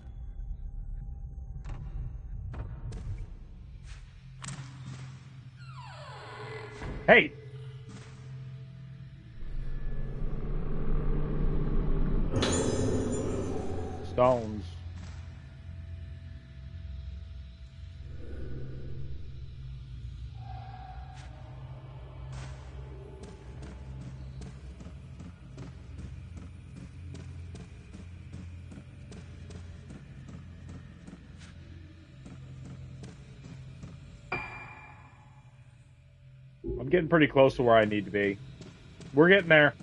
Hey! Stones. I'm getting pretty close to where I need to be. We're getting there.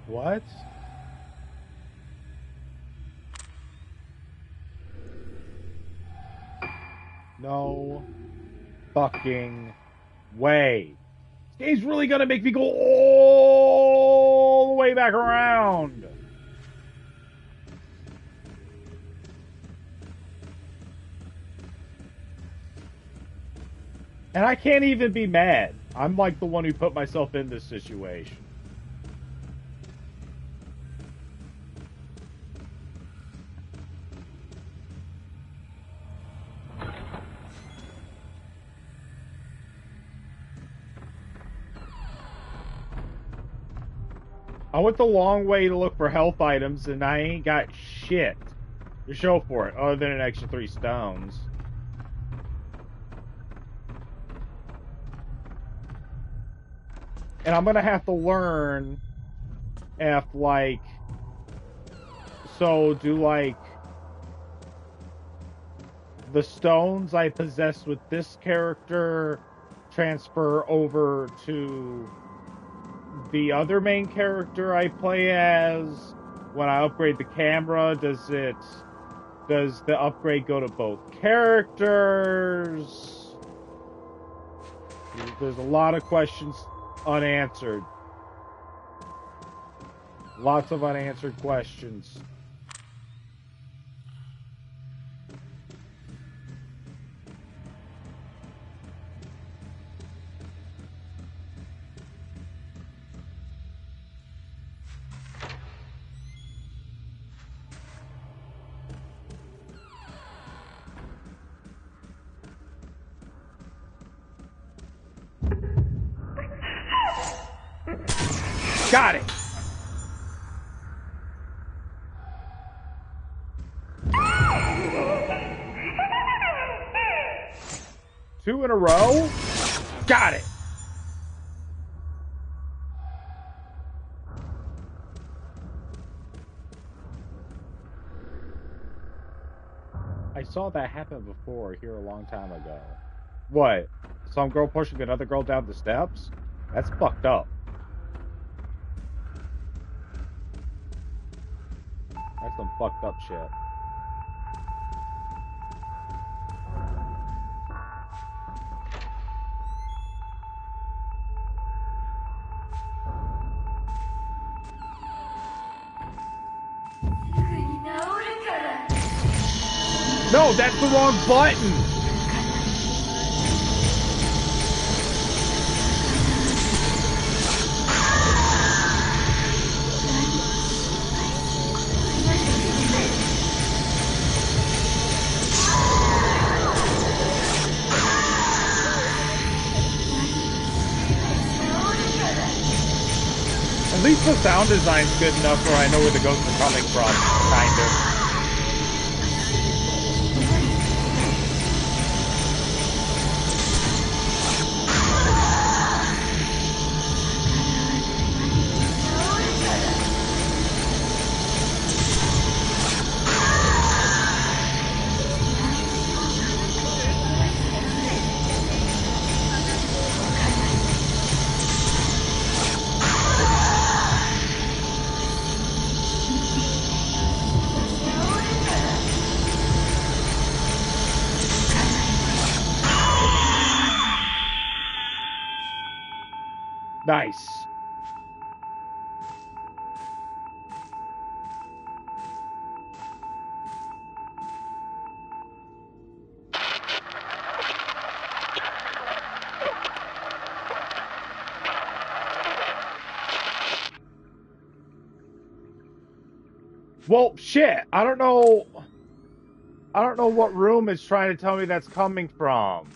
What? No fucking way. This game's really gonna make me go all the way back around. And I can't even be mad. I'm like the one who put myself in this situation. I went the long way to look for health items, and I ain't got shit to show for it, other than an extra 3 stones. And I'm gonna have to learn if, like... So, do, like... the stones I possess with this character transfer over to the other main character I play as? When I upgrade the camera, does the upgrade go to both characters? There's a lot of questions unanswered. Lots of unanswered questions. Got it! Two in a row? Got it! I saw that happen before here a long time ago. What? Some girl pushing another girl down the steps? That's fucked up. That's some fucked up shit. No, that's the wrong button! At least the sound design's good enough where I know where the ghosts are coming from, kind of. Nice. Well, shit. I don't know what room it's trying to tell me that's coming from.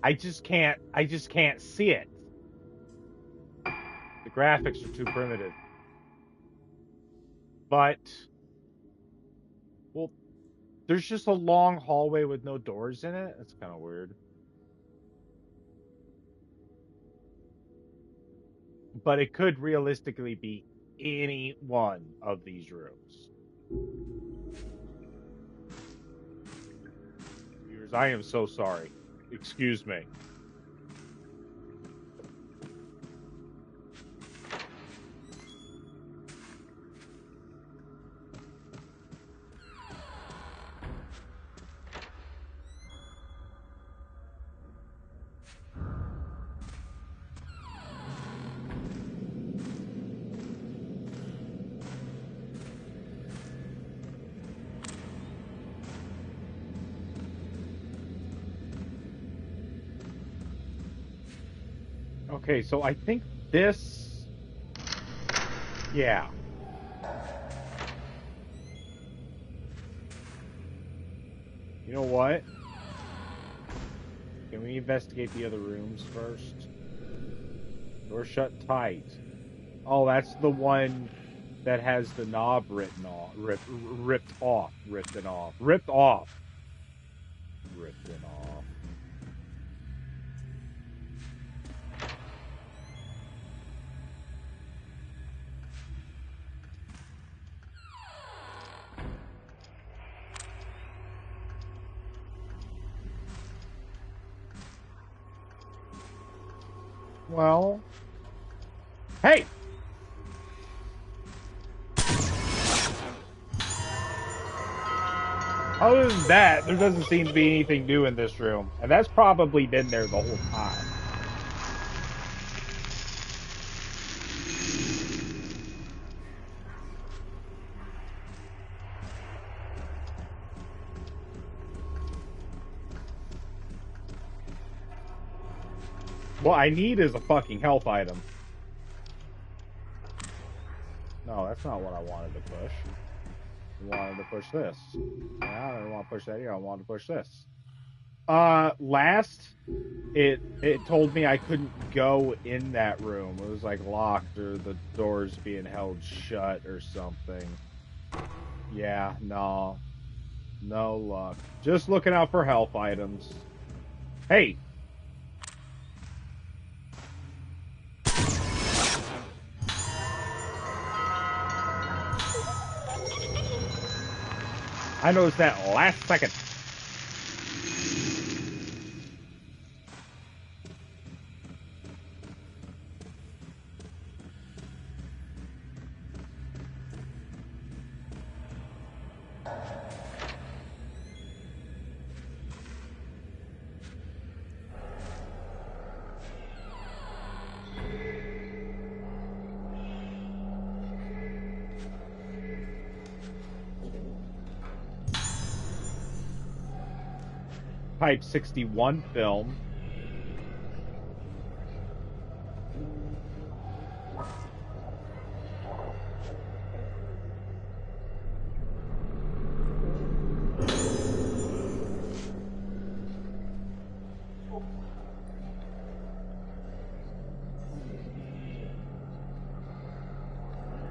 I just can't see it. The graphics are too primitive. But, well, there's just a long hallway with no doors in it. That's kind of weird. But it could realistically be any one of these rooms. Viewers, I am so sorry. Excuse me. Okay, so I think this... Yeah. You know what? Can we investigate the other rooms first? Door shut tight. Oh, that's the one that has the knob ripped off. Ripped off. Well... Hey! Other than that, there doesn't seem to be anything new in this room. And that's probably been there the whole time. What I need is a fucking health item. No, that's not what I wanted to push. I wanted to push this. Yeah, I didn't want to push that here. I wanted to push this. Last, it told me I couldn't go in that room. It was like locked or the doors being held shut or something. Yeah, no. No luck. Just looking out for health items. Hey! I noticed that last second. Type 61 film.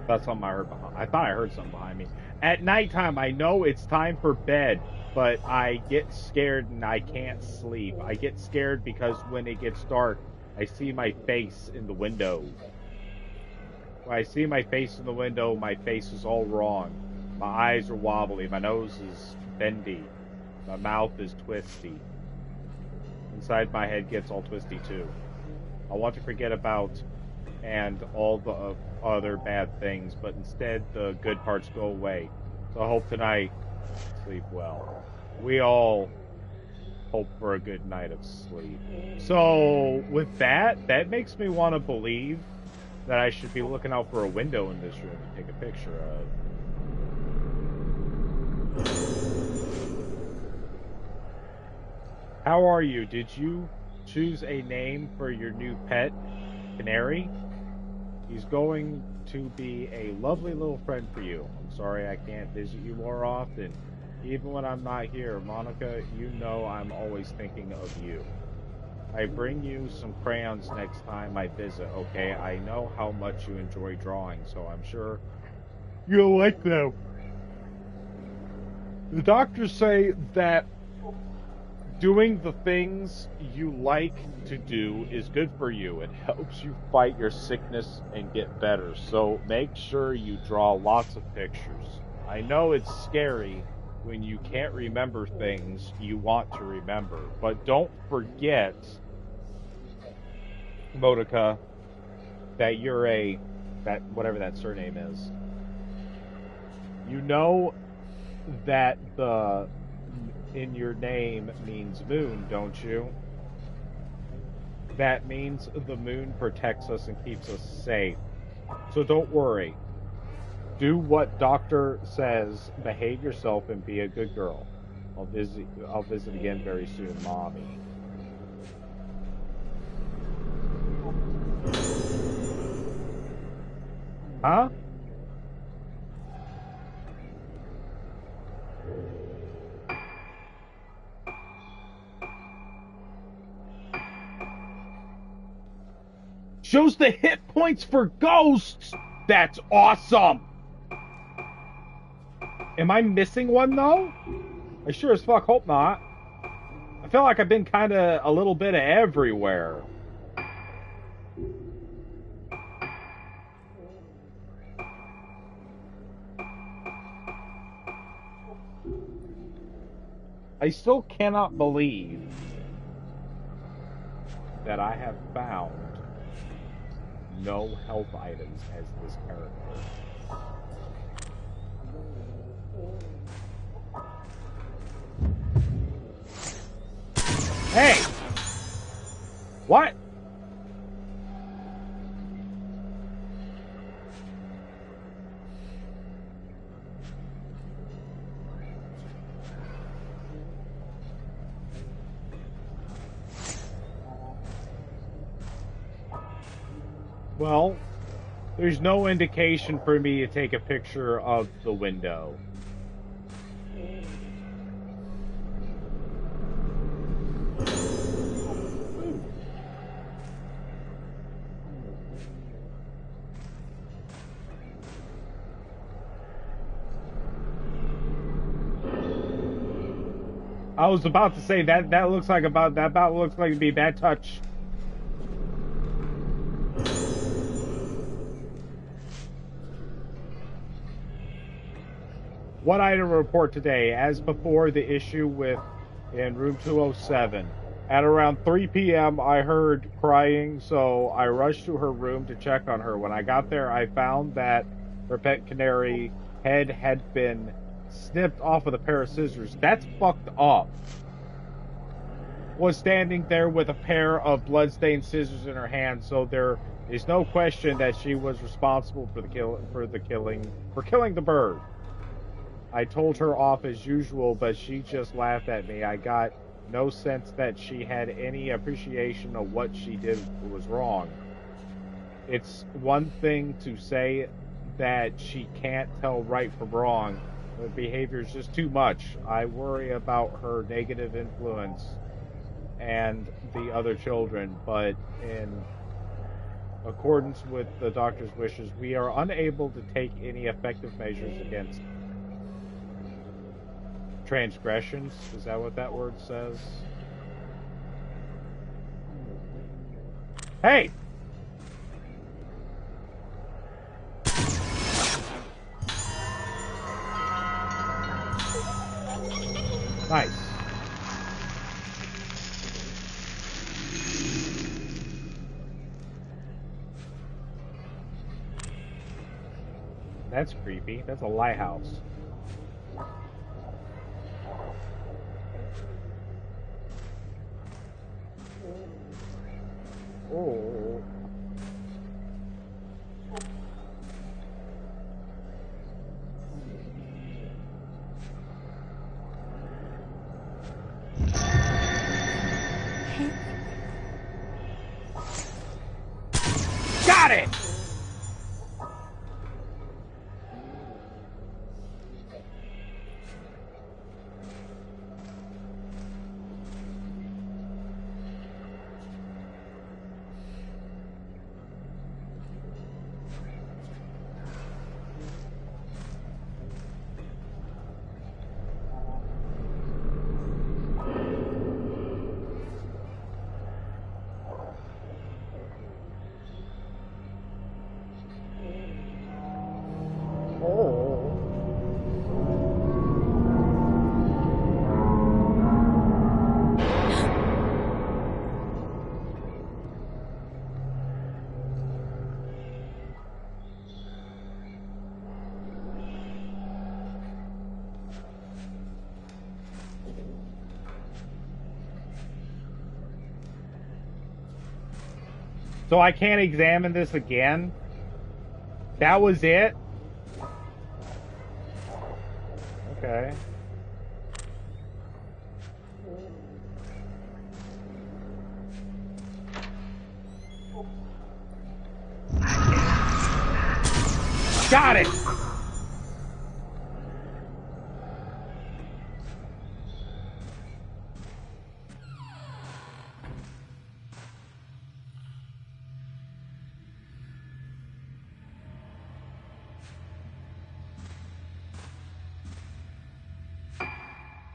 That's something I heard behind. I thought I heard something behind me. At nighttime, I know it's time for bed, but I get scared and I can't sleep. I get scared because when it gets dark, I see my face in the window. When I see my face in the window, my face is all wrong. My eyes are wobbly. My nose is bendy. My mouth is twisty. Inside my head gets all twisty too. I want to forget about and all the other bad things, but instead the good parts go away. So I hope tonight sleep well. We all hope for a good night of sleep. So with that, that makes me want to believe that I should be looking out for a window in this room to take a picture of. How are you? Did you choose a name for your new pet, Canary? He's going to be a lovely little friend for you. I'm sorry I can't visit you more often. Even when I'm not here, Monica, you know I'm always thinking of you. I bring you some crayons next time I visit, okay? I know how much you enjoy drawing, so I'm sure you'll like them. The doctors say that doing the things you like to do is good for you. It helps you fight your sickness and get better. So make sure you draw lots of pictures. I know it's scary when you can't remember things you want to remember, but don't forget, Monica, that you're that whatever that surname is. You know that the in your name means moon, don't you? That means the moon protects us and keeps us safe. So don't worry. Do what doctor says, behave yourself and be a good girl. I'll visit again very soon, Mommy. Huh? Shows the hit points for ghosts. That's awesome. Am I missing one though? I sure as fuck hope not. I feel like I've been kind of a little bit of everywhere. I still cannot believe that I have found no health items as this character. Hey! What? Well, there's no indication for me to take a picture of the window. I was about to say that looks like about looks like it'd be bad touch. What item report today? As before, the issue with in room 207. At around 3 p.m., I heard crying, so I rushed to her room to check on her. When I got there, I found that her pet canary head had been snipped off with a pair of scissors. That's fucked up. Was standing there with a pair of bloodstained scissors in her hand, so there is no question that she was responsible for killing the bird. I told her off as usual, but she just laughed at me. I got no sense that she had any appreciation of what she did was wrong. It's one thing to say that she can't tell right from wrong, but behavior is just too much. I worry about her negative influence and the other children, but in accordance with the doctor's wishes, we are unable to take any effective measures against transgressions. Is that what that word says? Hey! Nice. That's creepy. That's a lighthouse. Oh. Got it! So I can't examine this again? That was it? Okay. Got it!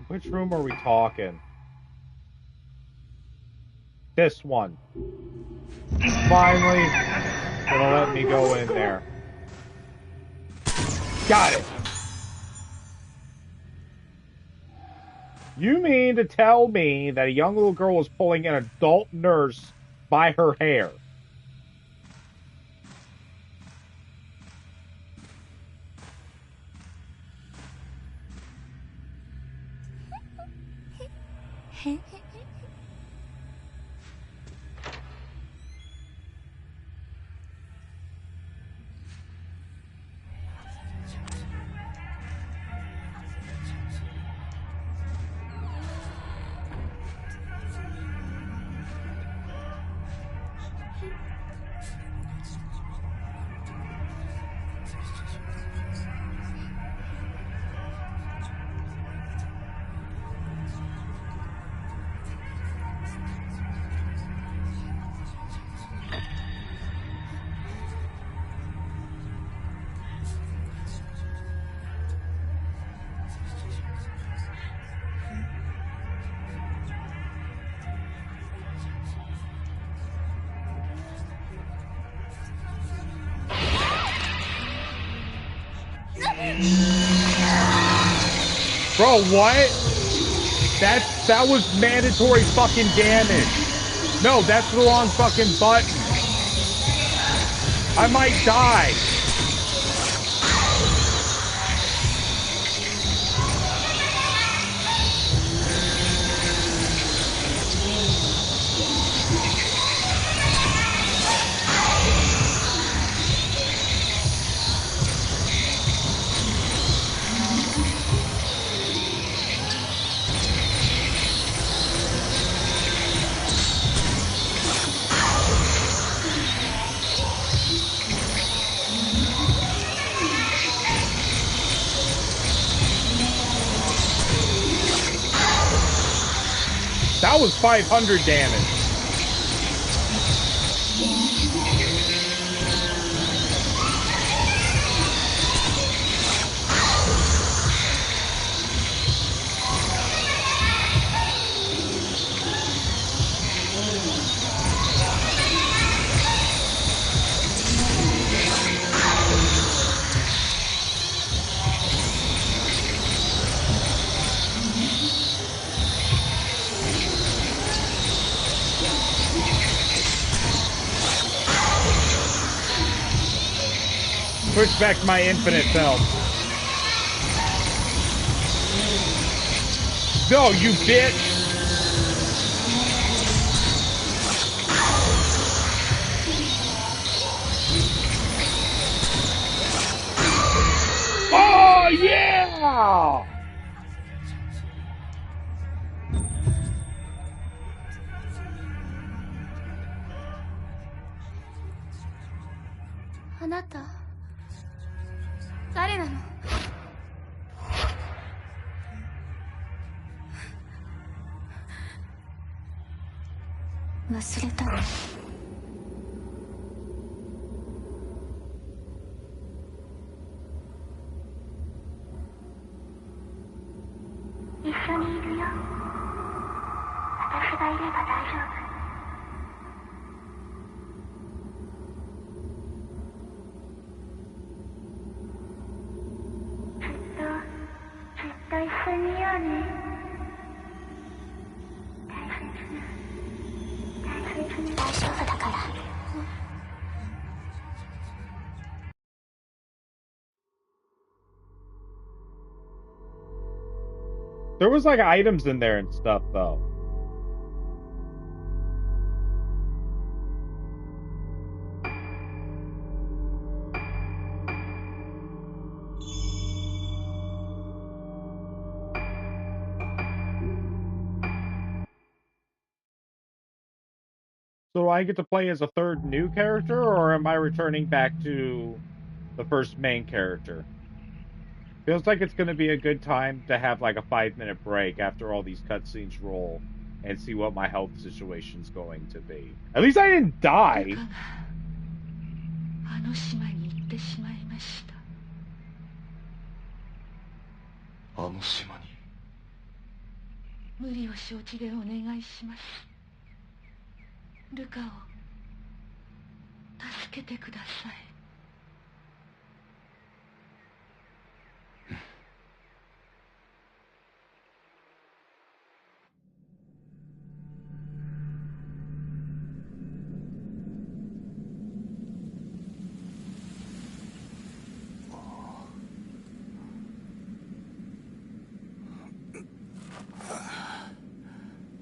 Which room are we talking? This one. Finally, gonna let me go in there. Got it! You mean to tell me that a young little girl was pulling an adult nurse by her hair? Bro, what? That was mandatory fucking damage. No, that's the wrong fucking button. I might die. That was 500 damage. Switch back to my infinite self. No, you bitch! Oh, yeah! あなた誰なの？忘れたの？一緒にいるよ。私がいれば大丈夫。一緒にいようね。大丈夫だから。There was like items in there and stuff though. So I get to play as a third new character, or am I returning back to the first main character? Feels like it's going to be a good time to have like a 5-minute break after all these cutscenes roll and see what my health situation's going to be. At least I didn't die. あの島に行ってしまいました。あの島に。無理を承知でお願いします。ルカを助けてください。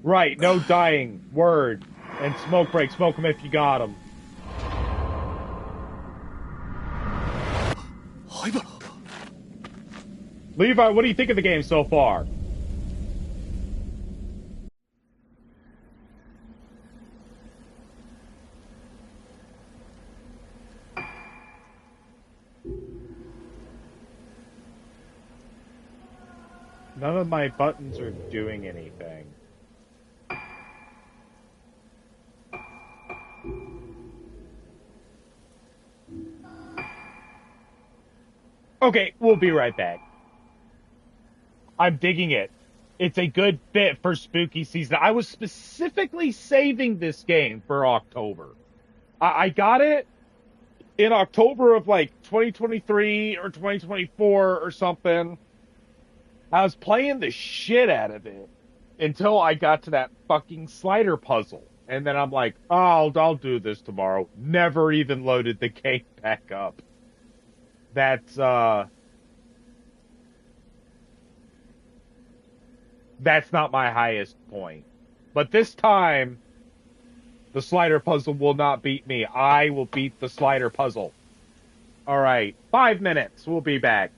Right, no dying. Word. And smoke break. Smoke them if you got them. Levi, what do you think of the game so far? None of my buttons are doing anything. Okay, we'll be right back. I'm digging it. It's a good fit for spooky season. I was specifically saving this game for October. I got it in October of like 2023 or 2024 or something. I was playing the shit out of it until I got to that fucking slider puzzle. And then I'm like, oh, I'll do this tomorrow. Never even loaded the game back up. That's that's not my highest point. But this time the slider puzzle will not beat me. I will beat the slider puzzle. All right, 5 minutes. We'll be back.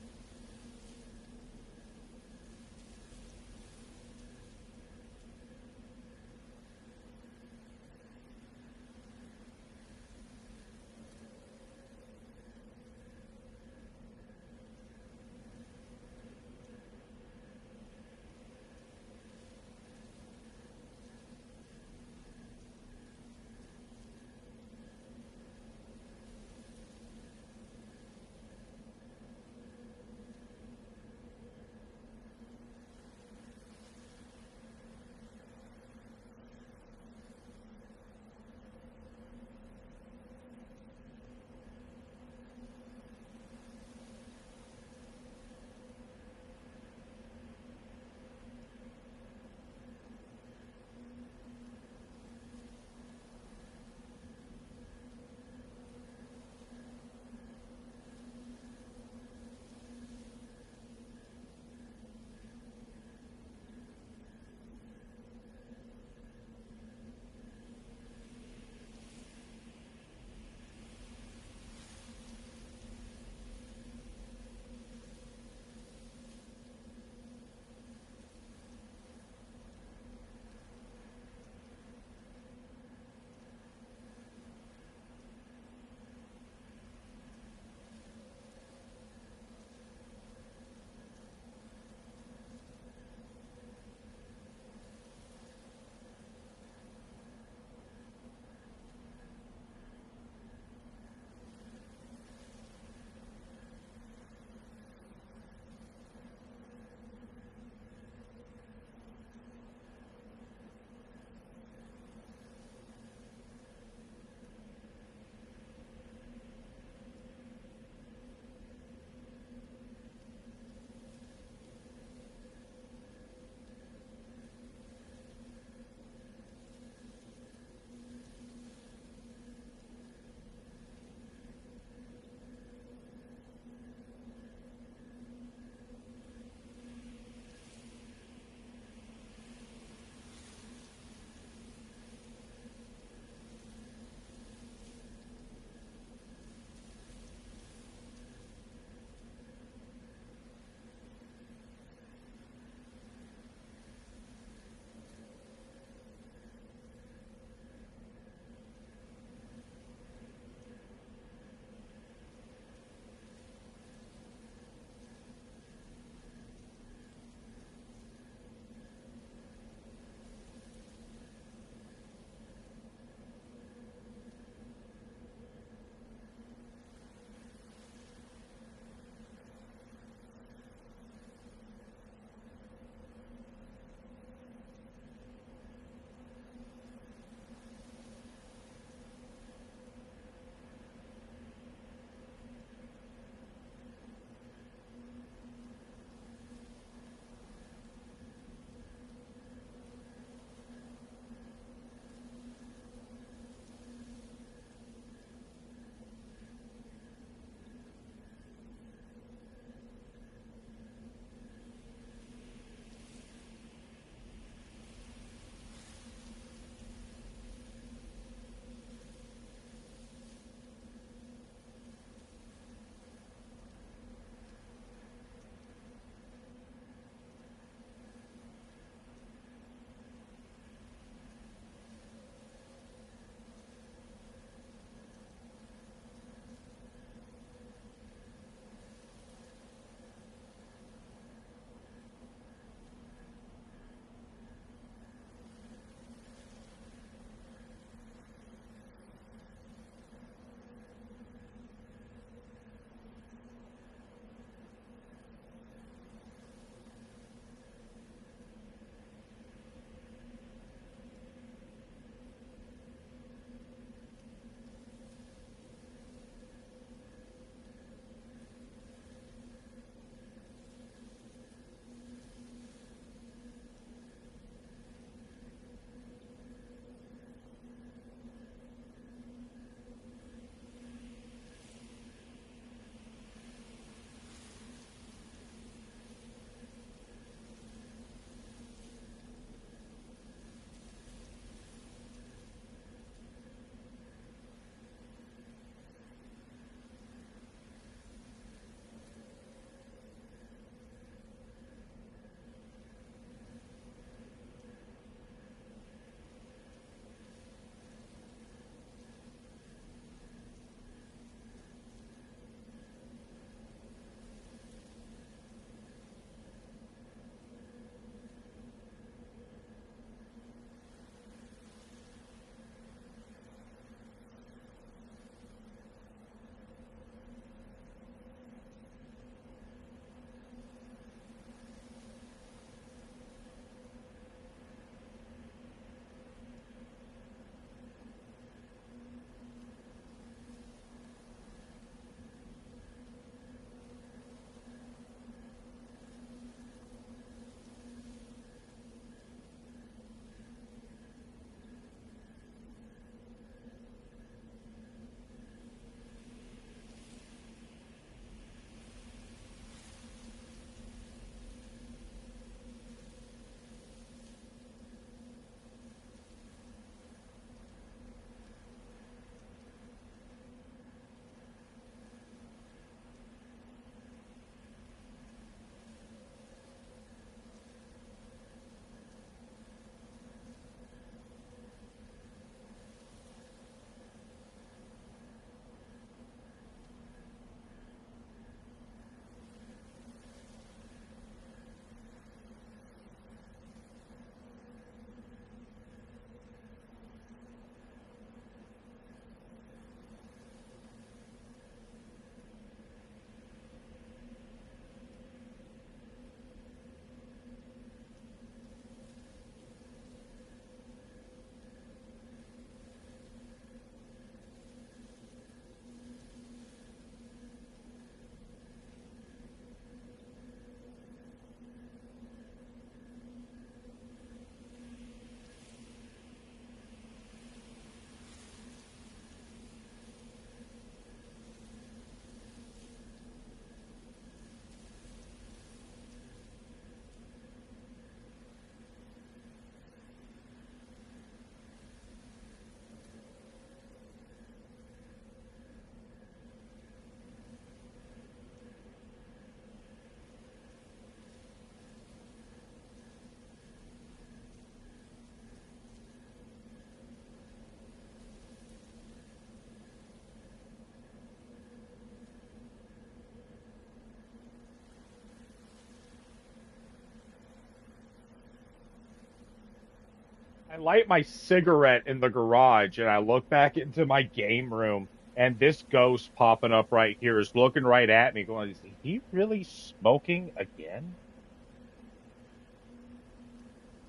I light my cigarette in the garage and I look back into my game room and this ghost popping up right here is looking right at me going, is he really smoking again?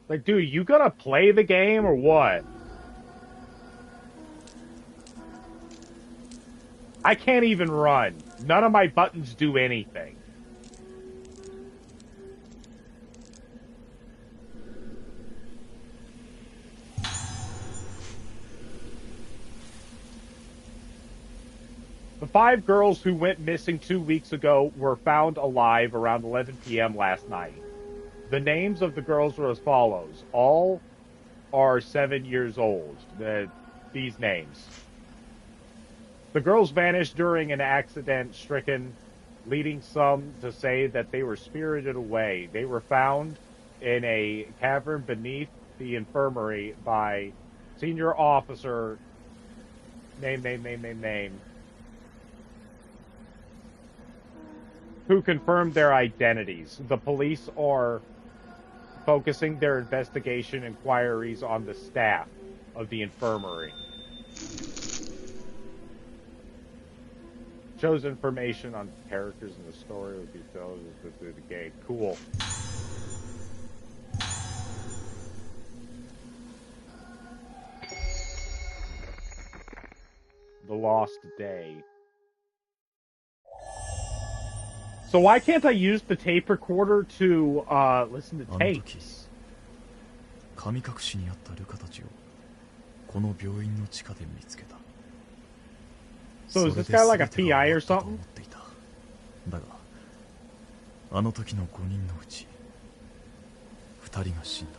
Like, dude, you gonna play the game or what? I can't even run. None of my buttons do anything. The 5 girls who went missing 2 weeks ago were found alive around 11 p.m. last night. The names of the girls were as follows. All are 7 years old. These names. The girls vanished during an accident stricken, leading some to say that they were spirited away. They were found in a cavern beneath the infirmary by senior officer name who confirmed their identities. The police are focusing their investigation inquiries on the staff of the infirmary. Shows information on characters in the story would be told through the game. Cool. The Lost Day. So why can't I use the tape recorder to listen to tapes? 神隠しにあったルカたちをこの病院の地下で見つけた。 So is this guy like a PI or something? だがあの時の5人のうち2人が死んだ。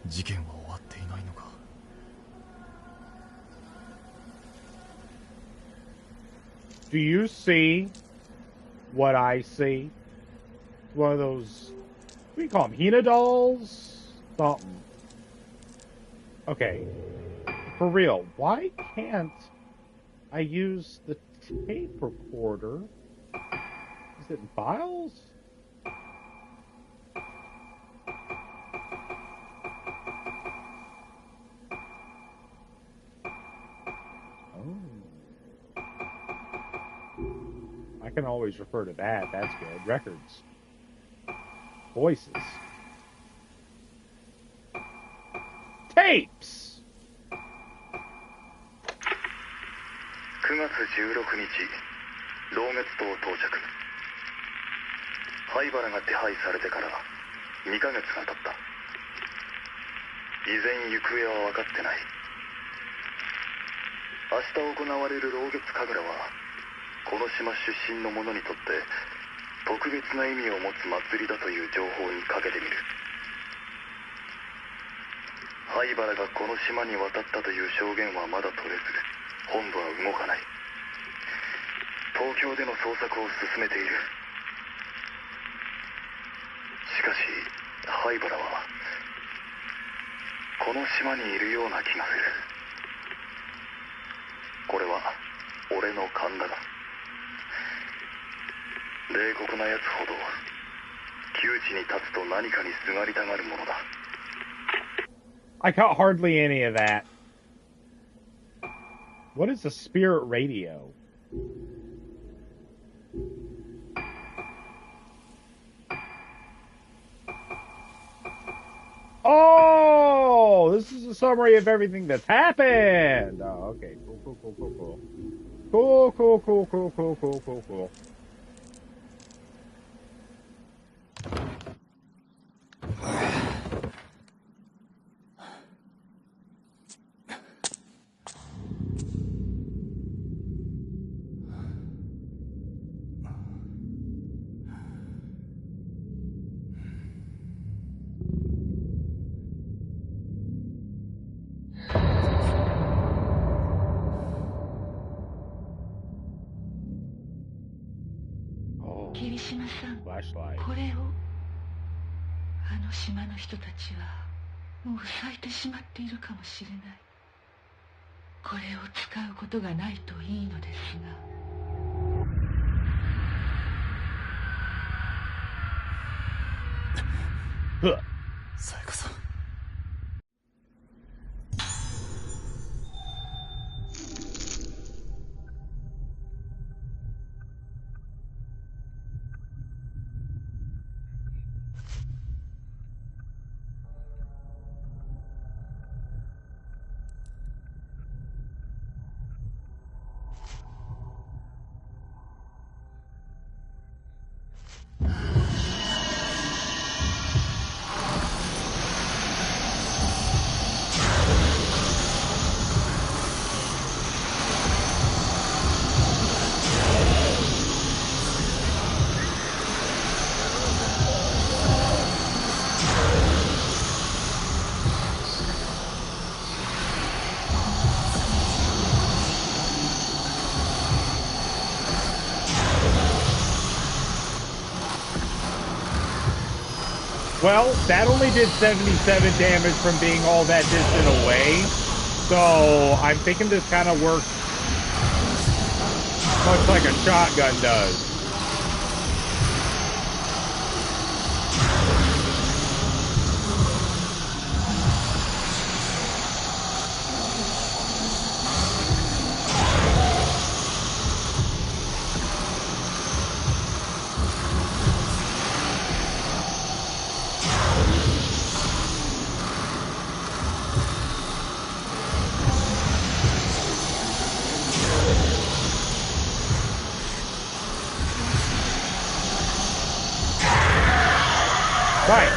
事件は終わっていないのか。 Do you see what I see? One of those, what do you call them? Hina dolls? Something. Okay. For real, why can't I use the tape recorder? Is it in files? I can always refer to that. That's good. Records. Voices. Tapes! 9月16日、老月島到着。灰原が手配されてから2ヶ月が経った。依然行方は分かってない。明日行われる老月神楽は、この島出身の者にとって特別な意味を持つ祭りだという情報にかけてみる。灰原がこの島に渡ったという証言はまだ取れず、本部は動かない。東京での捜索を進めている。しかし灰原はこの島にいるような気がする。これは俺の勘だが、冷酷なやつほど窮地に立つと何かにすがりたがるものだ。 I caught hardly any of that. What is a spirit radio? Oh, this is a summary of everything that's happened. Oh, okay. Cool. Cool. Flashlight. これをあの島の人たちはもう咲いてしまっているかもしれない。これを使うことがないといいのですが。さやかさん、Well, that only did 77 damage from being all that distant away. So I'm thinking this kind of works much like a shotgun does. Right.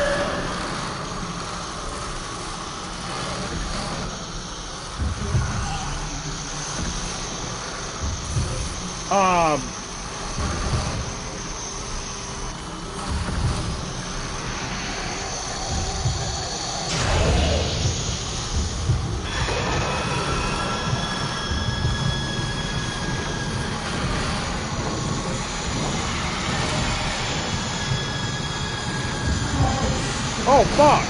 Oh, fuck.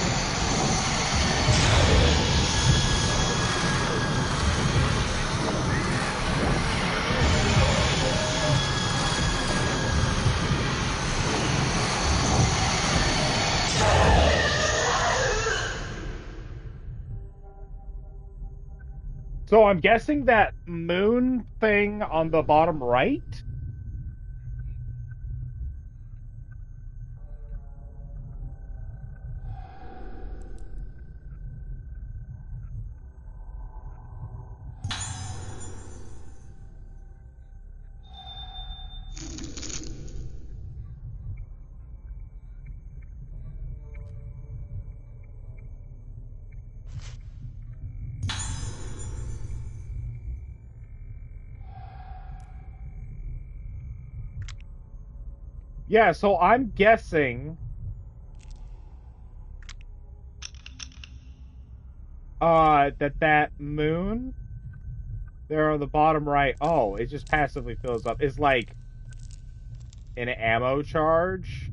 So I'm guessing that moon thing on the bottom right? Yeah, so I'm guessing that moon there on the bottom right, oh, it just passively fills up. It's like an ammo charge.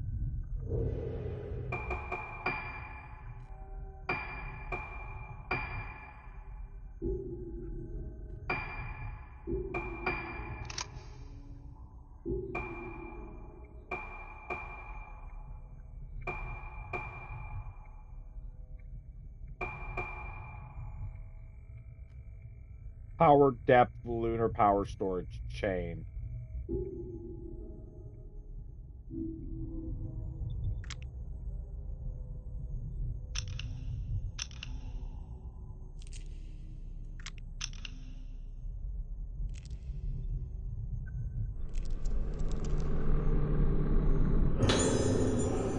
Power depth lunar power storage chain.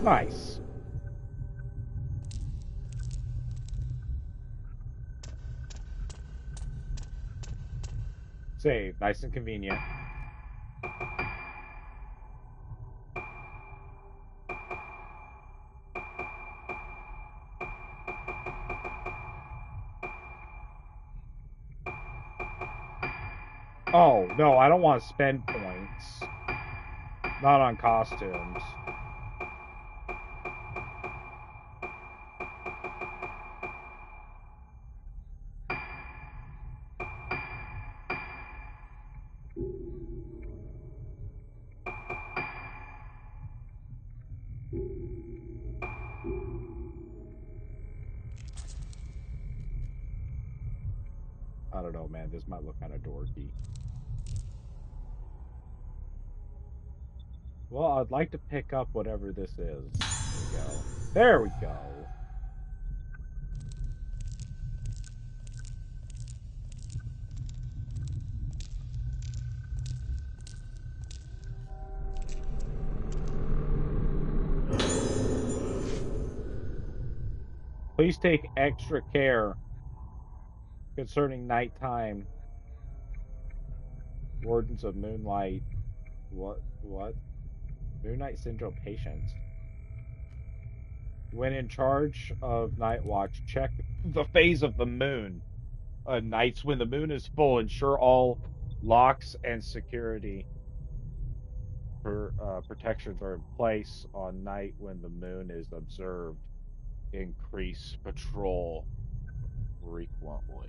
Nice. Save. Nice and convenient. Oh, no, I don't want to spend points. Not on costumes. I don't know, man. This might look kind of dorky. Well, I'd like to pick up whatever this is. There we go. There we go. Please take extra care concerning nighttime wardens of moonlight. What? Moonlight syndrome patients. When in charge of night watch, check the phase of the moon. Nights when the moon is full, ensure all locks and security. protections are in place on night when the moon is observed. Increase patrol frequently.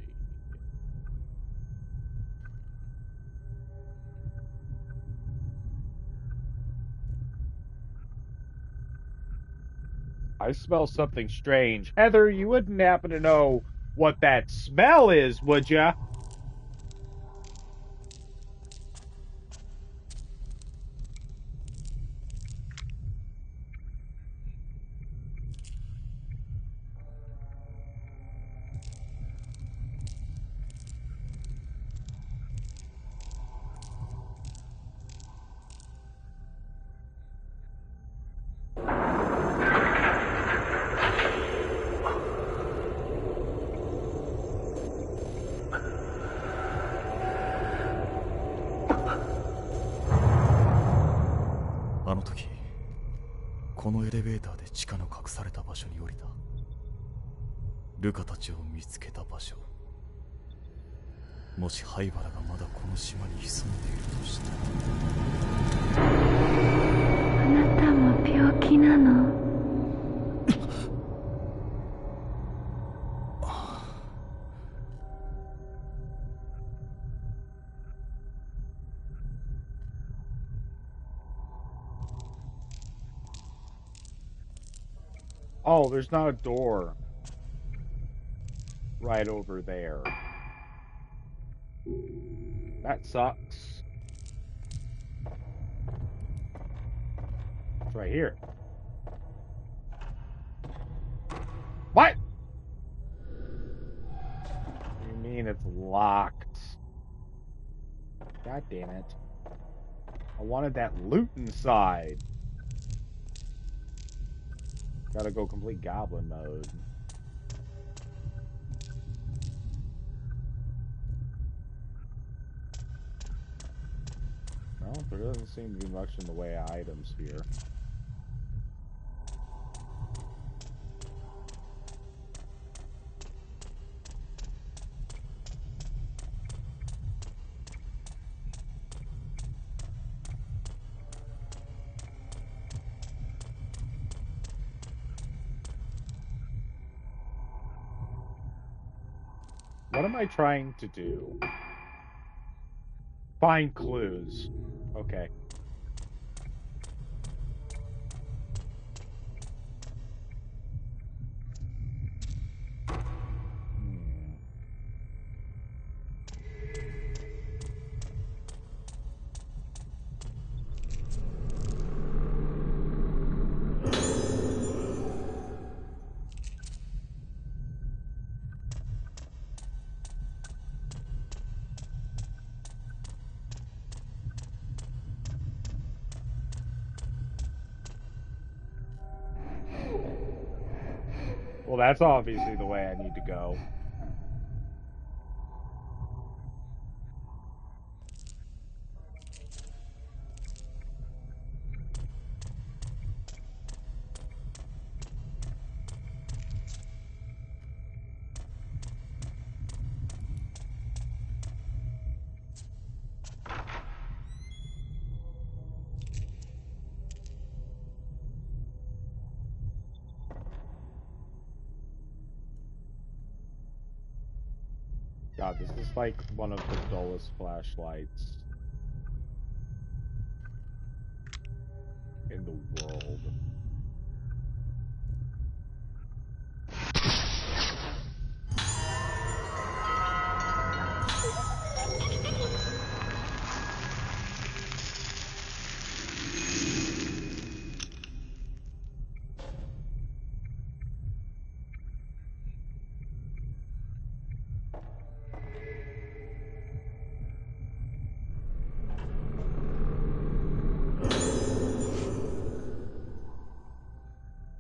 I smell something strange. Heather, you wouldn't happen to know what that smell is, would ya?あの時このエレベーターで地下の隠された場所に降りた。ルカたちを見つけた場所。もし灰原がまだこの島に潜んでいるとしたら。あなたも病気なの？Oh, there's not a door right over there. That sucks. It's right here. What? You mean it's locked? God damn it. I wanted that loot inside. Gotta go complete goblin mode. No, there doesn't seem to be much in the way of items here. What am I trying to do? Find clues. Okay. Well, that's obviously the way I need to go. God, this is like one of the dullest flashlights in the world.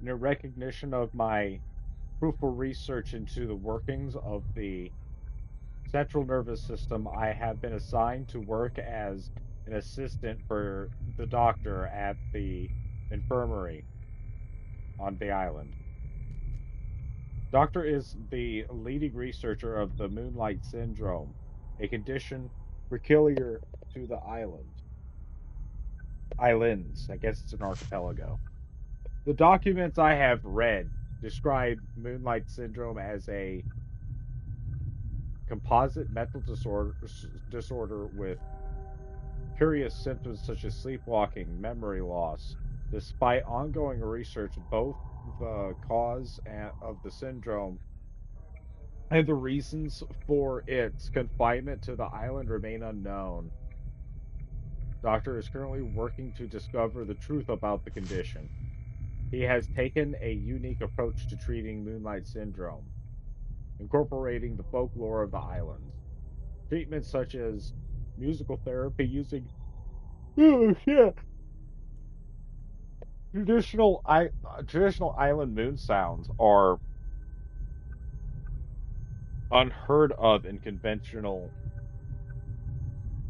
In recognition of my fruitful research into the workings of the central nervous system, I have been assigned to work as an assistant for the doctor at the infirmary on the island. Doctor is the leading researcher of the Moonlight Syndrome, a condition peculiar to the island. Islands. I guess it's an archipelago. The documents I have read describe Moonlight Syndrome as a composite mental disorder with curious symptoms such as sleepwalking, memory loss. Despite ongoing research, both the cause of the syndrome and the reasons for its confinement to the island remain unknown. Doctor is currently working to discover the truth about the condition. He has taken a unique approach to treating Moonlight Syndrome, incorporating the folklore of the islands. Treatments such as musical therapy using oh shit traditional island moon sounds are unheard of in conventional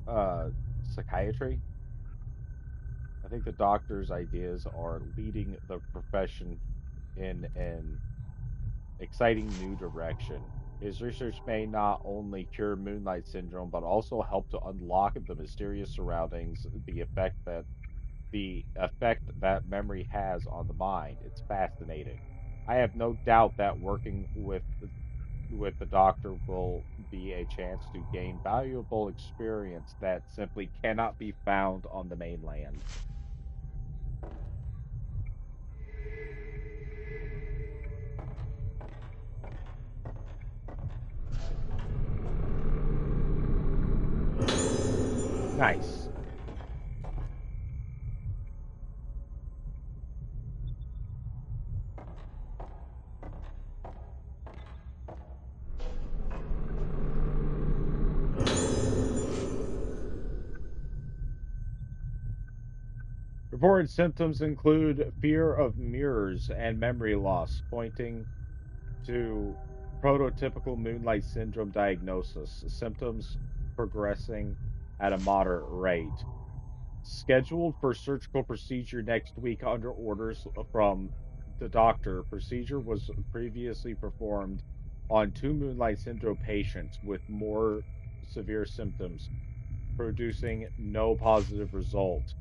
uh, psychiatry. I think the doctor's ideas are leading the profession in an exciting new direction. His research may not only cure Moonlight Syndrome, but also help to unlock the mysterious surroundings, the effect that memory has on the mind. It's fascinating. I have no doubt that working with the doctor will be a chance to gain valuable experience that simply cannot be found on the mainland. Nice. Reported symptoms include fear of mirrors and memory loss, pointing to prototypical Moonlight Syndrome diagnosis, symptoms progressing at a moderate rate. Scheduled for surgical procedure next week under orders from the doctor. Procedure was previously performed on two Moonlight Syndrome patients with more severe symptoms, producing no positive result.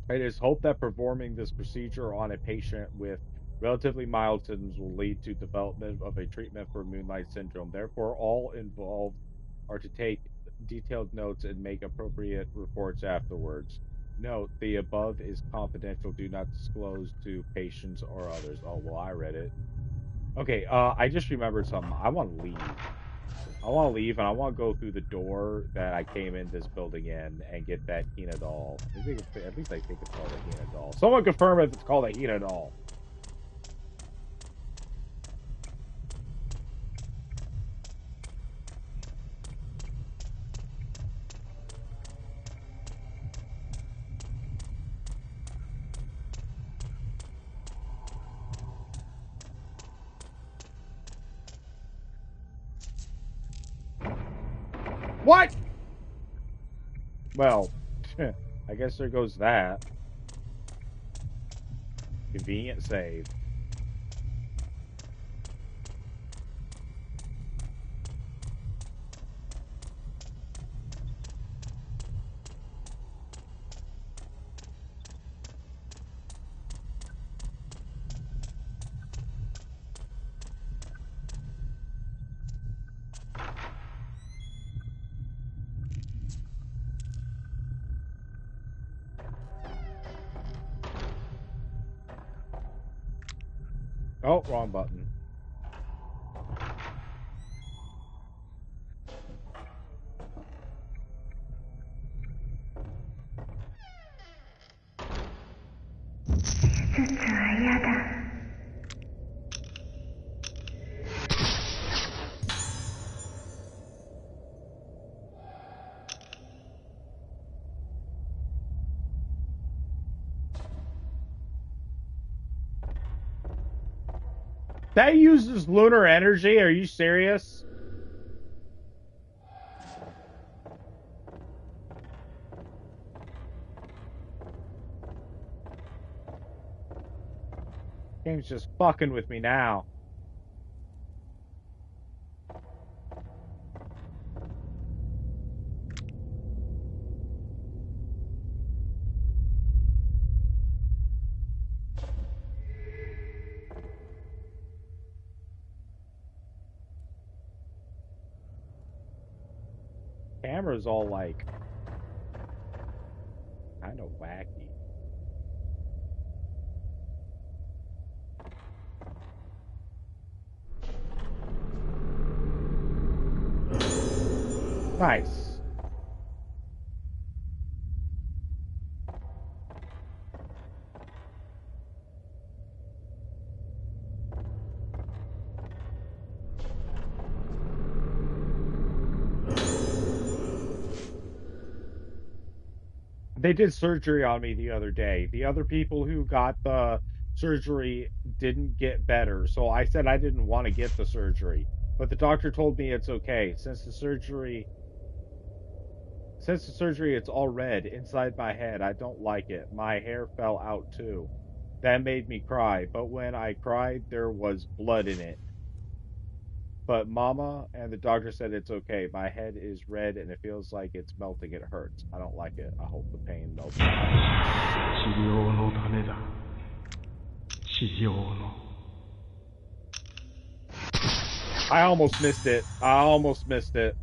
It is hoped that performing this procedure on a patient with relatively mild symptoms will lead to development of a treatment for Moonlight Syndrome. Therefore, all involved are to take detailed notes and make appropriate reports afterwards. Note, the above is confidential. Do not disclose to patients or others. Oh, well, I read it. Okay, I just remembered something. I want to leave. I want to leave, and I want to go through the door that I came in this building in and get that Hina doll. At least I think it's called a Hina doll. Someone confirm if it's called a Hina doll. What? Well, I guess there goes that. Convenient save. Oh, wrong button. That uses lunar energy? Are you serious? Game's just fucking with me now. camera's all like kind of wacky. Nice. They did surgery on me the other day. The other people who got the surgery didn't get better, so I said I didn't want to get the surgery. But the doctor told me it's okay. Since the surgery it's all red inside my head. I don't like it. My hair fell out too. That made me cry, but when I cried there was blood in it. But Mama and the doctor said it's okay. My head is red and it feels like it's melting. It hurts. I don't like it. I hope the pain melts away. 治療のためだ。治療の。I almost missed it. I almost missed it.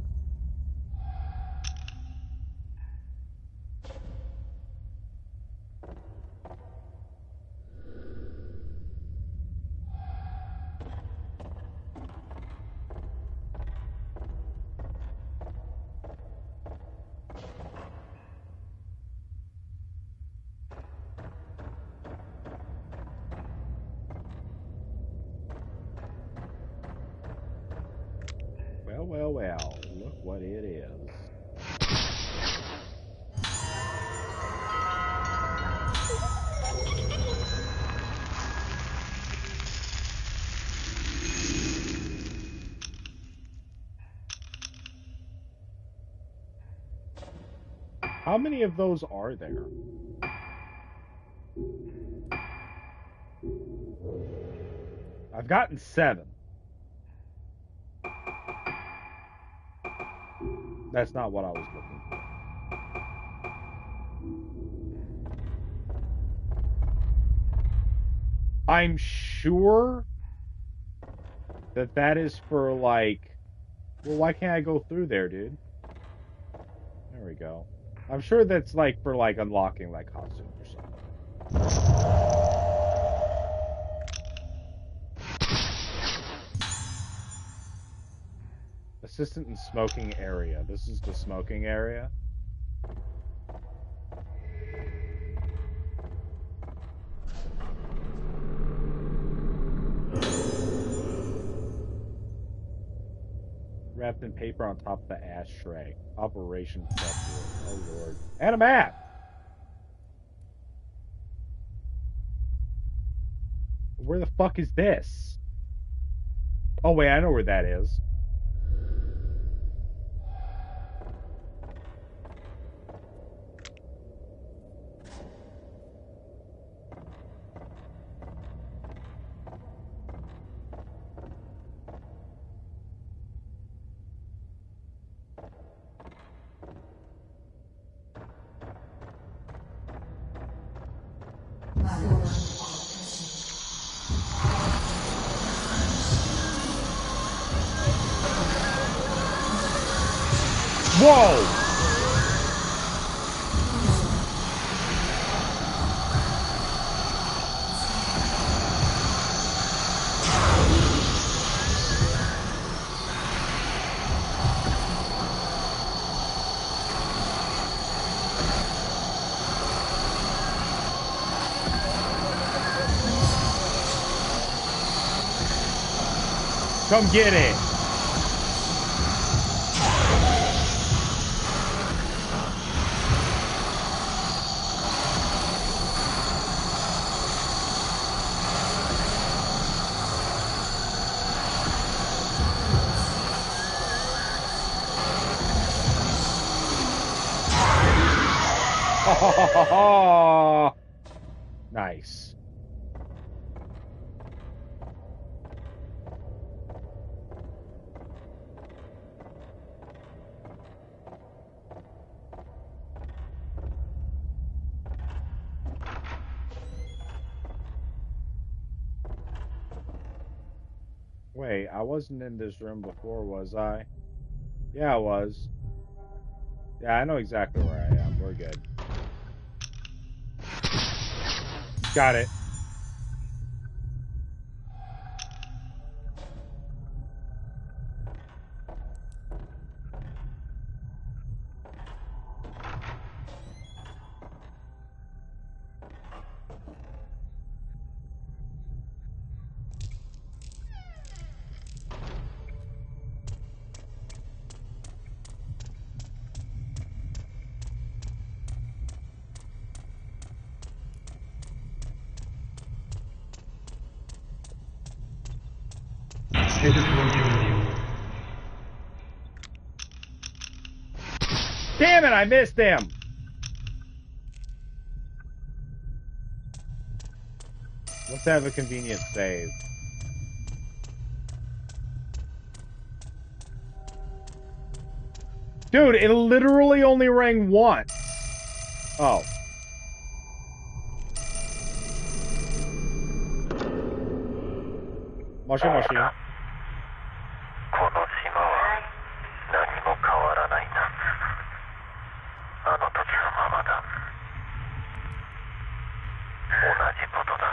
Well, well, well. Look what it is. How many of those are there? I've gotten 7. That's not what I was looking for. I'm sure that is for, like... Well, why can't I go through there, dude? There we go. I'm sure that's, like, for, like, unlocking, like, costumes or something. Assistant in smoking area. This is the smoking area. Wrapped in paper on top of the ashtray. Operation February. Oh lord. And a map! Where the fuck is this? Oh wait, I know where that is. Whoa! Come get it! Nice. Wait, I wasn't in this room before, was I? Yeah, I was. Yeah, I know exactly where I am. We're good. Got it. Damn it, I missed him! Let's have a convenient save. Dude, it literally only rang once. Oh. Moshi moshi. この島は何も変わらないんだ。あの時のままだ。同じことだ。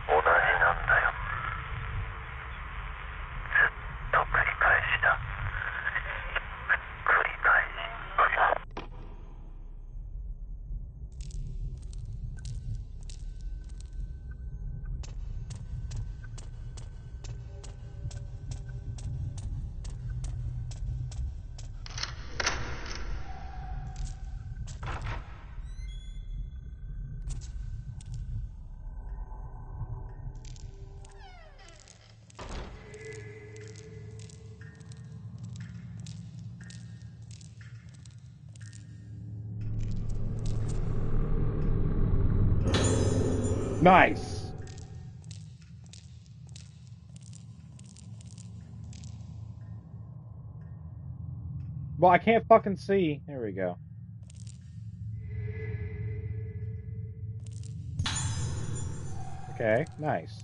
同じなんだよ。ずっと繰り返しだ。繰り返し。Nice. Well, I can't fucking see. There we go. Okay, nice.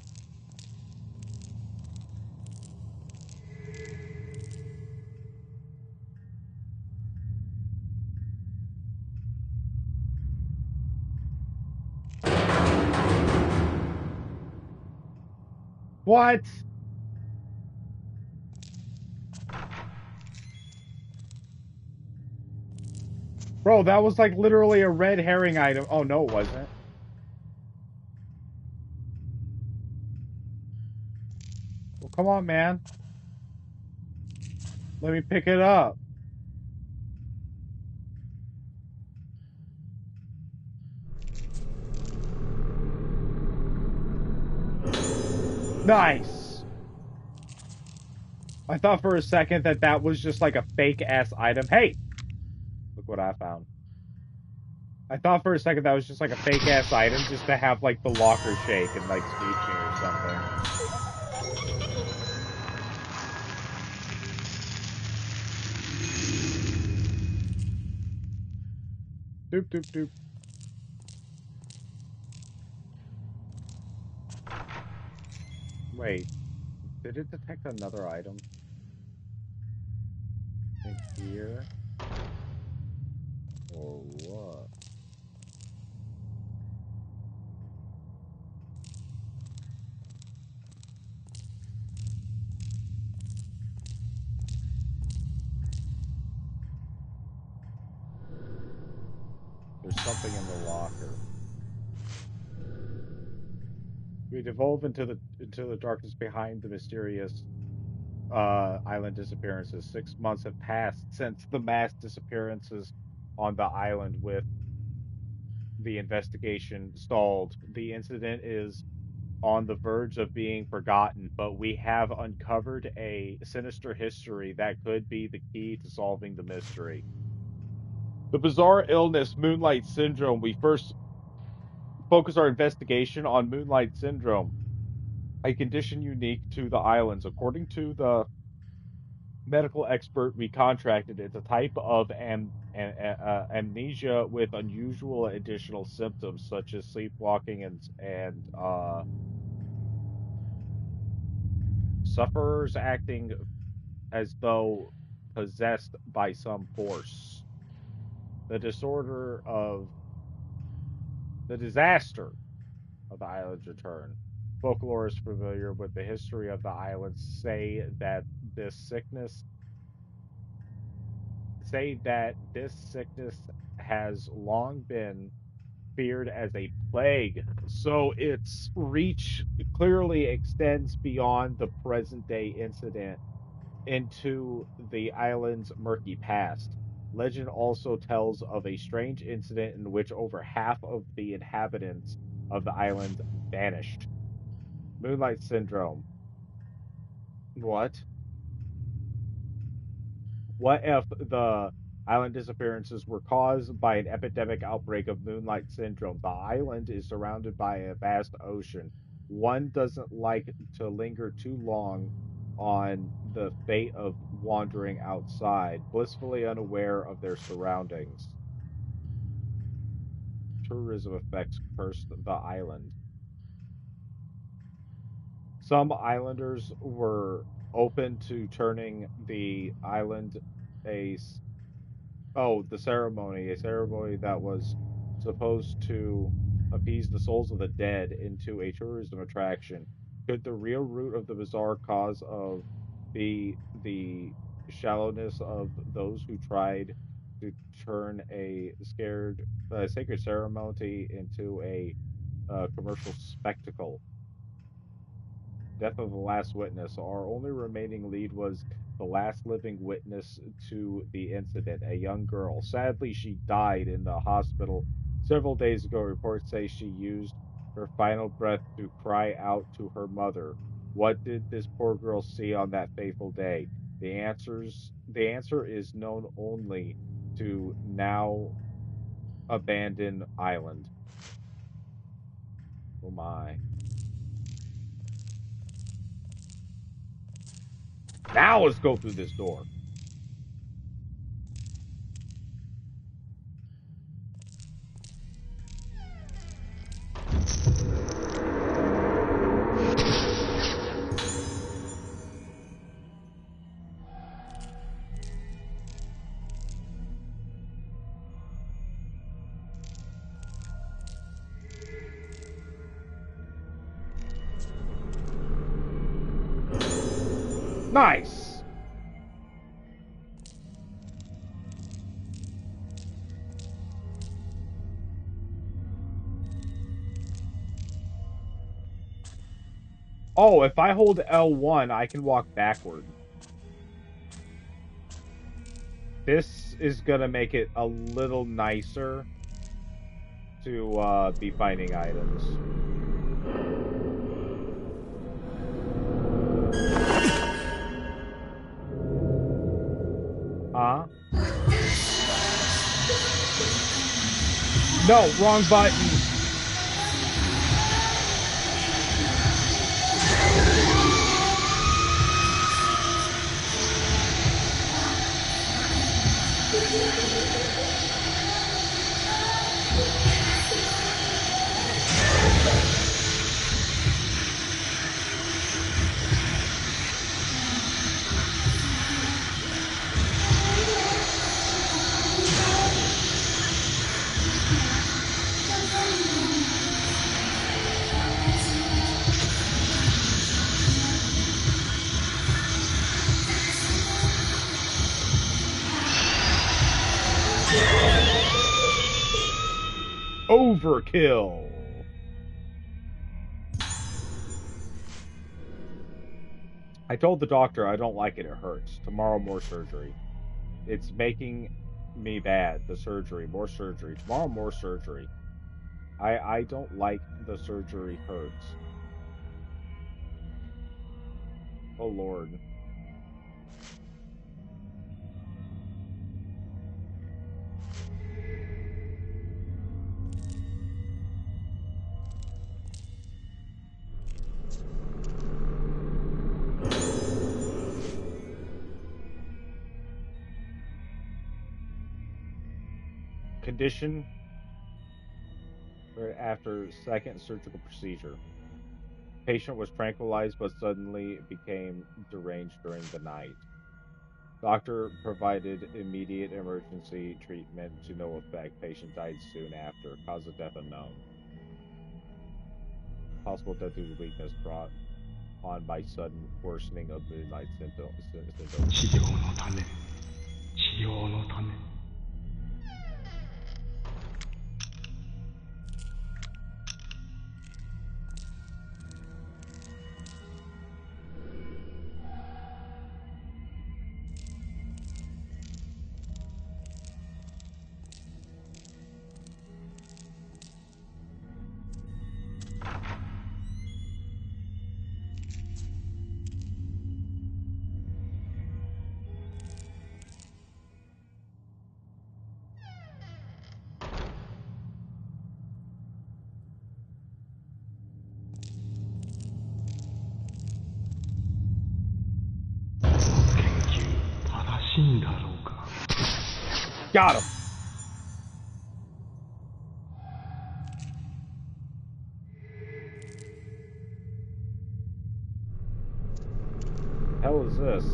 What? Bro, that was like literally a red herring item. Oh, no, it wasn't. Well, come on, man. Let me pick it up. Nice. I thought for a second that that was just like a fake-ass item. Hey! Look what I found. I thought for a second that was just like a fake-ass item just to have like the locker shake and like speak me or something. Doop, doop, doop. Wait. Did it detect another item? In here? Or what? There's something in the locker. We devolve into the darkness behind the mysterious island disappearances. 6 months have passed since the mass disappearances on the island, with the investigation stalled. The incident is on the verge of being forgotten, but we have uncovered a sinister history that could be the key to solving the mystery. The bizarre illness, Moonlight Syndrome. We first focus our investigation on Moonlight Syndrome, a condition unique to the islands. According to the medical expert we contracted, it's a type of amnesia with unusual additional symptoms such as sleepwalking and sufferers acting as though possessed by some force. The disaster of the island's return. Folklorists familiar with the history of the island this sickness say that this sickness has long been feared as a plague. So its reach clearly extends beyond the present day incident into the island's murky past. Legend also tells of a strange incident in which over half of the inhabitants of the island vanished. Moonlight syndrome. What? What if the island disappearances were caused by an epidemic outbreak of moonlight syndrome? The island is surrounded by a vast ocean. One doesn't like to linger too long on the fate of wandering outside, blissfully unaware of their surroundings. Tourism effects cursed the island. Some islanders were open to turning the island a the ceremony, a ceremony that was supposed to appease the souls of the dead into a tourism attraction. Could the real root of the bizarre cause of the shallowness of those who tried to turn a sacred ceremony into a commercial spectacle? Death of the last witness. Our only remaining lead was the last living witness to the incident, a young girl. Sadly, she died in the hospital several days ago. Reports say she used her final breath to cry out to her mother. What did this poor girl see on that fateful day? The answer is known only to now abandoned island. Oh my. Now let's go through this door. Nice. Oh, if I hold L1, I can walk backward. This is gonna make it a little nicer to be finding items. Huh? No, wrong button. Overkill. I told the doctor I don't like it. It hurts. Tomorrow, more surgery. It's making me bad. The surgery, more surgery. Tomorrow, more surgery. I don't like the surgery hurts. Oh Lord. Condition after second surgical procedure. Patient was tranquilized but suddenly became deranged during the night. Doctor provided immediate emergency treatment to no effect. Patient died soon after. Cause of death unknown. Possible death due to weakness brought on by sudden worsening of Moonlight symptoms. 治療のため治療のため Got him! Hell is this?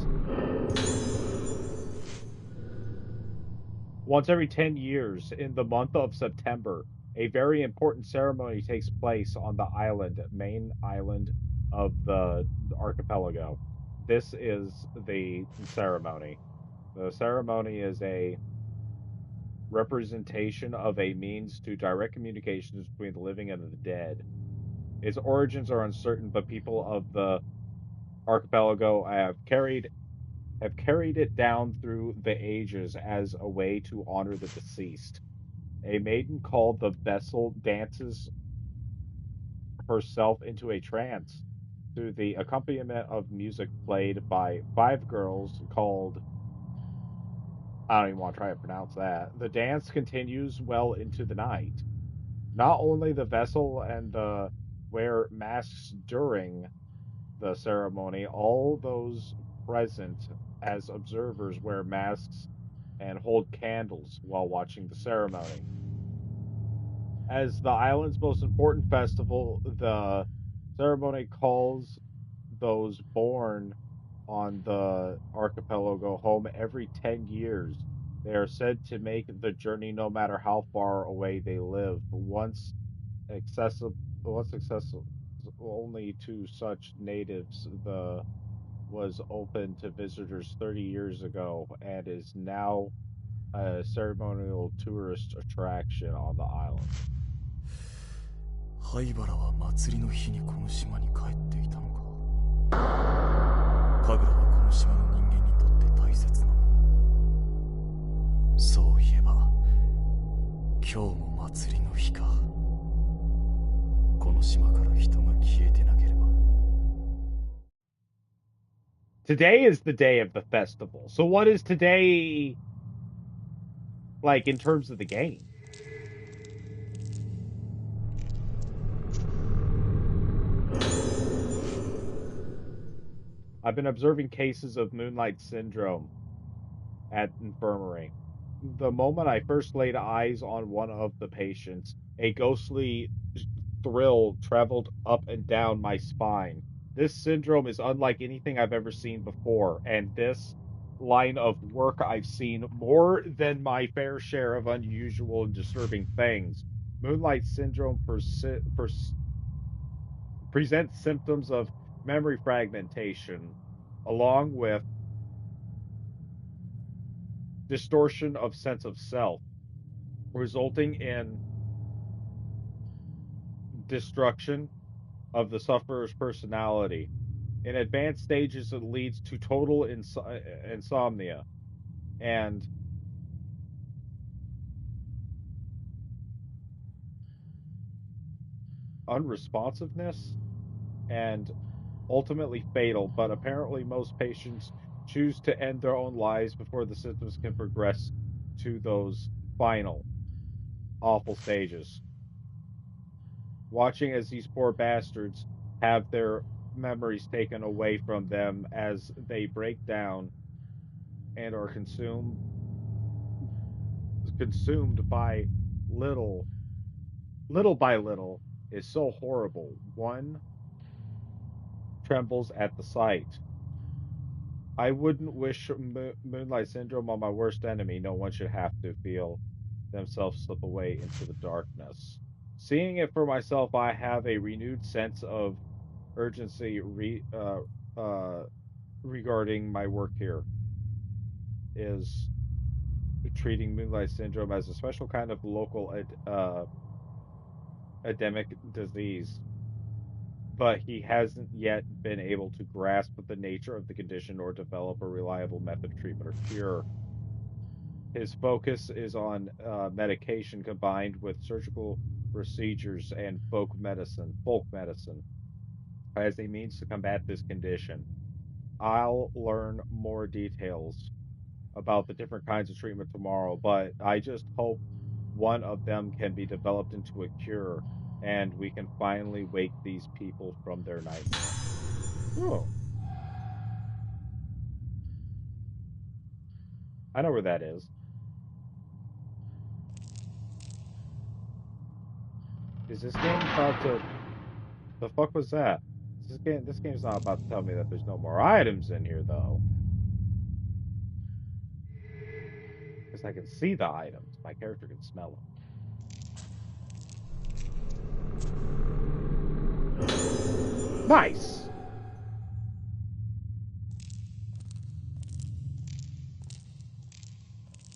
Once every 10 years, in the month of September, a very important ceremony takes place on the main island of the archipelago. This is the ceremony. The ceremony is a representation of a means to direct communications between the living and the dead. Its origins are uncertain, but people of the archipelago have carried it down through the ages as a way to honor the deceased. A maiden called the Vessel dances herself into a trance to the accompaniment of music played by 5 girls called, I don't even want to try to pronounce that. The dance continues well into the night. Not only the Vessel and the wear masks during the ceremony, all those present as observers wear masks and hold candles while watching the ceremony. As the island's most important festival, the ceremony calls those born on the archipelago home every 10 years. They are said to make the journey no matter how far away they live. Once accessible only to such natives, the was open to visitors 30 years ago and is now a ceremonial tourist attraction on the island. 灰原は祭りの日にこの島に帰っていたのか。神楽はこの島の人間にとって大切なもの。そういえば今日も祭りの日か。この島から人が消えてなければ。Today is the day of the festival. So what is today like in terms of the game? I've been observing cases of Moonlight Syndrome at infirmary. The moment I first laid eyes on one of the patients, a ghostly thrill traveled up and down my spine. This syndrome is unlike anything I've ever seen before, and this line of work I've seen more than my fair share of unusual and disturbing things. Moonlight Syndrome presents symptoms of memory fragmentation, along with distortion of sense of self, resulting in destruction of the sufferer's personality. In advanced stages, it leads to total insomnia and unresponsiveness, and ultimately fatal, but apparently most patients choose to end their own lives before the symptoms can progress to those final, awful stages. Watching as these poor bastards have their memories taken away from them as they break down and are consumed by little by little is so horrible. One trembles at the sight. I wouldn't wish Moonlight Syndrome on my worst enemy. No one should have to feel themselves slip away into the darkness. Seeing it for myself, I have a renewed sense of urgency uh, regarding my work here. Is treating Moonlight Syndrome as a special kind of local endemic disease, but he hasn't yet been able to grasp the nature of the condition or develop a reliable method of treatment or cure. His focus is on medication combined with surgical procedures and folk medicine as a means to combat this condition. I'll learn more details about the different kinds of treatment tomorrow, but I just hope one of them can be developed into a cure and we can finally wake these people from their nightmare. Oh, I know where that is. Is this game about to... The fuck was that? This game's not about to tell me that there's no more items in here though. Because I can see the items. My character can smell them. Nice!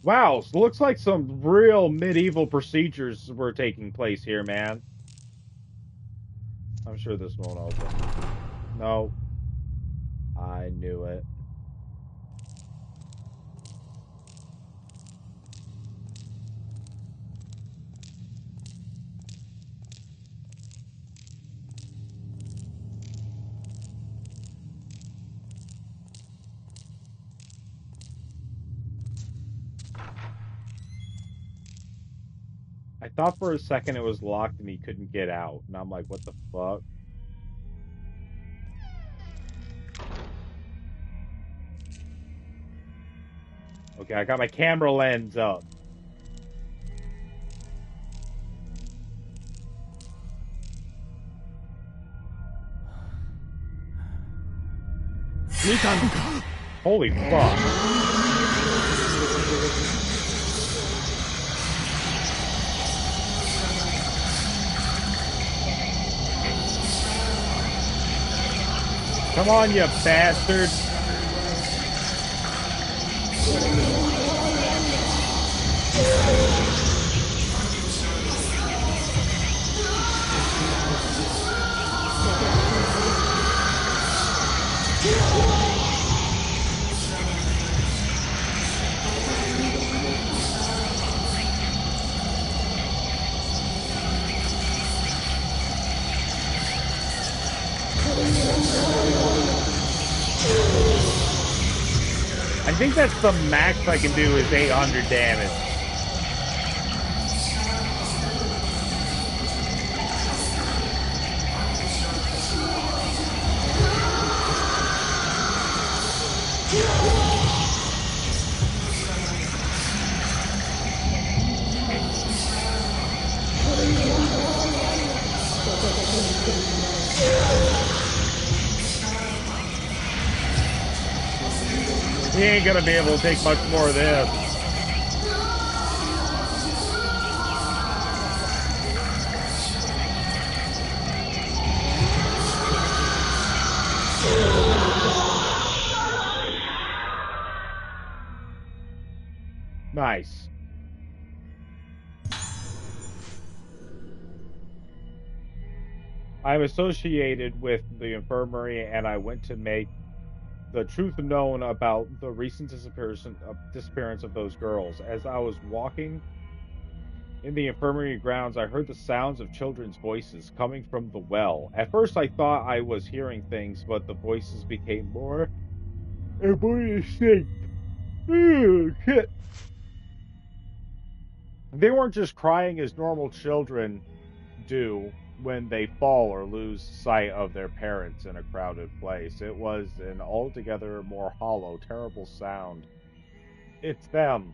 Wow, so looks like some real medieval procedures were taking place here, man. I'm sure this won't open. No. I knew it. I thought for a second it was locked and he couldn't get out. And I'm like, what the fuck? Okay, I got my camera lens up. Holy fuck. Come on, you bastard. I think that's the max I can do is 800 damage. He ain't gonna be able to take much more of this. Nice. I'm associated with the infirmary and I went to make the truth known about the recent disappearance of those girls. As I was walking in the infirmary grounds, I heard the sounds of children's voices coming from the well. At first, I thought I was hearing things, but the voices became more and more distinct. Shit. They weren't just crying as normal children do when they fall or lose sight of their parents in a crowded place. It was an altogether more hollow, terrible sound. It's them.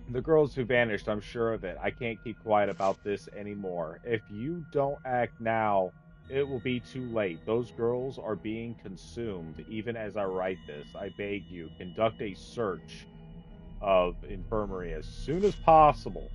The girls who vanished, I'm sure of it. I can't keep quiet about this anymore. If you don't act now, It will be too late. Those girls are being consumed even as I write this. I beg you, conduct a search of infirmary as soon as possible.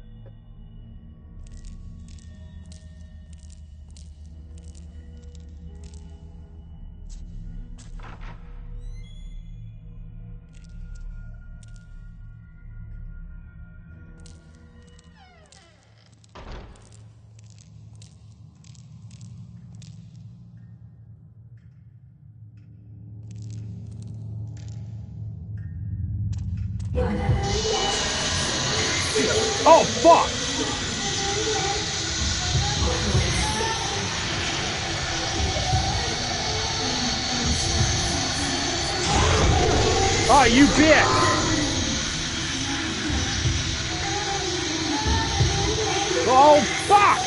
Oh, fuck! Oh, you bitch! Oh, fuck!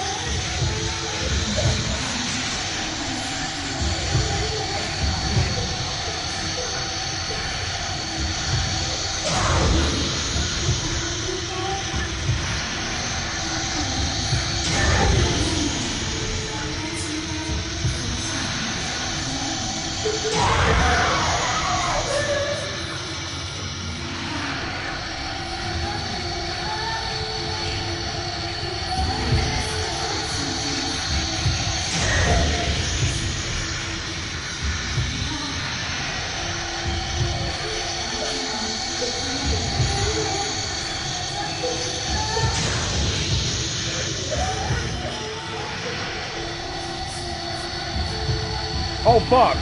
Oh, fuck!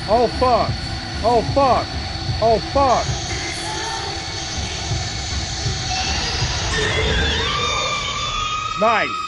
Oh, fuck! Oh, fuck! Oh, fuck! Nice!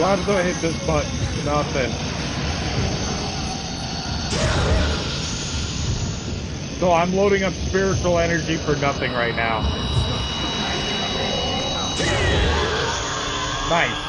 Why did I hit this button? Nothing. So I'm loading up spiritual energy for nothing right now. Nice.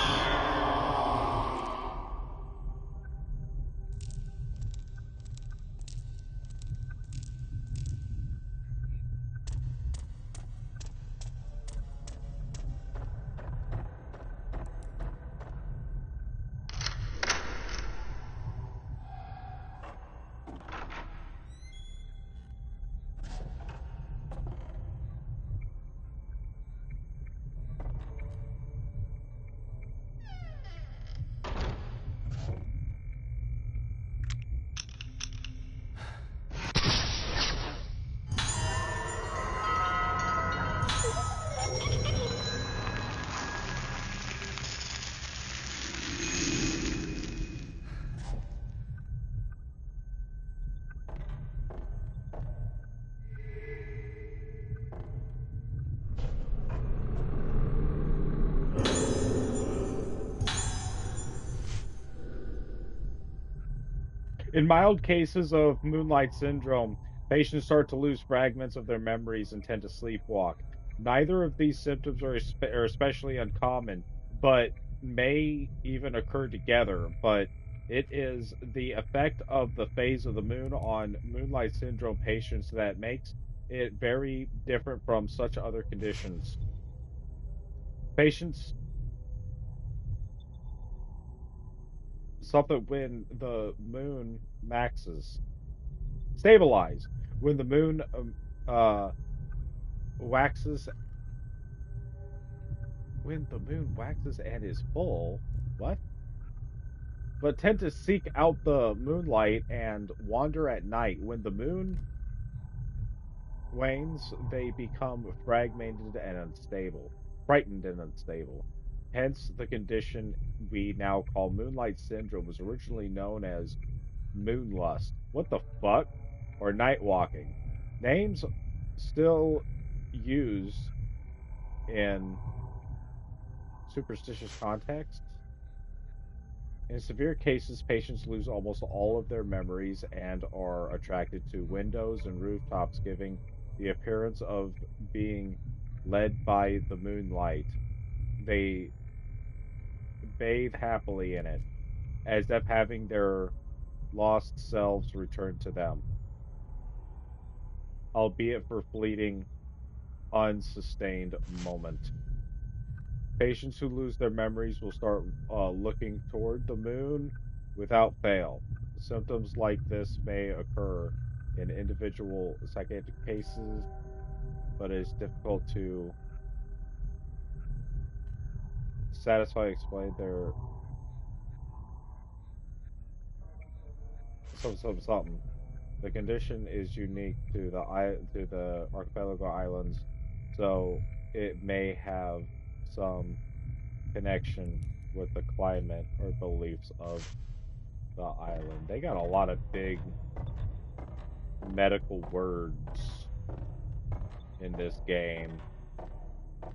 In mild cases of moonlight syndrome, patients start to lose fragments of their memories and tend to sleepwalk. Neither of these symptoms are especially uncommon, but may even occur together. But it is the effect of the phase of the moon on moonlight syndrome patients that makes it very different from such other conditions. Patients suffer when the moon maxes. Stabilize. When the moon uh, waxes when the moon waxes and is full, what? But tend to seek out the moonlight and wander at night. When the moon wanes, they become fragmented and unstable, frightened and unstable. Hence, the condition we now call moonlight syndrome was originally known as moonlust. What the fuck? Or night walking. Names still used in superstitious contexts. In severe cases, patients lose almost all of their memories and are attracted to windows and rooftops, giving the appearance of being led by the moonlight. They bathe happily in it, as if having their lost selves return to them, albeit for fleeting, unsustained moment. Patients who lose their memories will start looking toward the moon without fail. Symptoms like this may occur in individual psychiatric cases, but it is difficult to satisfy explain their something. The condition is unique to the archipelago islands, so it may have some connection with the climate or beliefs of the island. They got a lot of big medical words in this game.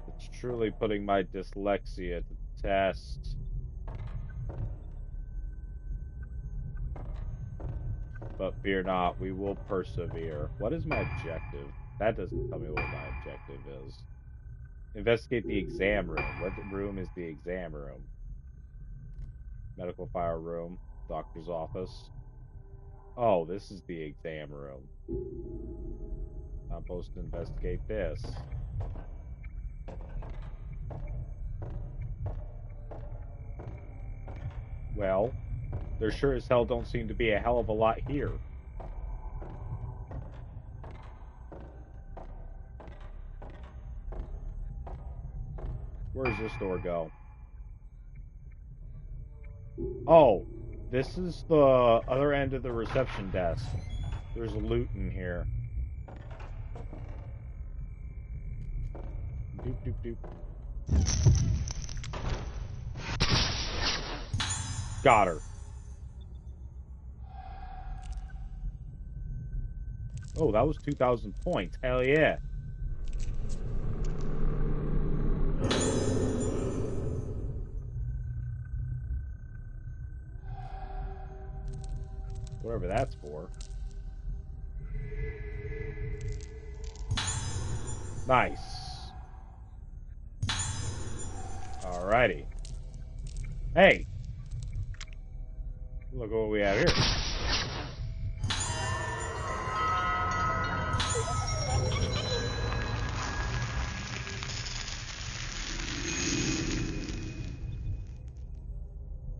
It's truly putting my dyslexia to the test. But fear not, we will persevere. What is my objective? That doesn't tell me what my objective is. Investigate the exam room. What room is the exam room? Medical file room. Doctor's office. Oh, this is the exam room. I'm supposed to investigate this. Well, there sure as hell don't seem to be a hell of a lot here. Where does this door go? Oh, this is the other end of the reception desk. There's loot in here. Doop, doop, doop. Got her. Oh, that was 2,000 points. Hell yeah. Whatever that's for. Nice. Alrighty. Hey. Look what we have here.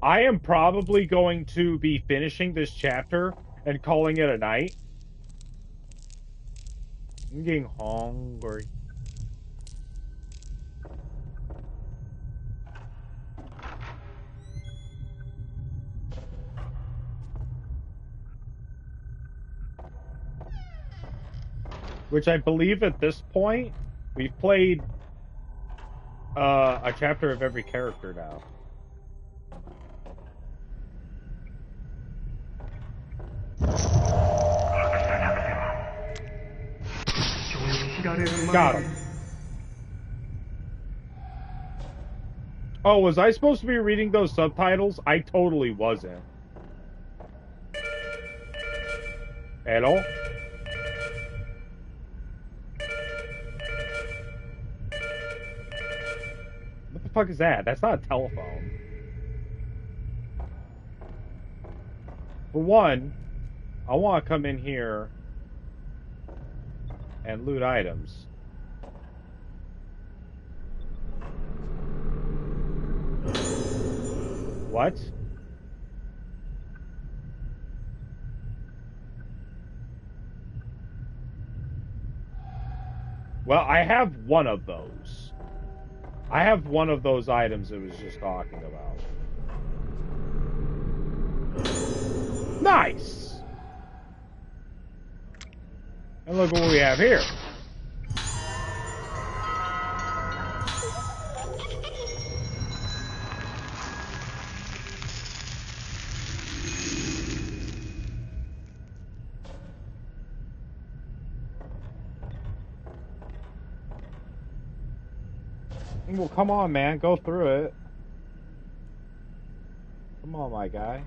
I am probably going to be finishing this chapter and calling it a night. I'm getting hungry. Which I believe at this point, we've played a chapter of every character now. Got him. Oh, was I supposed to be reading those subtitles? I totally wasn't. Hello? What the fuck is that? That's not a telephone. For one, I want to come in here and loot items. What? Well, I have one of those. I have one of those items it was just talking about. Nice! And look what we have here. Well, come on, man. Go through it. Come on, my guy.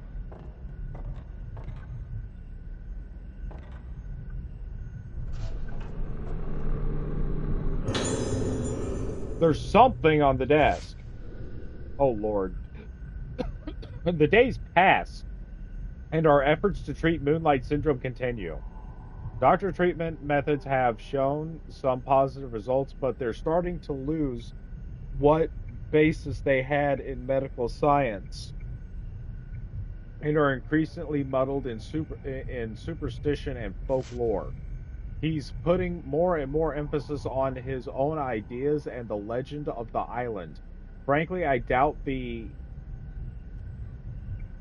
There's something on the desk. Oh, Lord. The days pass, and our efforts to treat Moonlight Syndrome continue. Doctor treatment methods have shown some positive results, but they're starting to lose what basis they had in medical science and are increasingly muddled in superstition and folklore. He's putting more and more emphasis on his own ideas and the legend of the island. Frankly, I doubt the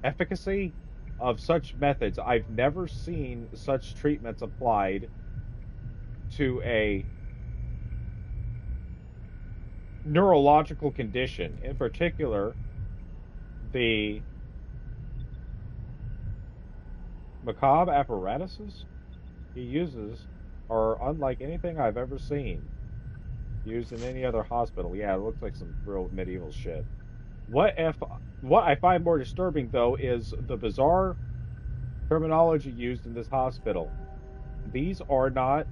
efficacy of such methods. I've never seen such treatments applied to a neurological condition. In particular, the macabre apparatuses he uses are unlike anything I've ever seen used in any other hospital. Yeah, it looks like some real medieval shit. What I find more disturbing though is the bizarre terminology used in this hospital. These are not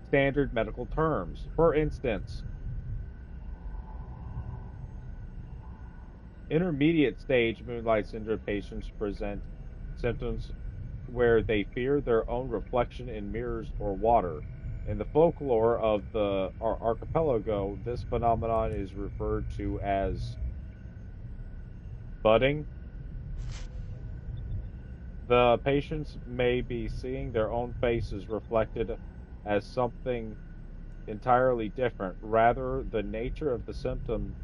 standard medical terms. For instance, intermediate stage Moonlight Syndrome patients present symptoms where they fear their own reflection in mirrors or water. In the folklore of the archipelago, this phenomenon is referred to as budding. The patients may be seeing their own faces reflected as something entirely different. Rather, the nature of the symptom,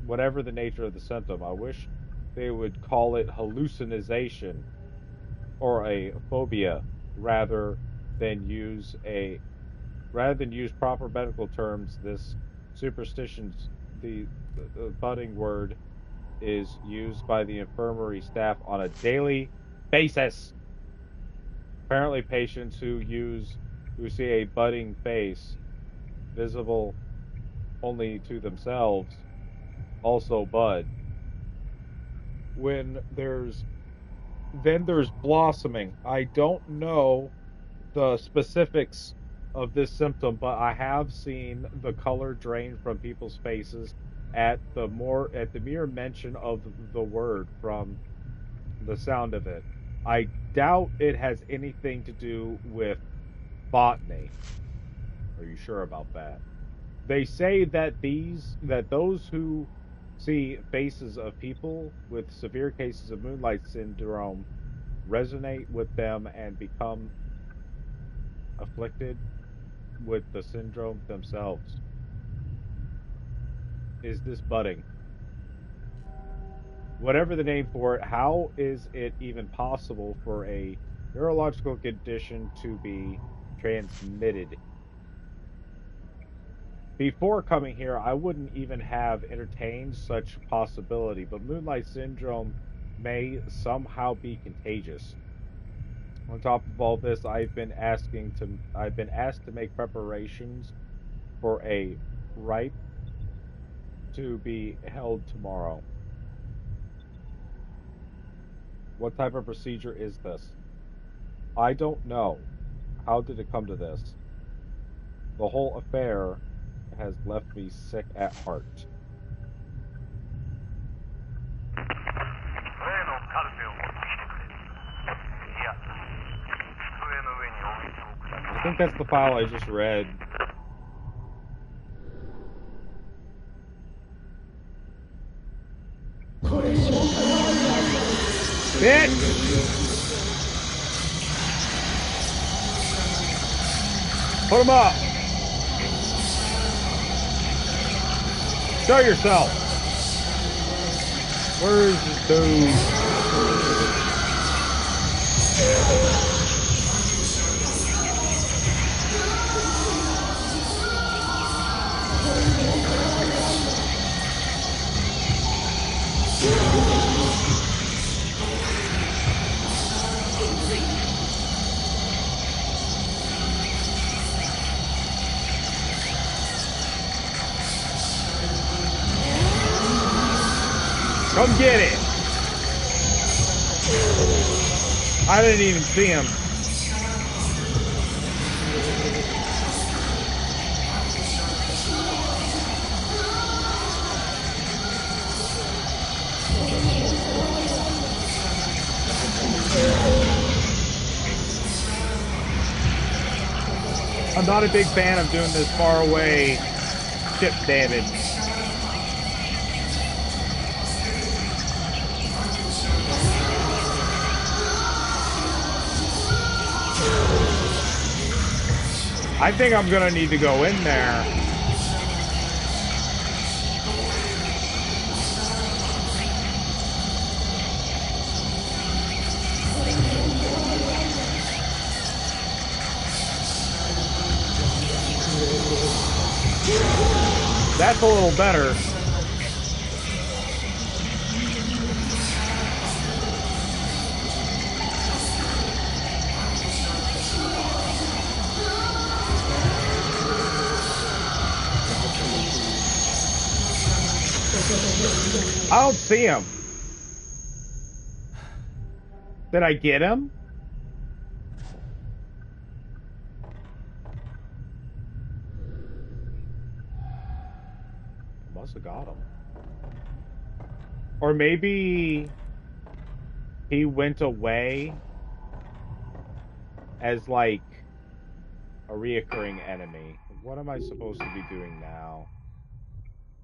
whatever the nature of the symptom, I wish they would call it hallucination or a phobia rather than use proper medical terms. This superstitions the budding word is used by the infirmary staff on a daily basis. Apparently patients who see a budding face visible only to themselves also bud. When there's blossoming. I don't know the specifics of this symptom, but I have seen the color drain from people's faces at the mere mention of the word from the sound of it. I doubt it has anything to do with botany. Are you sure about that? They say that those who see faces of people with severe cases of Moonlight Syndrome resonate with them and become afflicted with the syndrome themselves. Is this budding? Whatever the name for it, how is it even possible for a neurological condition to be transmitted? Before coming here, I wouldn't even have entertained such possibility, but Moonlight Syndrome may somehow be contagious. On top of all this, I've been asked to make preparations for a rite to be held tomorrow. What type of procedure is this? I don't know. How did it come to this? The whole affair has left me sick at heart. I think that's the file I just read. Bitch! Put him up! Show yourself! Where's the dude? Come get it! I didn't even see him. I'm not a big fan of doing this far away ship damage. I think I'm gonna need to go in there. That's a little better. I don't see him. Did I get him? Must have got him. Or maybe he went away as like a reoccurring enemy. What am I supposed to be doing now?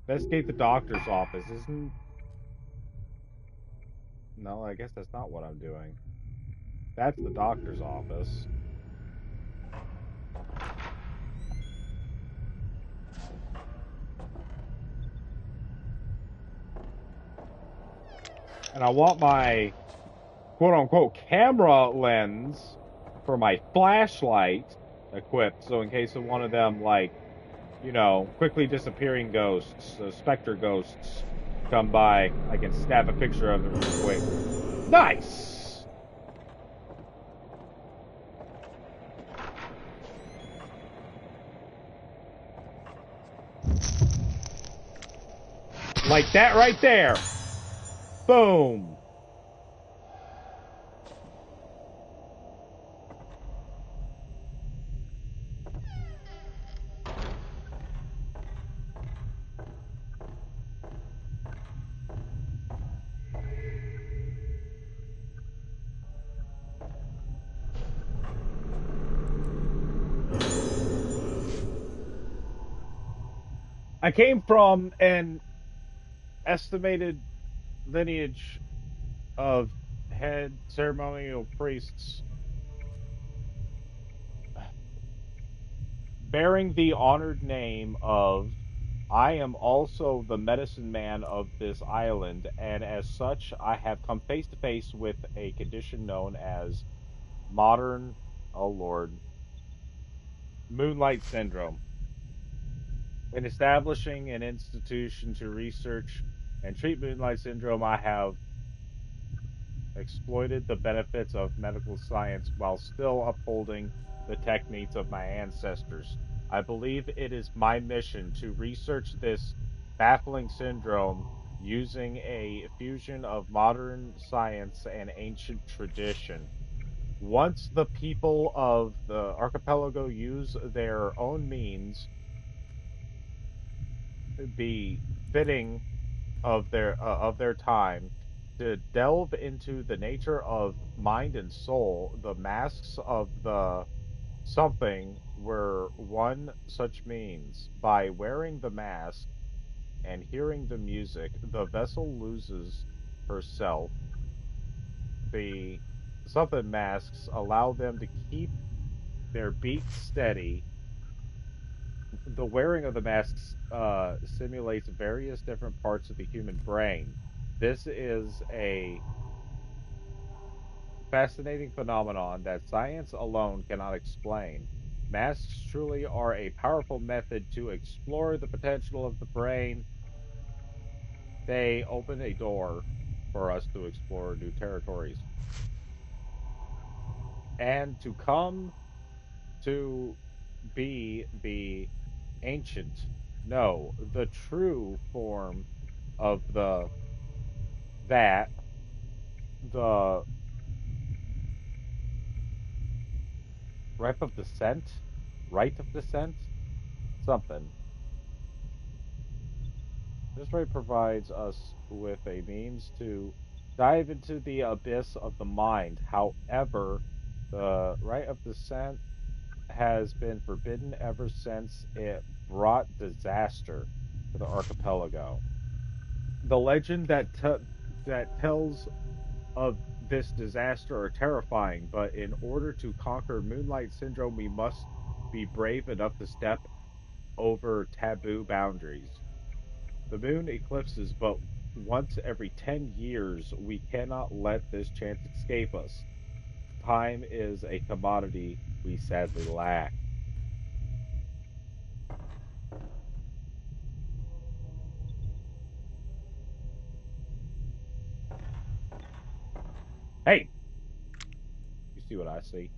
Investigate the doctor's office. Isn't... No, I guess that's not what I'm doing. That's the doctor's office. And I want my quote-unquote camera lens for my flashlight equipped, so in case of one of them, like, you know, quickly disappearing ghosts, specter ghosts come by, I can snap a picture of it real quick. Nice! Like that right there. Boom. I came from an estimated lineage of head ceremonial priests bearing the honored name of I am also the medicine man of this island, and as such, I have come face to face with a condition known as modern, oh Lord, moonlight syndrome. In establishing an institution to research and treat moonlight syndrome, I have exploited the benefits of medical science while still upholding the techniques of my ancestors. I believe it is my mission to research this baffling syndrome using a fusion of modern science and ancient tradition. once the people of the archipelago use their own means, be fitting of their time to delve into the nature of mind and soul, the masks of the something were one such means. By wearing the mask and hearing the music, the vessel loses herself. The something masks allow them to keep their beat steady. The wearing of the masks simulates various different parts of the human brain. This is a fascinating phenomenon that science alone cannot explain. Masks truly are a powerful method to explore the potential of the brain. They open a door for us to explore new territories and to come to be the ancient, no, the true form of that, the right of descent, something. This right provides us with a means to dive into the abyss of the mind. However, the right of descent has been forbidden ever since it brought disaster to the archipelago. The legend that tells of this disaster are terrifying, but in order to conquer Moonlight Syndrome, we must be brave enough to step over taboo boundaries. The moon eclipses but once every 10 years. We cannot let this chance escape us. Time is a commodity we sadly lack. Hey, you see what I see?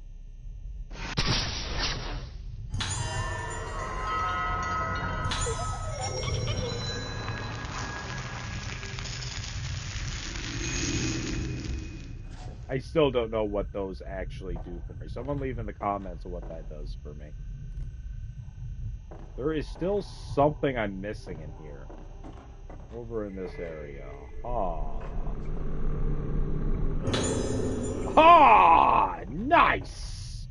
I still don't know what those actually do for me. Someone leave in the comments what that does for me. There is still something I'm missing in here. Over in this area. Ah. Ah! Nice!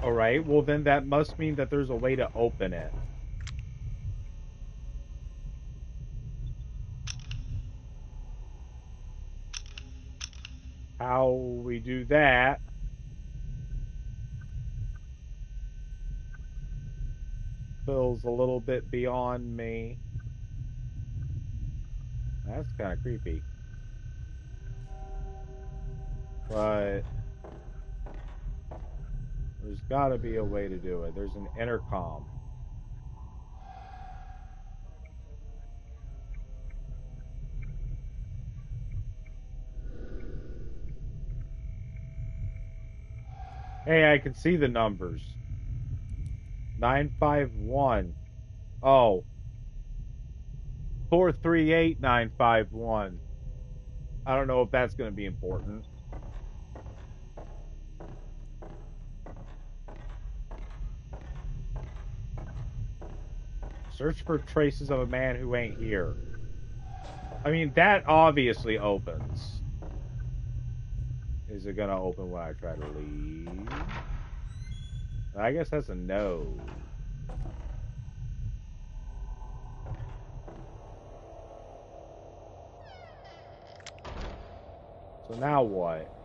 Alright, well then that must mean that there's a way to open it. How we do that feels a little bit beyond me. That's kind of creepy. But there's got to be a way to do it. There's an intercom. Hey, I can see the numbers. 951. Oh. 438951. I don't know if that's going to be important. Search for traces of a man who ain't here. I mean, that obviously opens. Is it gonna open when I try to leave? I guess that's a no. So now what?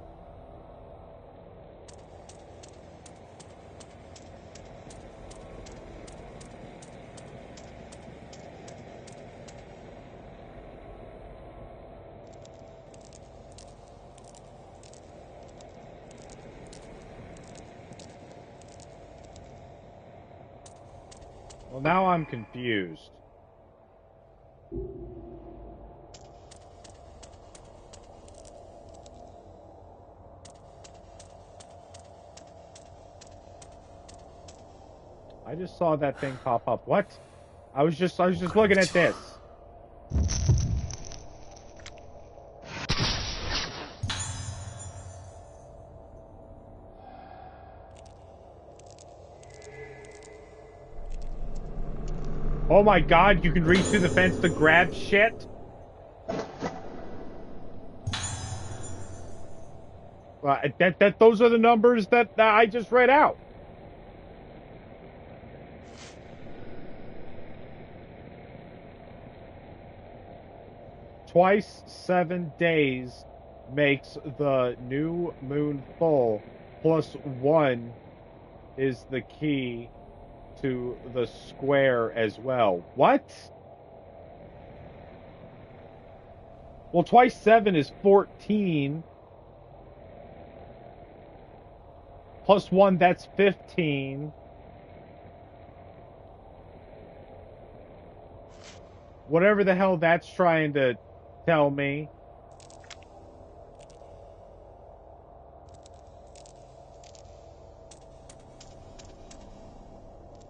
Well, now I'm confused. I just saw that thing pop up. What? I was just looking at this. Oh my god, you can reach through the fence to grab shit? Those are the numbers that I just read out. Twice 7 days makes the new moon full, plus 1 is the key to the square as well. What? Well, twice 7 is 14. Plus 1, that's 15. Whatever the hell that's trying to tell me.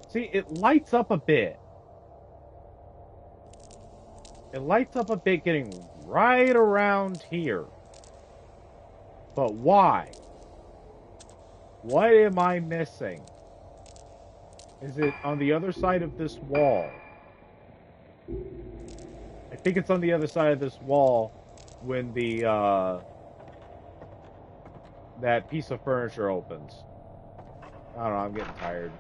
See, it lights up a bit. It lights up a bit getting right around here. But why? What am I missing? Is it on the other side of this wall? I think it's on the other side of this wall when the that piece of furniture opens. I don't know, I'm getting tired.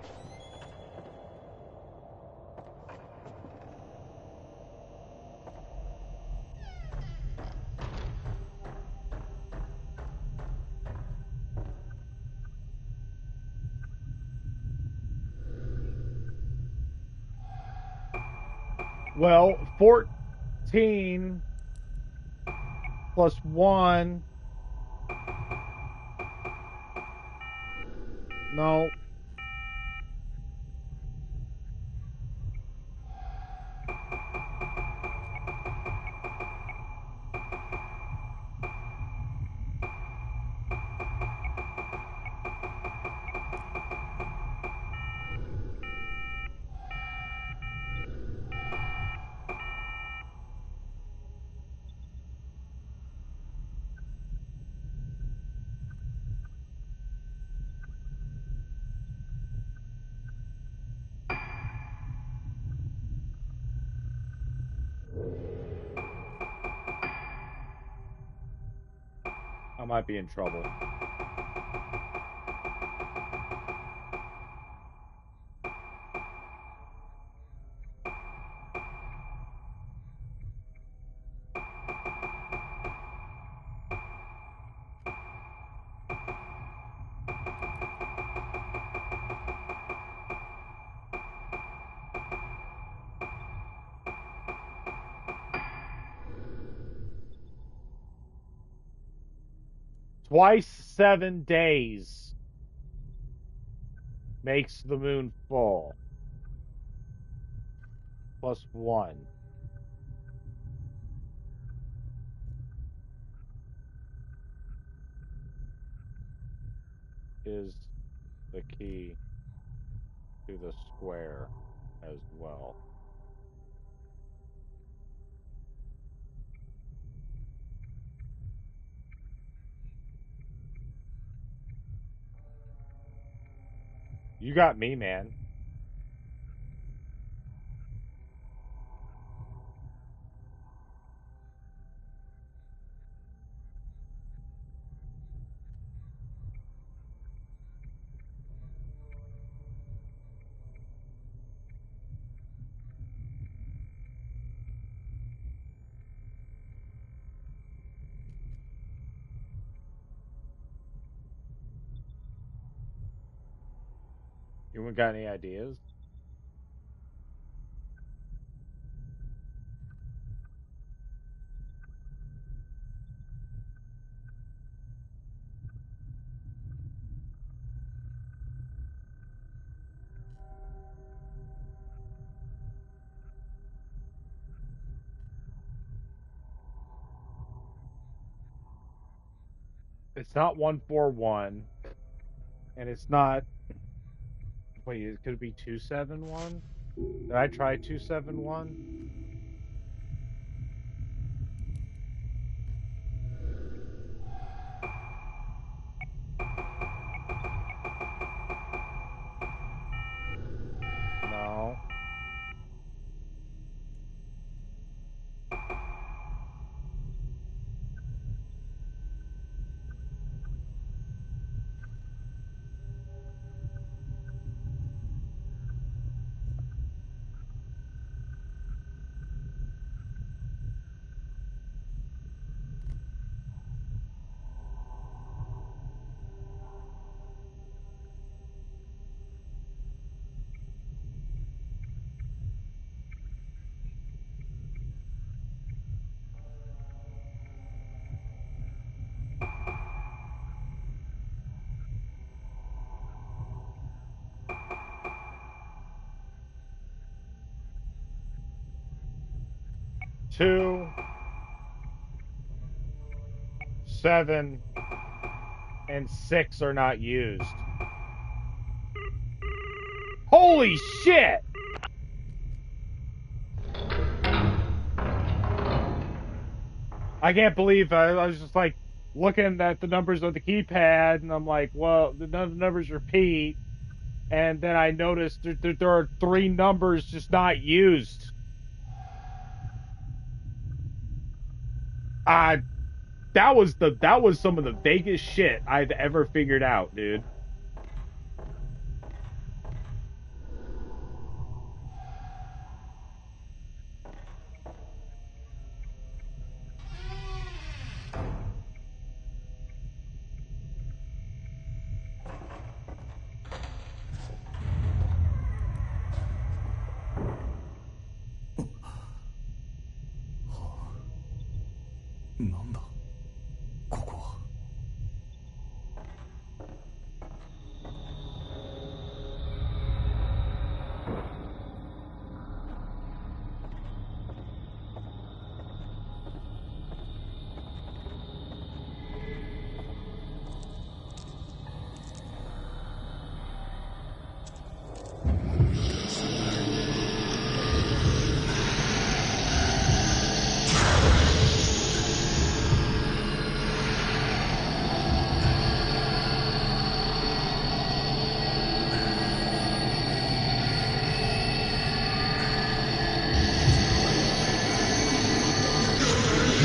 Well, 14 plus 1. No. I might be in trouble. Twice 7 days makes the moon full. Plus 1 is the key to the square as well. You got me, man. You got any ideas? It's not 141, and it's not Wait, it could be 271? Did I try 271? No. Two, 7, and 6 are not used. Holy shit! I can't believe I was just like looking at the numbers on the keypad, and I'm like, well, the numbers repeat, and then I noticed there are 3 numbers just not used. That was some of the vaguest shit I've ever figured out, dude.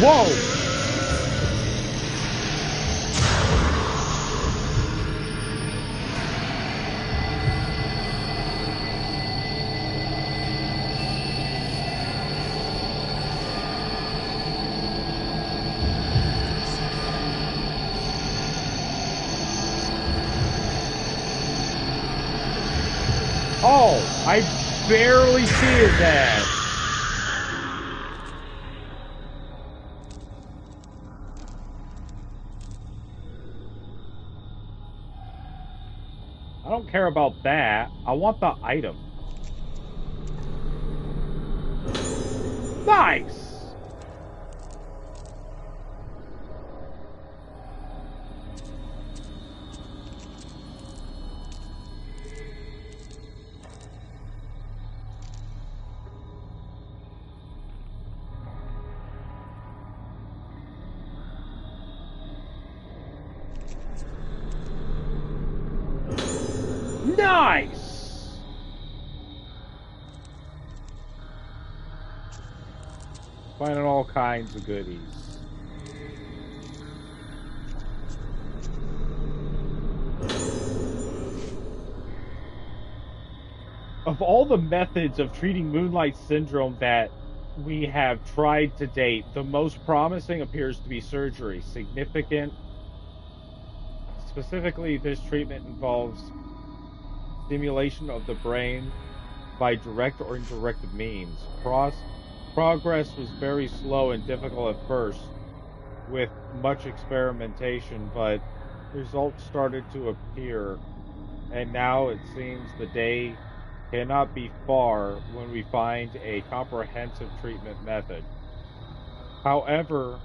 Whoa! Oh, I barely see his ass. I don't care about that. I want the item. Nice! Nice! Finding all kinds of goodies. Of all the methods of treating Moonlight Syndrome that we have tried to date, the most promising appears to be surgery. Specifically, this treatment involves stimulation of the brain by direct or indirect means. Progress was very slow and difficult at first, with much experimentation, but results started to appear, and now it seems the day cannot be far when we find a comprehensive treatment method. However,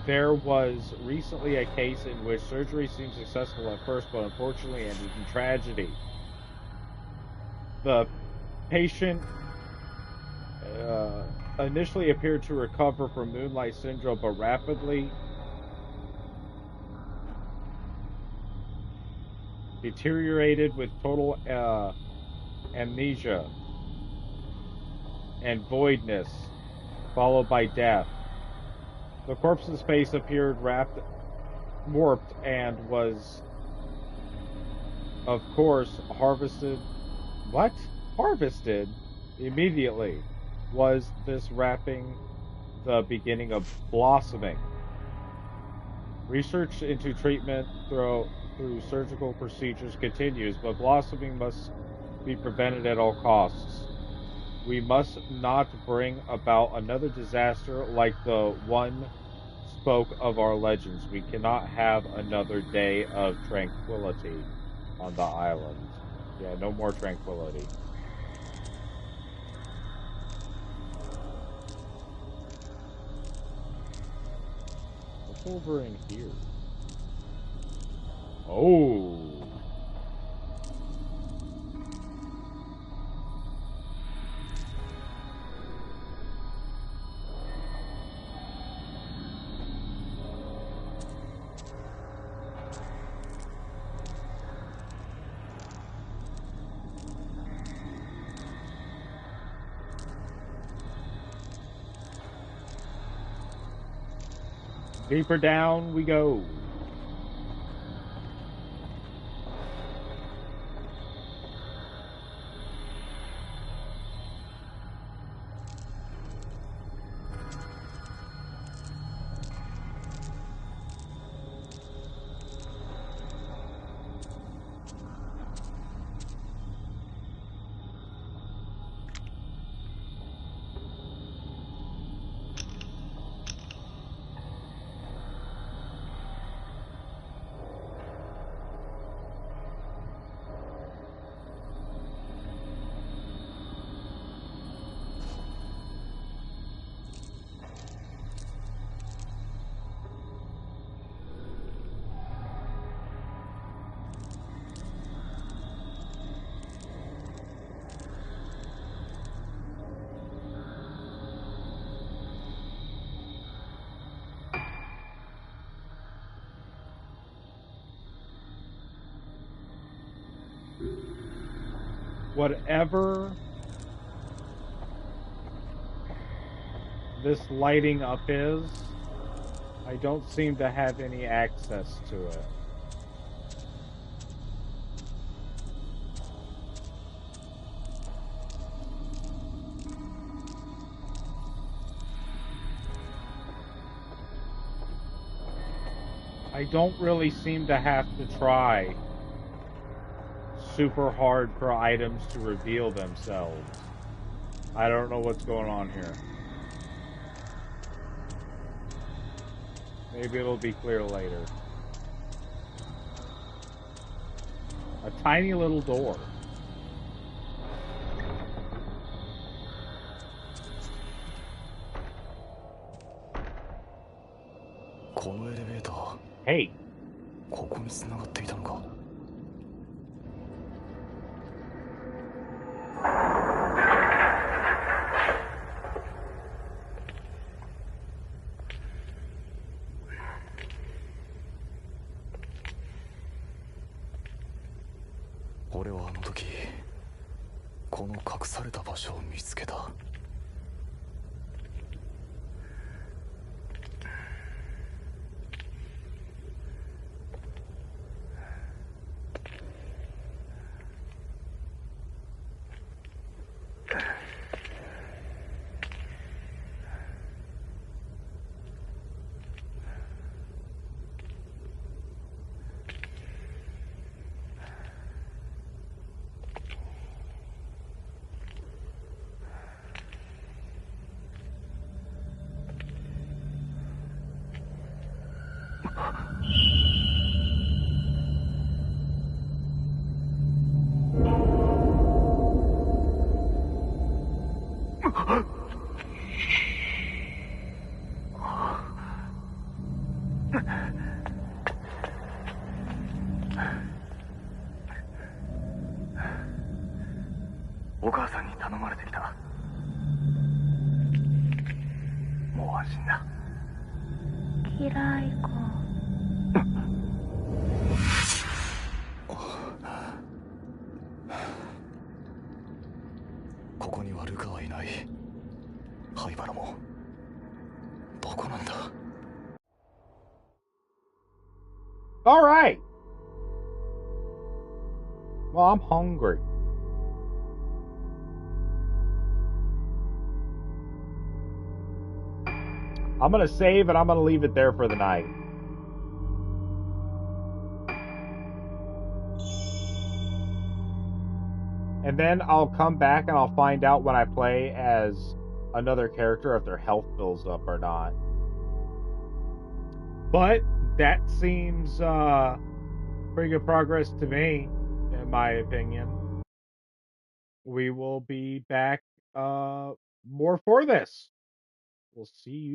There was recently a case in which surgery seemed successful at first, but unfortunately ended in tragedy. The patient initially appeared to recover from Moonlight Syndrome, but rapidly deteriorated with total amnesia and voidness, followed by death. The corpse's face appeared warped, and was, of course, harvested. What? Harvested immediately. Was this wrapping the beginning of blossoming? Research into treatment through surgical procedures continues, but blossoming must be prevented at all costs. We must not bring about another disaster like the one spoke of our legends. We cannot have another day of tranquility on the island. Yeah, no more tranquility. What's over in here? Oh. Deeper down we go. Whatever this lighting up is, I don't seem to have any access to it. I don't really seem to have to try super hard for items to reveal themselves. I don't know what's going on here. Maybe it'll be clear later. A tiny little door. Hey. ここに繋がっていたのか。俺はあの時この隠された場所を見つけた。お母さんに頼まれてきた。もう安心だ。嫌いか。ここにはルカはいない。灰原もどこなんだ。 All right. Well, I'm hungry. I'm going to save and I'm going to leave it there for the night. And then I'll come back and I'll find out when I play as another character if their health fills up or not. But that seems pretty good progress to me, in my opinion. We will be back more for this. We'll see you.